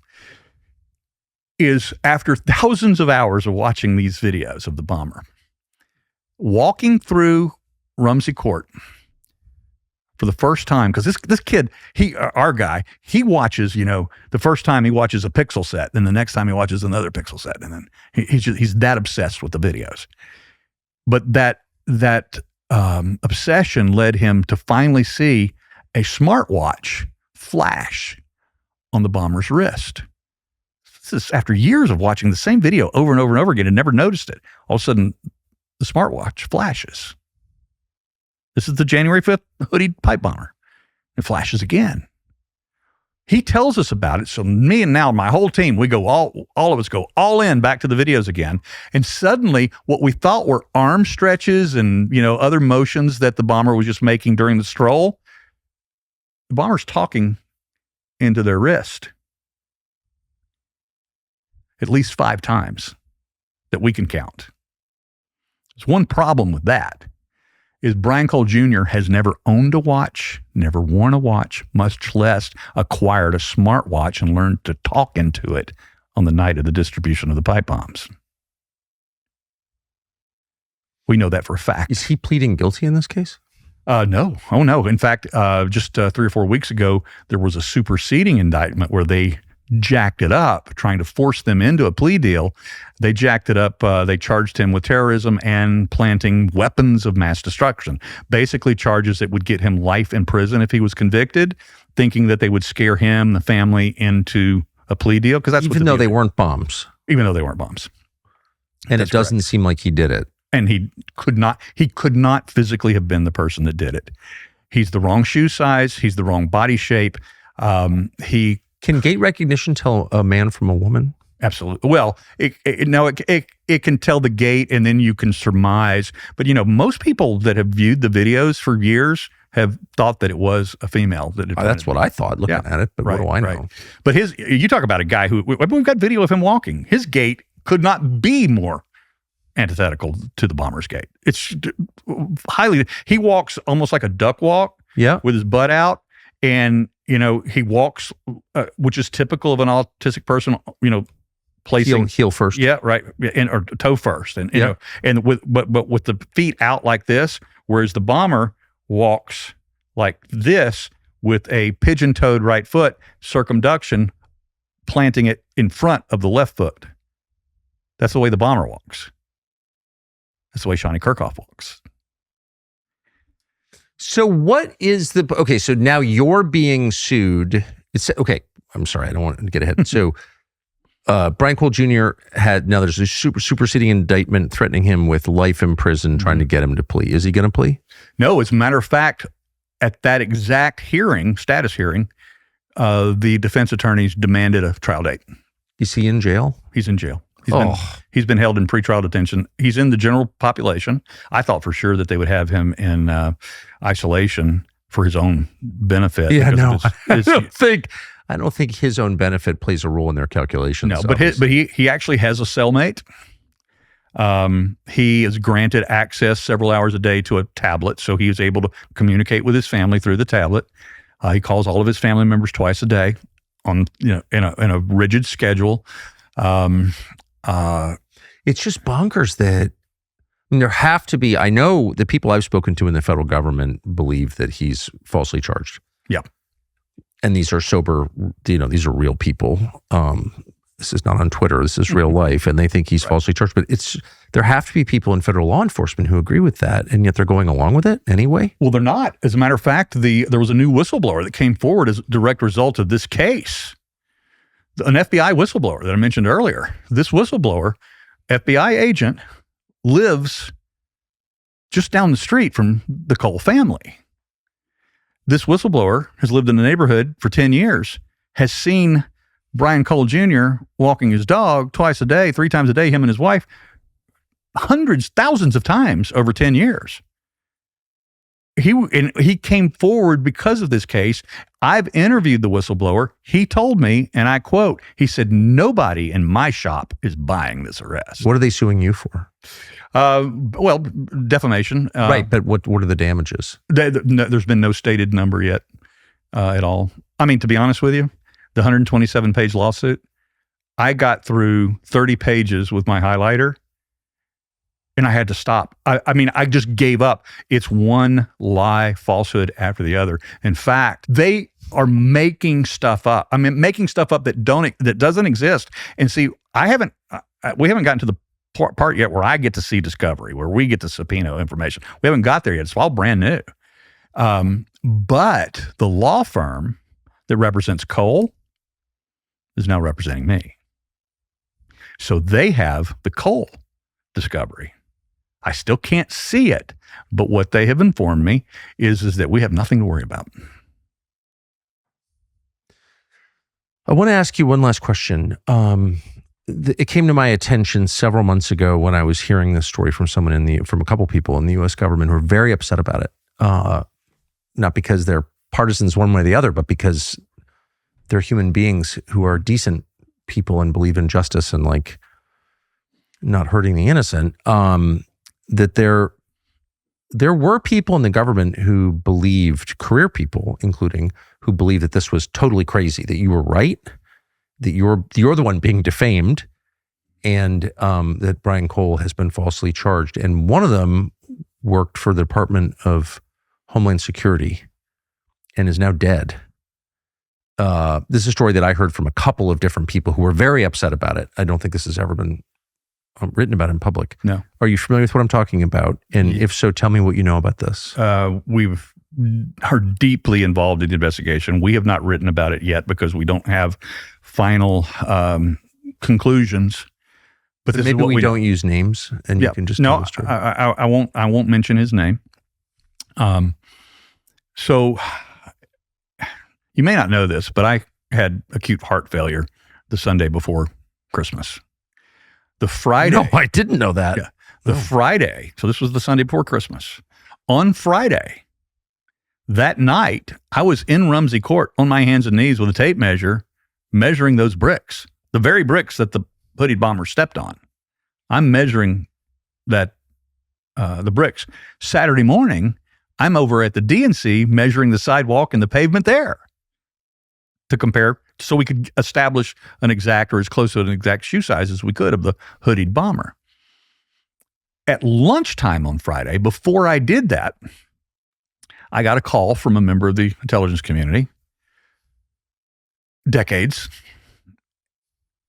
Is after thousands of hours of watching these videos of the bomber, walking through Rumsey Court for the first time, because this kid, our guy, he watches, the first time he watches a pixel set, then the next time he watches another pixel set, and then he's that obsessed with the videos. But that obsession led him to finally see a smartwatch flash on the bomber's wrist. This is after years of watching the same video over and over and over again and never noticed it. All of a sudden, the smartwatch flashes. This is the January 5th hoodied pipe bomber. It flashes again. He tells us about it. So me and now my whole team, we go all of us go all in back to the videos again. And suddenly what we thought were arm stretches and, other motions that the bomber was just making during the stroll, the bomber's talking into their wrist at least 5 times that we can count. There's one problem with that, is Brian Cole Jr. has never owned a watch, never worn a watch, much less acquired a smartwatch and learned to talk into it on the night of the distribution of the pipe bombs. We know that for a fact. Is he pleading guilty in this case? No. Oh, no. In fact, just 3 or 4 weeks ago, there was a superseding indictment where they jacked it up, trying to force them into a plea deal. They jacked it up. They charged him with terrorism and planting weapons of mass destruction. Basically charges that would get him life in prison if he was convicted, thinking that they would scare him, the family, into a plea deal. Because that's even though they weren't bombs. Even though they weren't bombs. And it doesn't seem like he did it. And he could not physically have been the person that did it. He's the wrong shoe size. He's the wrong body shape. Can gait recognition tell a man from a woman? Absolutely. Well, it can tell the gait, and then you can surmise. But most people that have viewed the videos for years have thought that it was a female. That's what I thought looking at it. But what do I know? Right. But you talk about a guy who we've got video of him walking. His gait could not be more antithetical to the bomber's gait. It's highly. He walks almost like a duck walk. Yeah. With his butt out. And, he walks, which is typical of an autistic person, placing heel first. Yeah, right. Or toe first. And, and with the feet out like this, whereas the bomber walks like this with a pigeon-toed right foot, circumduction, planting it in front of the left foot. That's the way the bomber walks. That's the way Shauni Kerkhoff walks. So what is okay, so now you're being sued. Okay, I'm sorry, I don't want to get ahead. So Brian Cole Jr. there's a superseding indictment threatening him with life in prison, trying to get him to plea. Is he going to plea? No, as a matter of fact, at that exact status hearing, the defense attorneys demanded a trial date. Is he in jail? He's in jail. He's been held in pretrial detention. He's in the general population. I thought for sure that they would have him in isolation for his own benefit. Yeah, no, I don't think his own benefit plays a role in their calculations. No, but he actually has a cellmate. He is granted access several hours a day to a tablet, so he is able to communicate with his family through the tablet. He calls all of his family members twice a day on in a rigid schedule. It's just bonkers that there have to be. I know the people I've spoken to in the federal government believe that he's falsely charged. Yeah. And these are sober, these are real people. This is not on Twitter. This is real life. And they think he's falsely charged. But there have to be people in federal law enforcement who agree with that. And yet they're going along with it anyway. Well, they're not. As a matter of fact, there was a new whistleblower that came forward as a direct result of this case. An FBI whistleblower that I mentioned earlier. This whistleblower, FBI agent, lives just down the street from the Cole family. This whistleblower has lived in the neighborhood for 10 years, has seen Brian Cole Jr. walking his dog twice a day, 3 times a day, him and his wife, hundreds, thousands of times over 10 years. He came forward because of this case. I've interviewed the whistleblower. He told me, and I quote, he said, "Nobody in my shop is buying this arrest." What are they suing you for? Well, defamation. Right, but what are the damages? There's been no stated number yet at all. I mean, to be honest with you, the 127-page lawsuit, I got through 30 pages with my highlighter, and I had to stop. I just gave up. It's one lie, falsehood after the other. In fact, they are making stuff up. Making stuff up that doesn't exist. And see, we haven't gotten to the part yet where I get to see discovery, where we get to subpoena information. We haven't got there yet. It's all brand new. But the law firm that represents Cole is now representing me. So they have the Cole discovery. I still can't see it, but what they have informed me is that we have nothing to worry about. I want to ask you one last question. It came to my attention several months ago when I was hearing this story from from a couple people in the U.S. government who were very upset about it. Not because they're partisans one way or the other, but because they're human beings who are decent people and believe in justice and not hurting the innocent. That there were people in the government who believed, career people including, who believed that this was totally crazy, that you were right, that you're the one being defamed, and that Brian Cole has been falsely charged. And one of them worked for the Department of Homeland Security and is now dead. This is a story that I heard from a couple of different people who were very upset about it. I don't think this has ever been written about in public. No. Are you familiar with what I'm talking about? And if so, tell me what you know about this. We are deeply involved in the investigation. We have not written about it yet because we don't have final conclusions. But this maybe is what we don't use names, and you can just tell the story. I won't mention his name. So you may not know this, but I had acute heart failure the Sunday before Christmas. The Friday. No, I didn't know that. Yeah, the Friday. So this was the Sunday before Christmas. On Friday, that night, I was in Rumsey Court on my hands and knees with a tape measure, measuring those bricks, the very bricks that the hooded bomber stepped on. I'm measuring the bricks. Saturday morning, I'm over at the DNC measuring the sidewalk and the pavement there to compare so we could establish an exact or as close to an exact shoe size as we could of the hoodied bomber. At lunchtime on Friday, before I did that, I got a call from a member of the intelligence community, decades.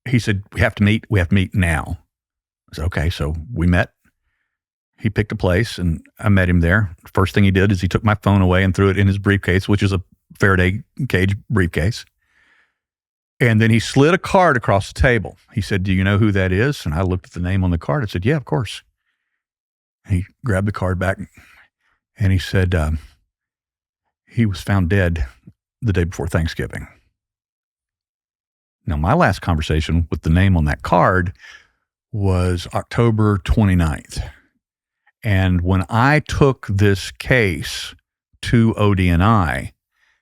He said, we have to meet now. I said, okay, so we met. He picked a place and I met him there. First thing he did is he took my phone away and threw it in his briefcase, which is a Faraday cage briefcase. And then he slid a card across the table. He said, do you know who that is? And I looked at the name on the card. I said, yeah, of course. And he grabbed the card back and he said, he was found dead the day before Thanksgiving. Now, my last conversation with the name on that card was October 29th. And when I took this case to ODNI,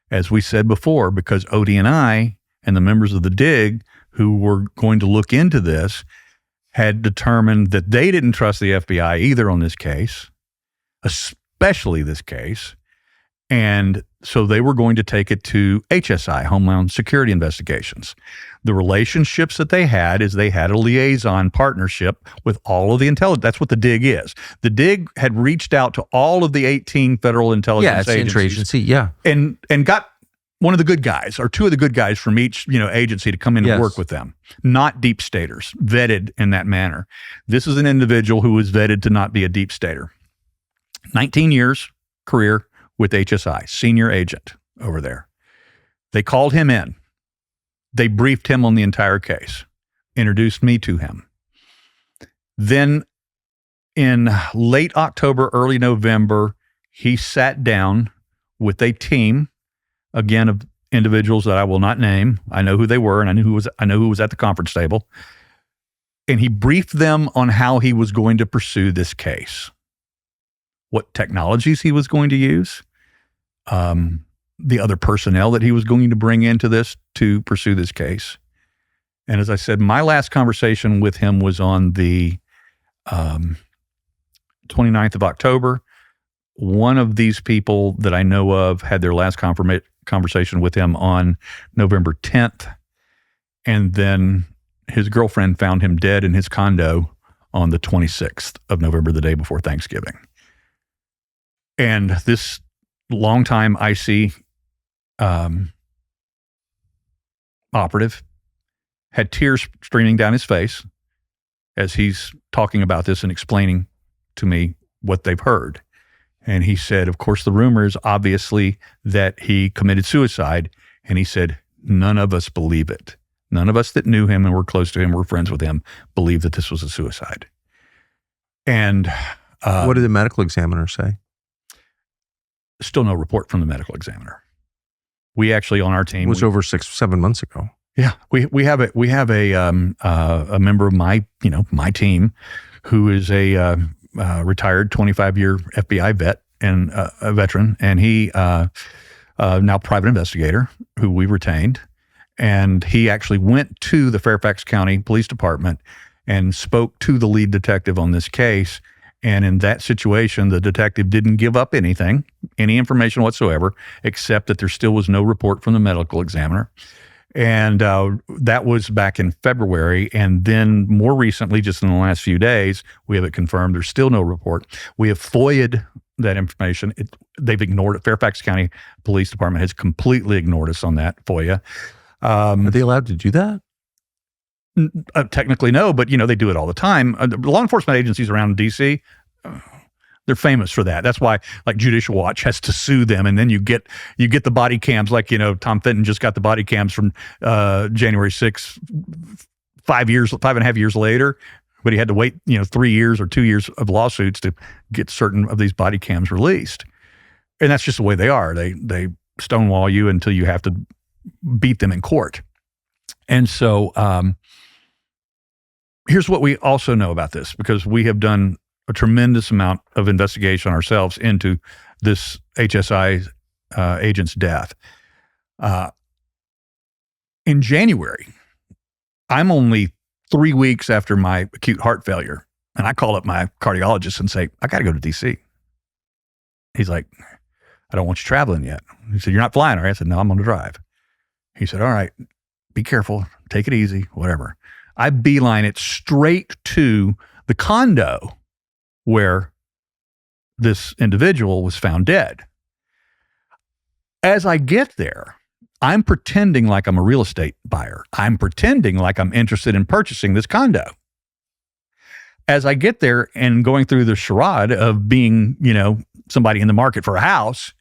as we said before, because ODNI and the members of the DIG who were going to look into this had determined that they didn't trust the FBI either on this case, especially this case. And so they were going to take it to HSI, Homeland Security Investigations. The relationships that they had is they had a liaison partnership with all of the intelligence. That's what the DIG is. The DIG had reached out to all of the 18 federal intelligence agencies. And got one of the good guys or two of the good guys from each, agency to come in and work with them. Not deep staters, vetted in that manner. This is an individual who was vetted to not be a deep stater. 19 years career with HSI, senior agent over there. They called him in. They briefed him on the entire case, introduced me to him. Then in late October, early November, he sat down with a team, again, of individuals that I will not name. I know who they were, and I know who was at the conference table. And he briefed them on how he was going to pursue this case, what technologies he was going to use, the other personnel that he was going to bring into this to pursue this case. And as I said, my last conversation with him was on the 29th of October. One of these people that I know of had their last conversation with him on November 10th. And then his girlfriend found him dead in his condo on the 26th of November, the day before Thanksgiving. And this longtime IC operative had tears streaming down his face as he's talking about this and explaining to me what they've heard. And he said, of course, the rumor is obviously that he committed suicide. And he said, none of us believe it. None of us that knew him and were close to him, were friends with him, believe that this was a suicide. And what did the medical examiner say? Still no report from the medical examiner. We actually on our team, it was over 6-7 months ago. Yeah, we have a member of my team who is a retired 25-year FBI vet and a veteran, and he now private investigator who we retained, and he actually went to the Fairfax County Police Department and spoke to the lead detective on this case. And in that situation, the detective didn't give up any information whatsoever, except that there still was no report from the medical examiner. And that was back in February. And then more recently, just in the last few days, we have it confirmed there's still no report. We have FOIA'd that information. They've ignored it. Fairfax County Police Department has completely ignored us on that FOIA. Are they allowed to do that? Technically, no, but they do it all the time. Law enforcement agencies around DC, they're famous for that. That's why, like, Judicial Watch has to sue them, and then you get the body cams. Like, Tom Fenton just got the body cams from January 6th, 5.5 years later, but he had to wait 3 years or 2 years of lawsuits to get certain of these body cams released. And that's just the way they are. They stonewall you until you have to beat them in court. And so here's what we also know about this, because we have done a tremendous amount of investigation ourselves into this HSI agent's death. In January, I'm only 3 weeks after my acute heart failure, and I call up my cardiologist and say, I got to go to DC. He's like, I don't want you traveling yet. He said, you're not flying, right? I said, no, I'm going to drive. He said, all right, be careful, take it easy, whatever. I beeline it straight to the condo where this individual was found dead. As I get there, I'm pretending like I'm a real estate buyer. I'm pretending like I'm interested in purchasing this condo. As I get there and going through the charade of being, somebody in the market for a house,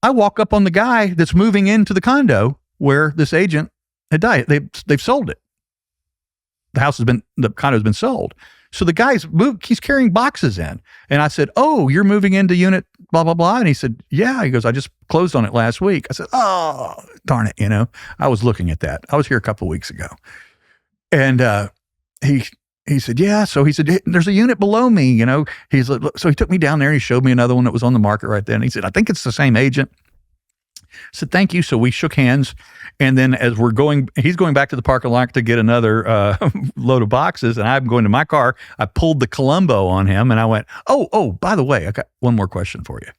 I walk up on the guy that's moving into the condo where this agent had died. They've sold it. The condo's been sold. So the guy's he's carrying boxes in. And I said, oh, you're moving into unit blah, blah, blah. And he said, yeah. He goes, I just closed on it last week. I said, oh, darn it. I was looking at that. I was here a couple of weeks ago. And he said, yeah. So he said, there's a unit below me, He's like, so he took me down there and he showed me another one that was on the market right then. He said, I think it's the same agent. I said, thank you. So we shook hands. And then as he's going back to the parking lot to get another load of boxes. And I'm going to my car. I pulled the Columbo on him and I went, oh, by the way, I got one more question for you.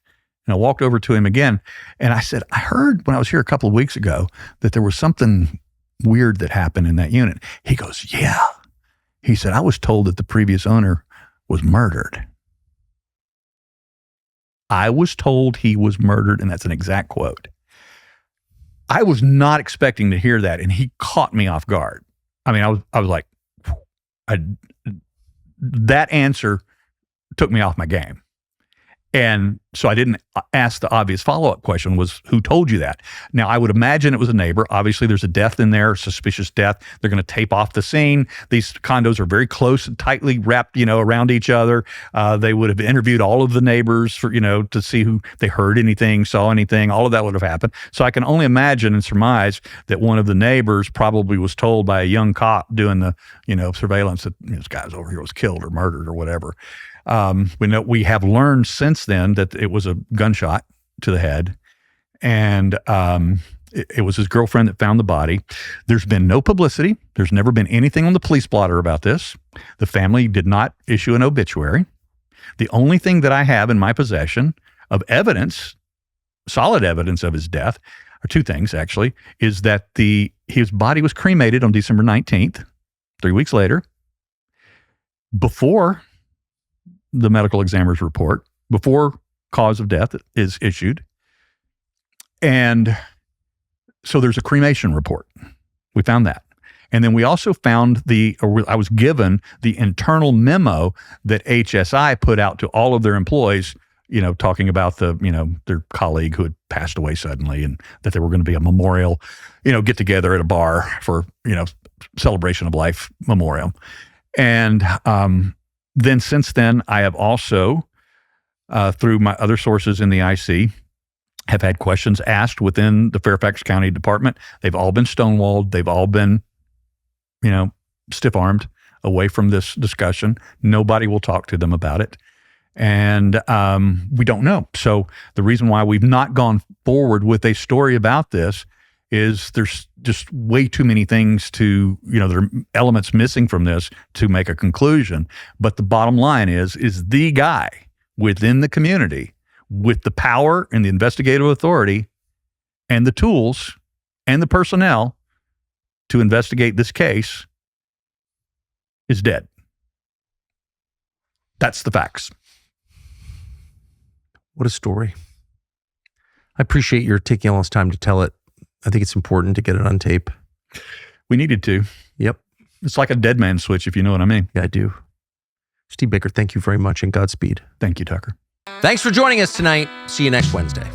And I walked over to him again. And I said, I heard when I was here a couple of weeks ago that there was something weird that happened in that unit. He goes, yeah. He said, I was told that the previous owner was murdered. I was told he was murdered. And that's an exact quote. I was not expecting to hear that, and he caught me off guard. I mean, I was like, that answer took me off my game. And so I didn't ask the obvious follow-up question was, who told you that? Now, I would imagine it was a neighbor. Obviously, there's a death in there, suspicious death. They're going to tape off the scene. These condos are very close and tightly wrapped, around each other. They would have interviewed all of the neighbors for, to see who they heard anything, saw anything. All of that would have happened. So I can only imagine and surmise that one of the neighbors probably was told by a young cop doing the, surveillance that this guy over here was killed or murdered or whatever. We have learned since then that it was a gunshot to the head, and it was his girlfriend that found the body. There's been no publicity. There's never been anything on the police blotter about this. The family did not issue an obituary. The only thing that I have in my possession of evidence, solid evidence of his death, are two things actually, is that his body was cremated on December 19th, 3 weeks later, before the medical examiner's report, before cause of death is issued. And so there's a cremation report. We found that. And then we also found I was given the internal memo that HSI put out to all of their employees, talking about their colleague who had passed away suddenly and that there were going to be a memorial, get together at a bar for, celebration of life memorial. And, then since then, I have also, through my other sources in the IC, have had questions asked within the Fairfax County Department. They've all been stonewalled. They've all been, stiff-armed away from this discussion. Nobody will talk to them about it. And we don't know. So the reason why we've not gone forward with a story about this is there's just way too many things to, there are elements missing from this to make a conclusion. But the bottom line is the guy within the community with the power and the investigative authority and the tools and the personnel to investigate this case is dead. That's the facts. What a story. I appreciate your taking all this time to tell it. I think it's important to get it on tape. We needed to. Yep. It's like a dead man switch, if you know what I mean. Yeah, I do. Steve Baker, thank you very much and Godspeed. Thank you, Tucker. Thanks for joining us tonight. See you next Wednesday.